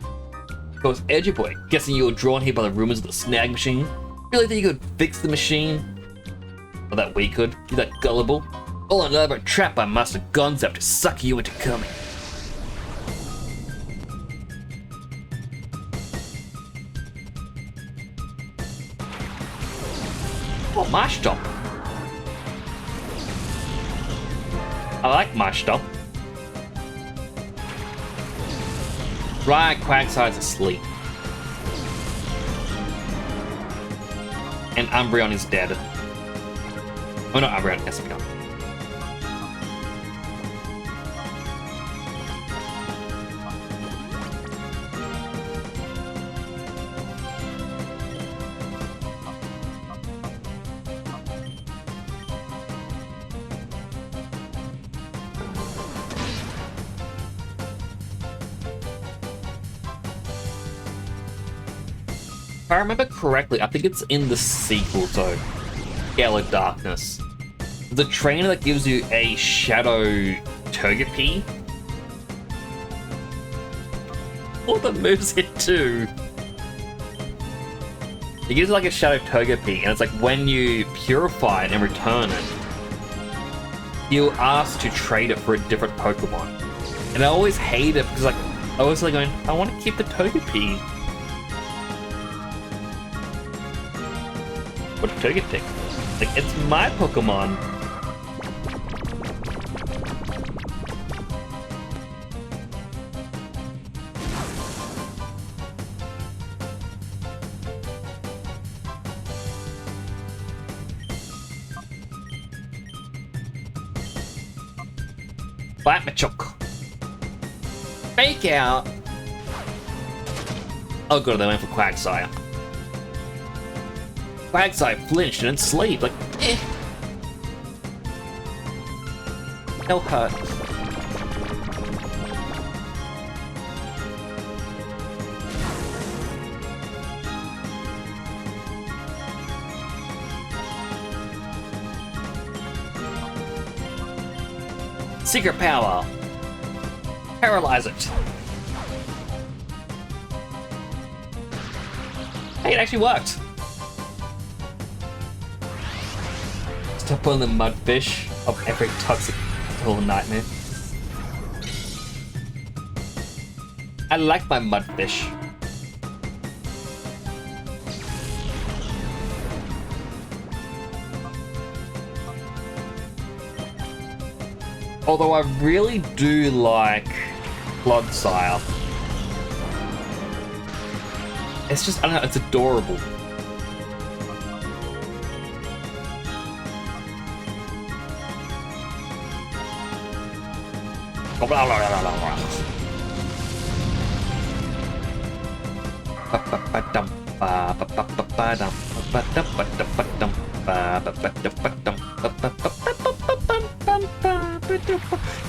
Of course, Edgy Boy, guessing you were drawn here by the rumors of the snag machine? Really think you could fix the machine? Or that we could? You that gullible? All an elaborate trap by Master Gonzap to sucker you into coming. Oh, Marsh Top. I like Marsh Top. Right, Quagsire's asleep. And Umbreon is dead. Oh, not Umbreon, Espeon. If I remember correctly, I think it's in the sequel to Gale of Darkness. The trainer that gives you a Shadow Togepi. All the moves hit too. It gives like a Shadow Togepi, and it's like when you purify it and return it, you ask to trade it for a different Pokemon. And I always hate it because like I was like going, I want to keep the Togepi. What a Togetic? Like, it's my Pokemon. Flat Machoke. Fake out. Oh god, they went for Quagsire. Quagsire flinched and enslaved, like, eh. No hurt. Secret power. Paralyze it. Hey, it actually worked. Stop pulling the mudfish of epic toxic little nightmare. I like my mudfish. Although I really do like Clodsire. It's just, I don't know, it's adorable.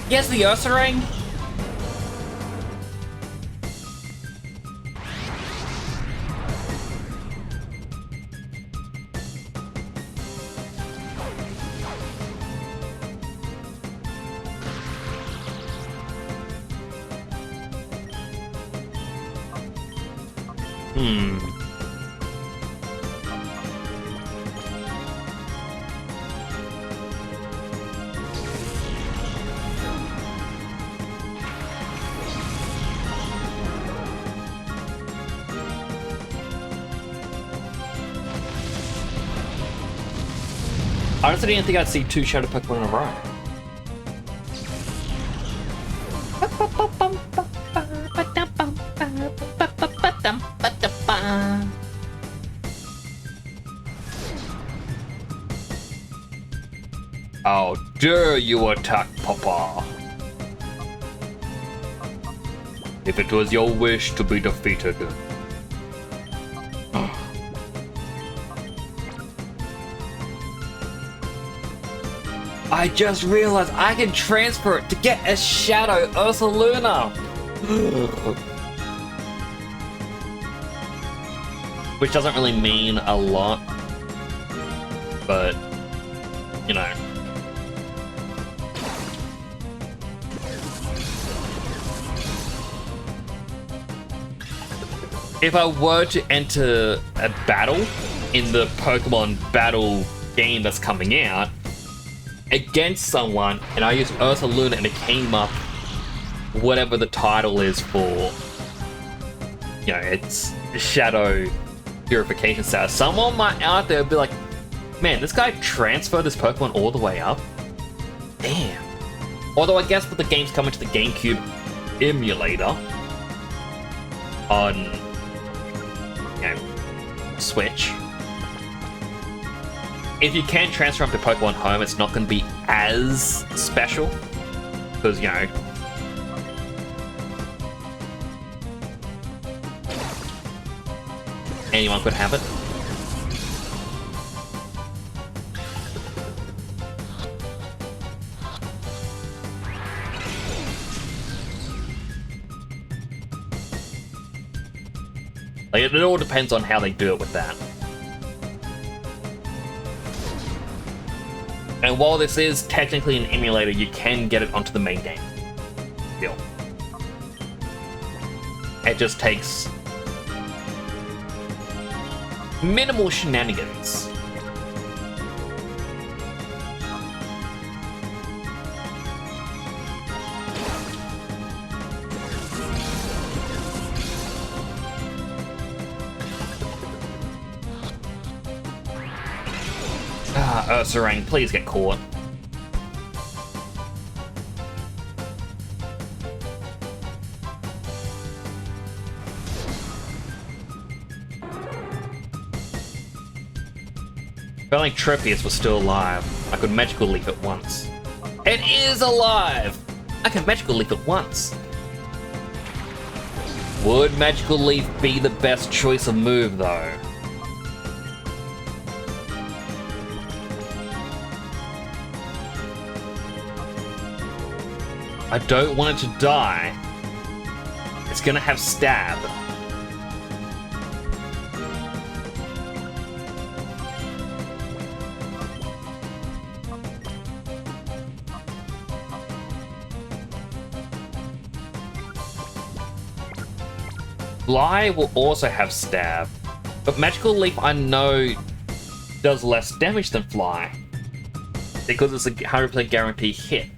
Yes, the Ursaring. Honestly, I didn't think I'd see 2 Shadow Pokemon in a row. How dare you attack Papa? If it was your wish to be defeated. I just realized I can transfer it to get a Shadow Ursaluna. Which doesn't really mean a lot, but, you know. If I were to enter a battle in the Pokemon battle game that's coming out against someone, and I used Ursaluna and it came up whatever the title is for, you know, it's Shadow Purification status, someone might out there be like, man, this guy transferred this Pokemon all the way up? Damn. Although I guess with the games coming to the GameCube emulator on, you know, Switch, if you can transfer up to Pokemon Home, it's not going to be as special, because, you know, anyone could have it. Like, it all depends on how they do it with that. And while this is technically an emulator, you can get it onto the main game still. It just takes minimal shenanigans. Ursaring, please get caught. If only Trepius was still alive, I could Magical Leaf it once. It is alive! I can Magical Leaf it once. Would Magical Leaf be the best choice of move, though? I don't want it to die. It's gonna have Stab. Fly will also have Stab, but Magical Leaf I know does less damage than Fly, because it's a 100% guarantee hit.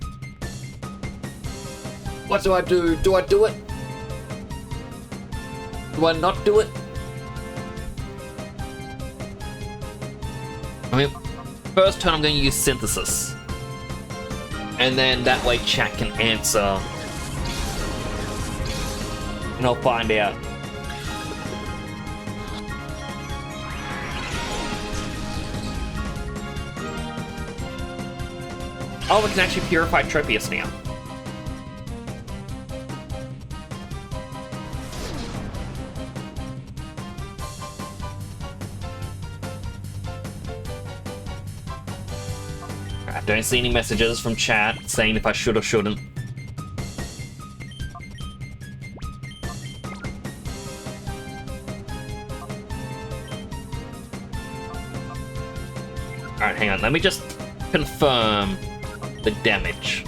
What do I do? Do I do it? Do I not do it? I mean, first turn I'm going to use Synthesis. And then that way chat can answer. And I'll find out. Oh, we can actually purify Tropius now. I don't see any messages from chat saying if I should or shouldn't. Alright, hang on, let me just confirm the damage.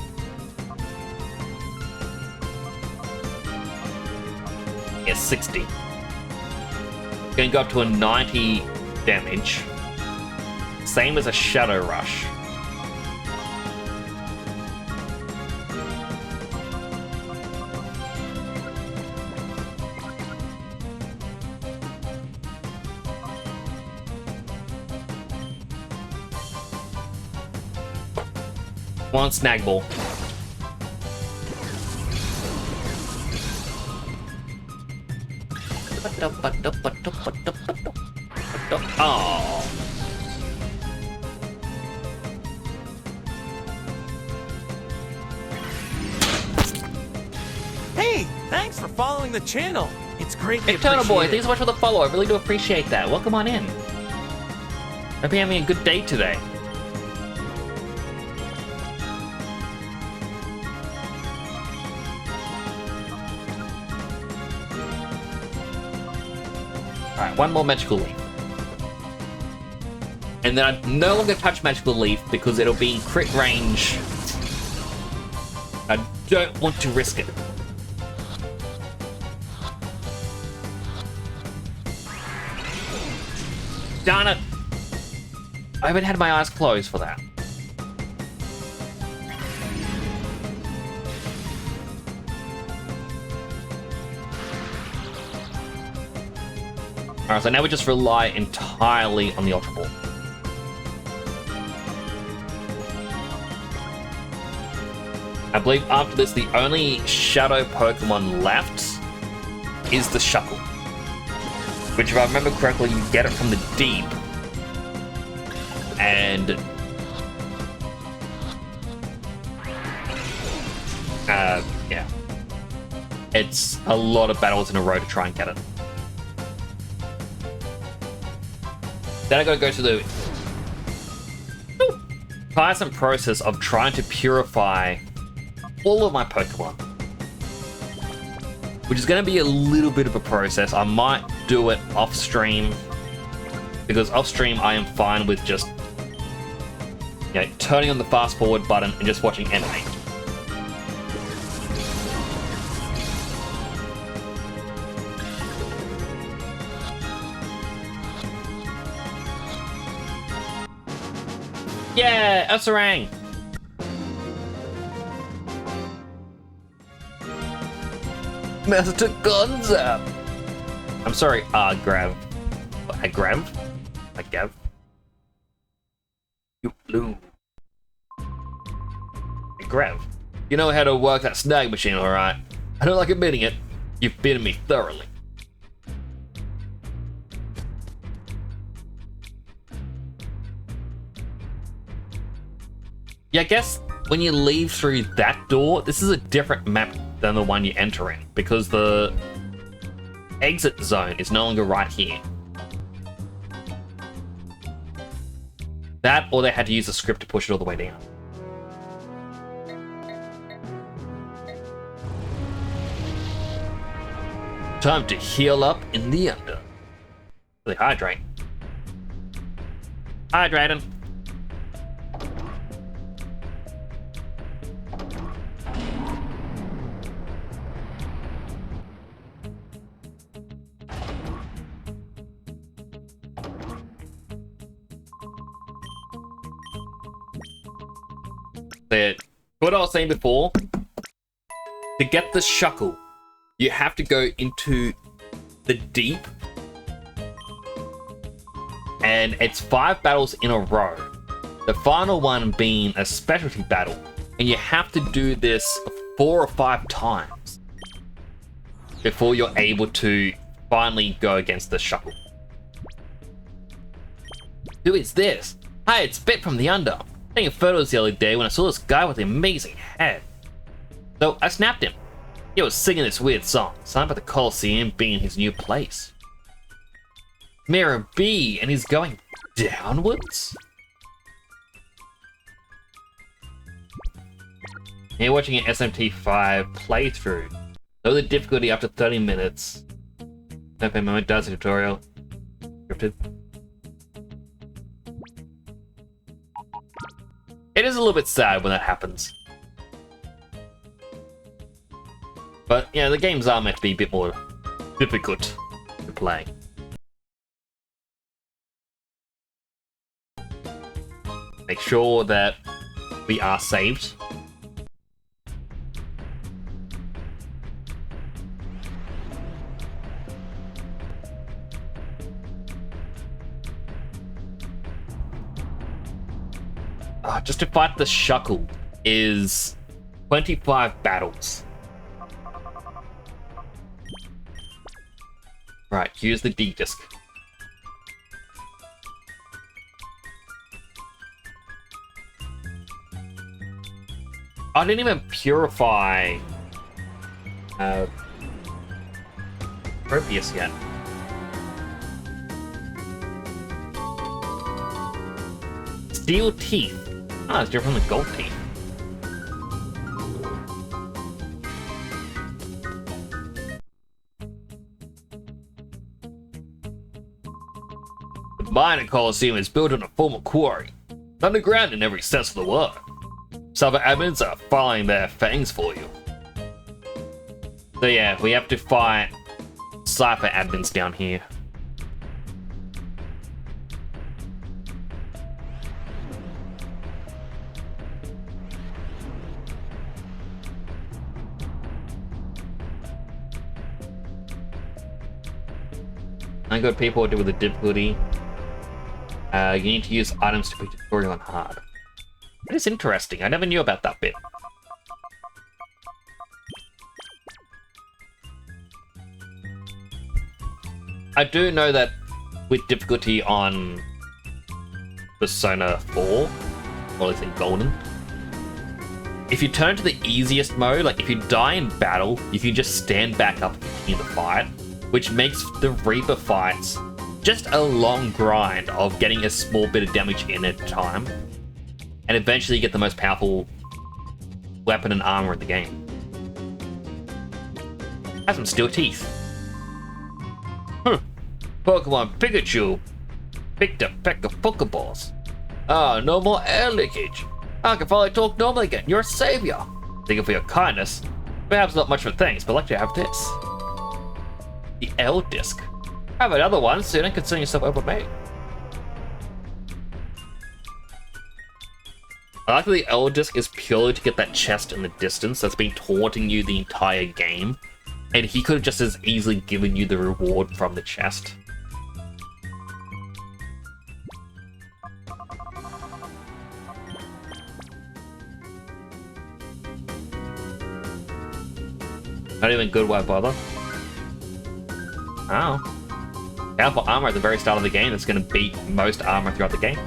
Yeah, 60. Gonna go up to a 90 damage. Same as a Shadow Rush. One snag ball. Oh. Hey, thanks for following the channel. It's greatly Eternal Boy, appreciated. thanks so much for the follow. I really do appreciate that. Welcome on in. Hope you're having a good day today. Alright, one more Magical Leaf. And then I no longer touch Magical Leaf because it'll be in crit range. I don't want to risk it. Darn it! I even had my eyes closed for that. Alright, so now we just rely entirely on the Ultra Ball. I believe after this, the only Shadow Pokemon left is the Shuckle. Which, if I remember correctly, you get it from the deep. And... yeah. It's a lot of battles in a row to try and get it. Then I gotta go to the tiresome process of trying to purify all of my Pokemon. Which is gonna be a little bit of a process. I might do it off stream. Because off stream I am fine with just turning on the fast forward button and just watching anime. Yeah, Ursaring! Master Gonza! I'm sorry, Grav. Grav? Gav? You blue. Grav, you know how to work that snag machine, alright? I don't like admitting it. You've beaten me thoroughly. Yeah, I guess when you leave through that door, this is a different map than the one you enter in, because the exit zone is no longer right here. That, or they had to use a script to push it all the way down. Time to heal up in the under. Really hydrate. Hydrating. What I was saying before, to get the Shuckle, you have to go into the deep, and it's 5 battles in a row. The final one being a specialty battle, and you have to do this 4 or 5 times before you're able to finally go against the Shuckle. Who is this? Hi, it's Bit from the Under. Taking photos the other day when I saw this guy with an amazing head. So I snapped him. He was singing this weird song, signed by the Colosseum being his new place. Mirror B, and he's going downwards? You're watching an SMT5 playthrough. Know the difficulty after 30 minutes. Okay, my does a tutorial. Scripted. It is a little bit sad when that happens. But, yeah, the games are meant to be a bit more difficult to play. Make sure that we are saved. Just to fight the Shuckle, is 25 battles. Right, use the D disc. I didn't even purify Proteus yet. Steel teeth. Ah, it's different from the gold teeth. The mine at Colosseum is built on a former quarry, underground in every sense of the word. Cyber admins are filing their fangs for you. So yeah, we have to fight cyber admins down here. I got people to do with the difficulty. You need to use items to be tutorial on hard. That is interesting. I never knew about that bit. I do know that with difficulty on Persona 4, or at least in Golden, if you turn to the easiest mode, like if you die in battle, you can just stand back up and continue the fight, which makes the Reaper fights just a long grind of getting a small bit of damage in at a time, and eventually you get the most powerful weapon and armor in the game. Has some steel teeth. Pokemon Pikachu picked a peck of Pokeballs. Ah, no more air leakage. I can finally talk normally again. You're a savior. Thank you for your kindness. Perhaps not much for thanks, but I'd like to have this. The L disc. Have another one soon and consider yourself overmade. I like that the L disc is purely to get that chest in the distance that's been taunting you the entire game, and he could have just as easily given you the reward from the chest. Not even good, why bother? Oh. Powerful armor at the very start of the game that's going to beat most armor throughout the game.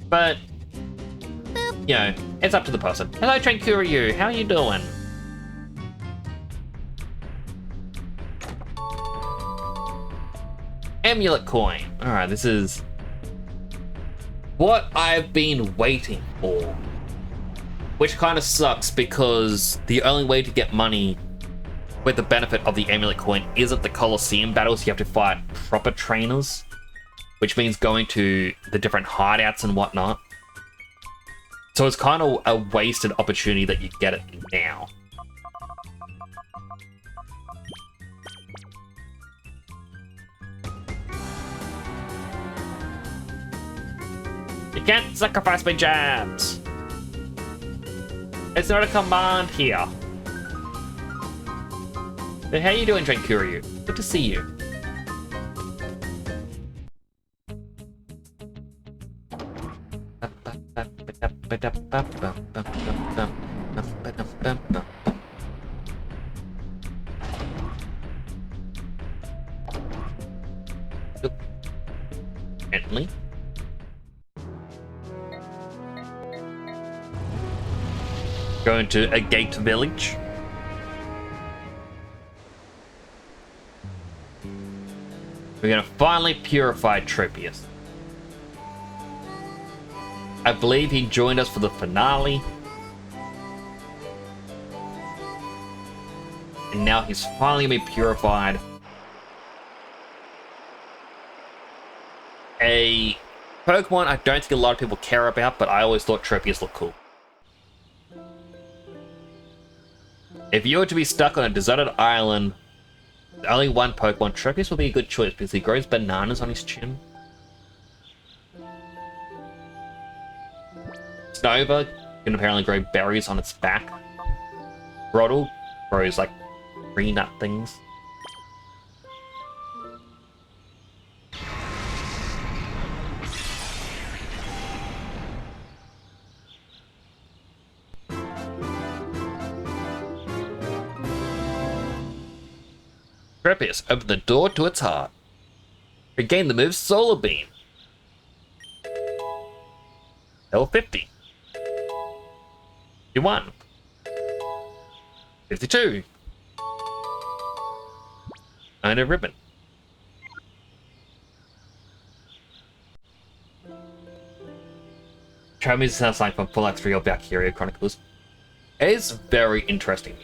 But, you know, it's up to the person. Hello, Trankuryu, how are you doing? Amulet coin. Alright, this is what I've been waiting for. Which kind of sucks because the only way to get money with the benefit of the amulet coin isn't the Colosseum battles. You have to fight proper trainers, which means going to the different hideouts and whatnot. So it's kind of a wasted opportunity that you get it now. You can't sacrifice my jabs. It's not a command here. So how you doing, Trankuryu? Good to see you. Gently. Going to a gate village. We're gonna finally purify Tropius. I believe he joined us for the finale. And now he's finally been purified. A Pokemon I don't think a lot of people care about, but I always thought Tropius looked cool. If you were to be stuck on a deserted island with only one Pokemon, Tropius would be a good choice because he grows bananas on his chin. Snova can apparently grow berries on its back. Brodel grows like tree nut things. Trepius, open the door to its heart. Regain the move Solar Beam. Level 50. 51. 52. And a ribbon. Trap music sounds like from Fallout 3 or Valkyria Chronicles. It is very interesting.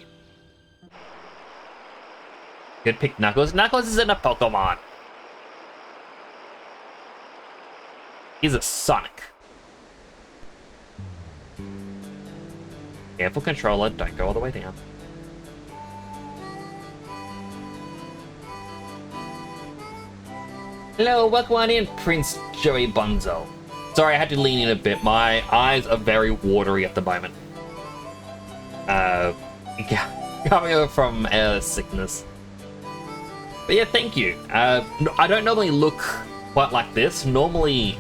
Good pick, Knuckles. Knuckles isn't a Pokemon. He's a Sonic. Careful, controller. Don't go all the way down. Hello, welcome on in, Prince Joey Bunzo. Sorry, I had to lean in a bit. My eyes are very watery at the moment. Coming over from sickness. But yeah, thank you. I don't normally look quite like this. Normally,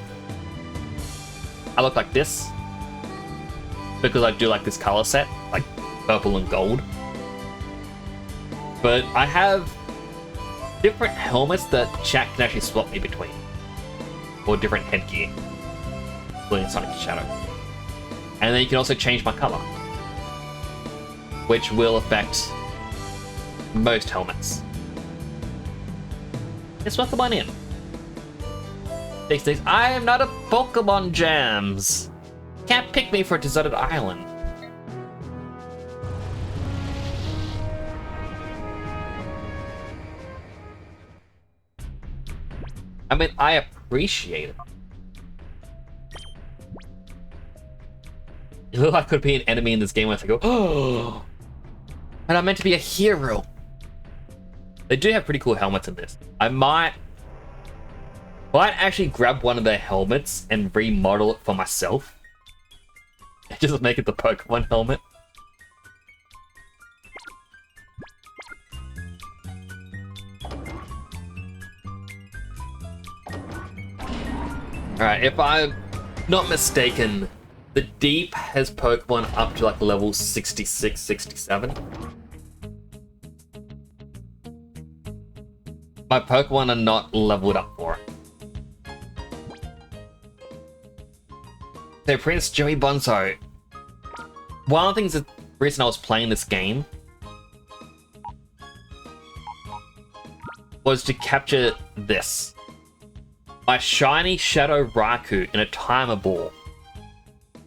I look like this. Because I do like this color set, like purple and gold. But I have different helmets that chat can actually swap me between. Or different headgear. Including Sonic Shadow. And then you can also change my color. Which will affect most helmets. Yes, welcome on in. Six. I am not a Pokemon Jams. Can't pick me for a deserted island. I mean, I appreciate it. You look like I could be an enemy in this game where I go, oh, and I'm meant to be a hero. They do have pretty cool helmets in this. I might actually grab one of their helmets and remodel it for myself. Just make it the Pokemon helmet. Alright, if I'm not mistaken, the Deep has Pokemon up to like level 66, 67. My Pokemon are not leveled up for it. So Prince Joey Bonzo. One of the things that the reason I was playing this game was to capture this. My shiny Shadow Raikou in a timer ball.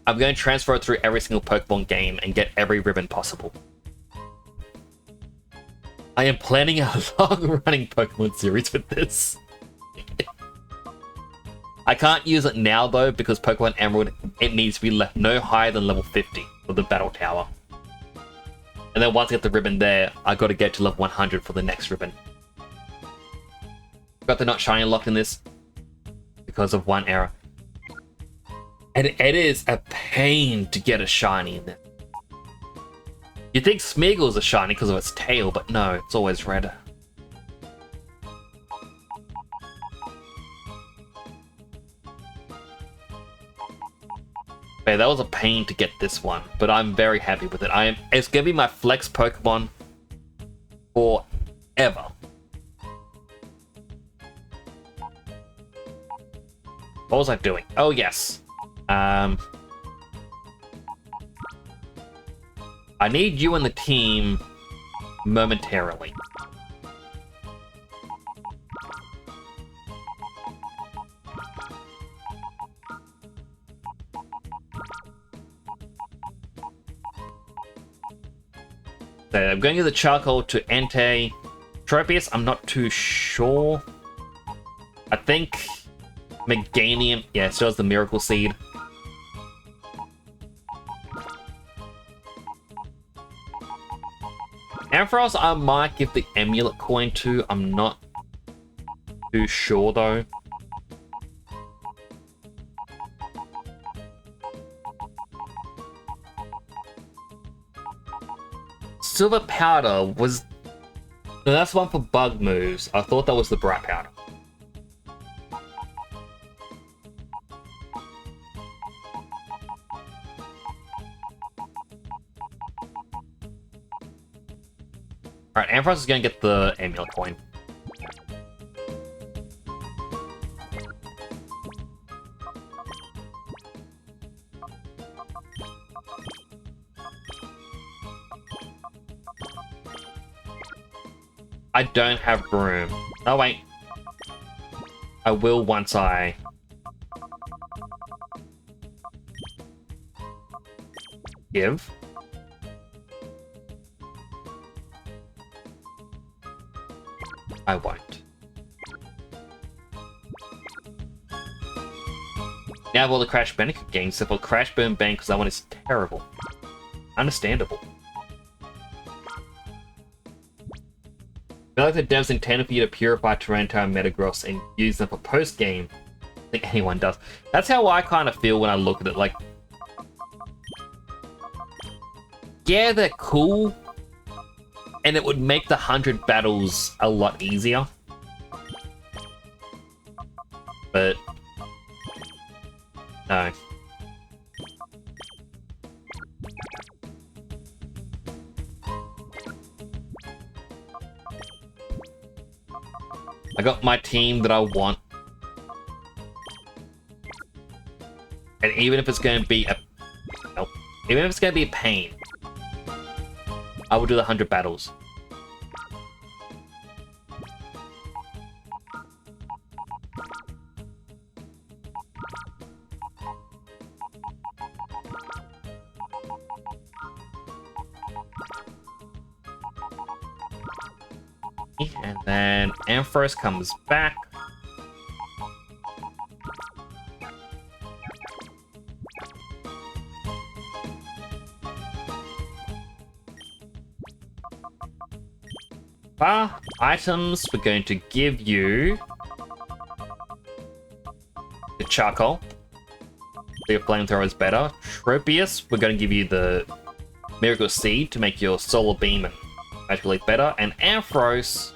I'm going to transfer it through every single Pokemon game and get every ribbon possible. I am planning a long-running Pokemon series with this. I can't use it now though because Pokemon Emerald, it needs to be left no higher than level 50 for the Battle Tower. And then once I get the ribbon there, I got to get to level 100 for the next ribbon. Got the not shiny locked in this because of one error. And it is a pain to get a shiny in this. You'd think Smeagol's a shiny because of its tail, but no, it's always red. Okay, that was a pain to get this one, but I'm very happy with it. It's gonna be my flex Pokemon forever. What was I doing? Oh yes. I need you and the team momentarily. So I'm going to the charcoal to Entei. Tropius, I'm not too sure. I think Meganium, yeah, so does the Miracle Seed. Ampharos, I might give the Amulet Coin to. I'm not too sure though. Silver Powder was... No, that's one for bug moves. I thought that was the Bright Powder. Alright, Ampharos is gonna get the amulet coin. I don't have room. Oh, wait. I will once I... give. I won't. Now I have all the Crash Bandicoot games, except for Crash Burn Bank, because that one is terrible. Understandable. I feel like the devs intended for you to purify Taranto and Metagross and use them for post-game. I think anyone does. That's how I kind of feel when I look at it. Like, yeah, they're cool, and it would make the 100 battles a lot easier. But no. I got my team that I want. And even if it's going to be a... Nope. Even if it's going to be a pain, I will do the 100 battles. And then Ampharos comes back. Items, we're going to give you the charcoal. Your flamethrower is better. Tropius, we're going to give you the miracle seed to make your solar beam and magical leaf better. And Ampharos,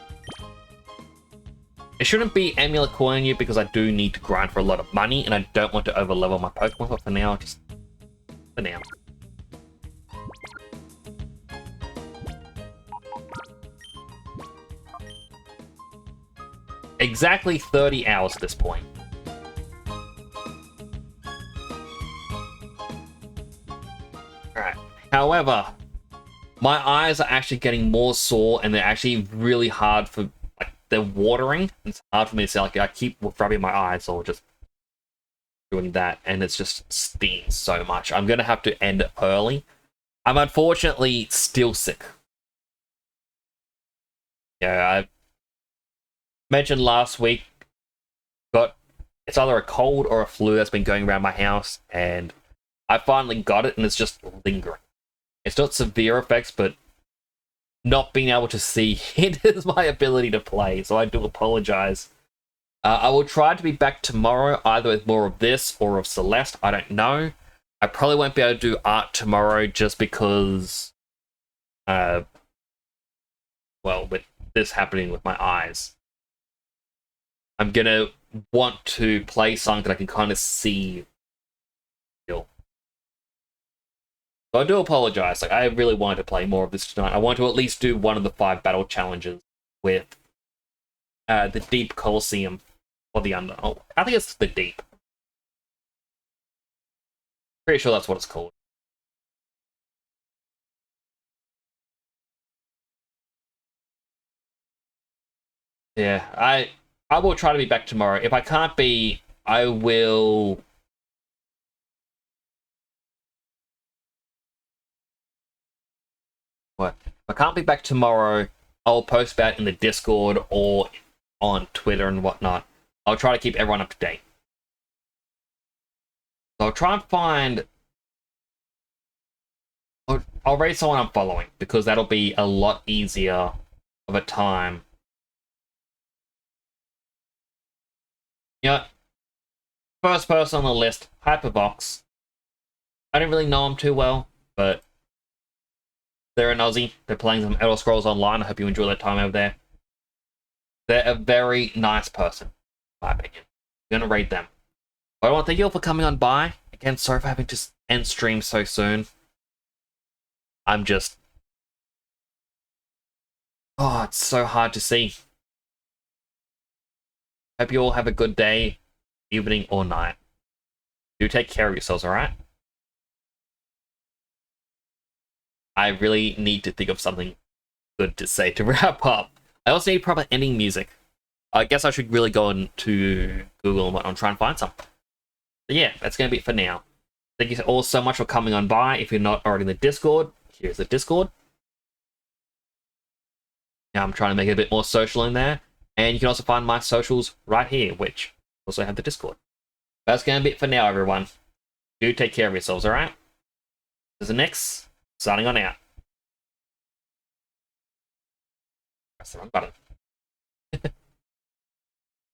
it shouldn't be amulet coin you because I do need to grind for a lot of money and I don't want to overlevel my Pokemon, but for now, just for now. Exactly 30 hours at this point. Alright. However, my eyes are actually getting more sore and they're actually really hard for, like, they're watering. It's hard for me to say, like, I keep rubbing my eyes or just doing that and it's just stings so much. I'm gonna have to end it early. I'm unfortunately still sick. Yeah, I mentioned last week, it's either a cold or a flu that's been going around my house, and I finally got it, and it's just lingering. It's not severe effects, but not being able to see hinders my ability to play, so I do apologize. I will try to be back tomorrow, either with more of this or of Celeste, I don't know. I probably won't be able to do art tomorrow just because, well, with this happening with my eyes. I'm gonna want to play something that I can kind of see. So I do apologize. Like, I really wanted to play more of this tonight. I want to at least do one of the 5 battle challenges with the Deep Colosseum or the Under. Oh, I think it's the Deep. Pretty sure that's what it's called. Yeah, I will try to be back tomorrow. If I can't be, I will... What? If I can't be back tomorrow, I'll post about it in the Discord or on Twitter and whatnot. I'll try to keep everyone up to date. So I'll try and find... I'll rate someone I'm following, because that'll be a lot easier of a time. Yeah, first person on the list, Hyperbox. I don't really know him too well, but they're an Aussie. They're playing some Elder Scrolls Online. I hope you enjoy their time over there. They're a very nice person, in my opinion. I'm gonna rate them. But I want to thank you all for coming on by. Again, sorry for having to end stream so soon. I'm just Oh, it's so hard to see. Hope you all have a good day, evening, or night. Do take care of yourselves, alright? I really need to think of something good to say to wrap up. I also need proper ending music. I guess I should really go into Google and whatnot and try and find some. But yeah, that's going to be it for now. Thank you all so much for coming on by. If you're not already in the Discord, here's the Discord. Now I'm trying to make it a bit more social in there. And you can also find my socials right here, which also have the Discord. That's going to be it for now, everyone. Do take care of yourselves, alright? This is Nix, signing on out. Press the wrong button.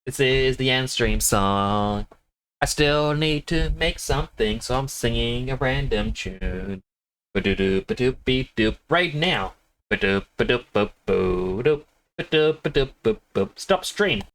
This is the end stream song. I still need to make something, so I'm singing a random tune. Ba-do-do, ba-do, beep-doop, right now. Ba-do, ba-do, ba-bo-doop, ba-do, ba-do, ba-bo-boop. Stop stream.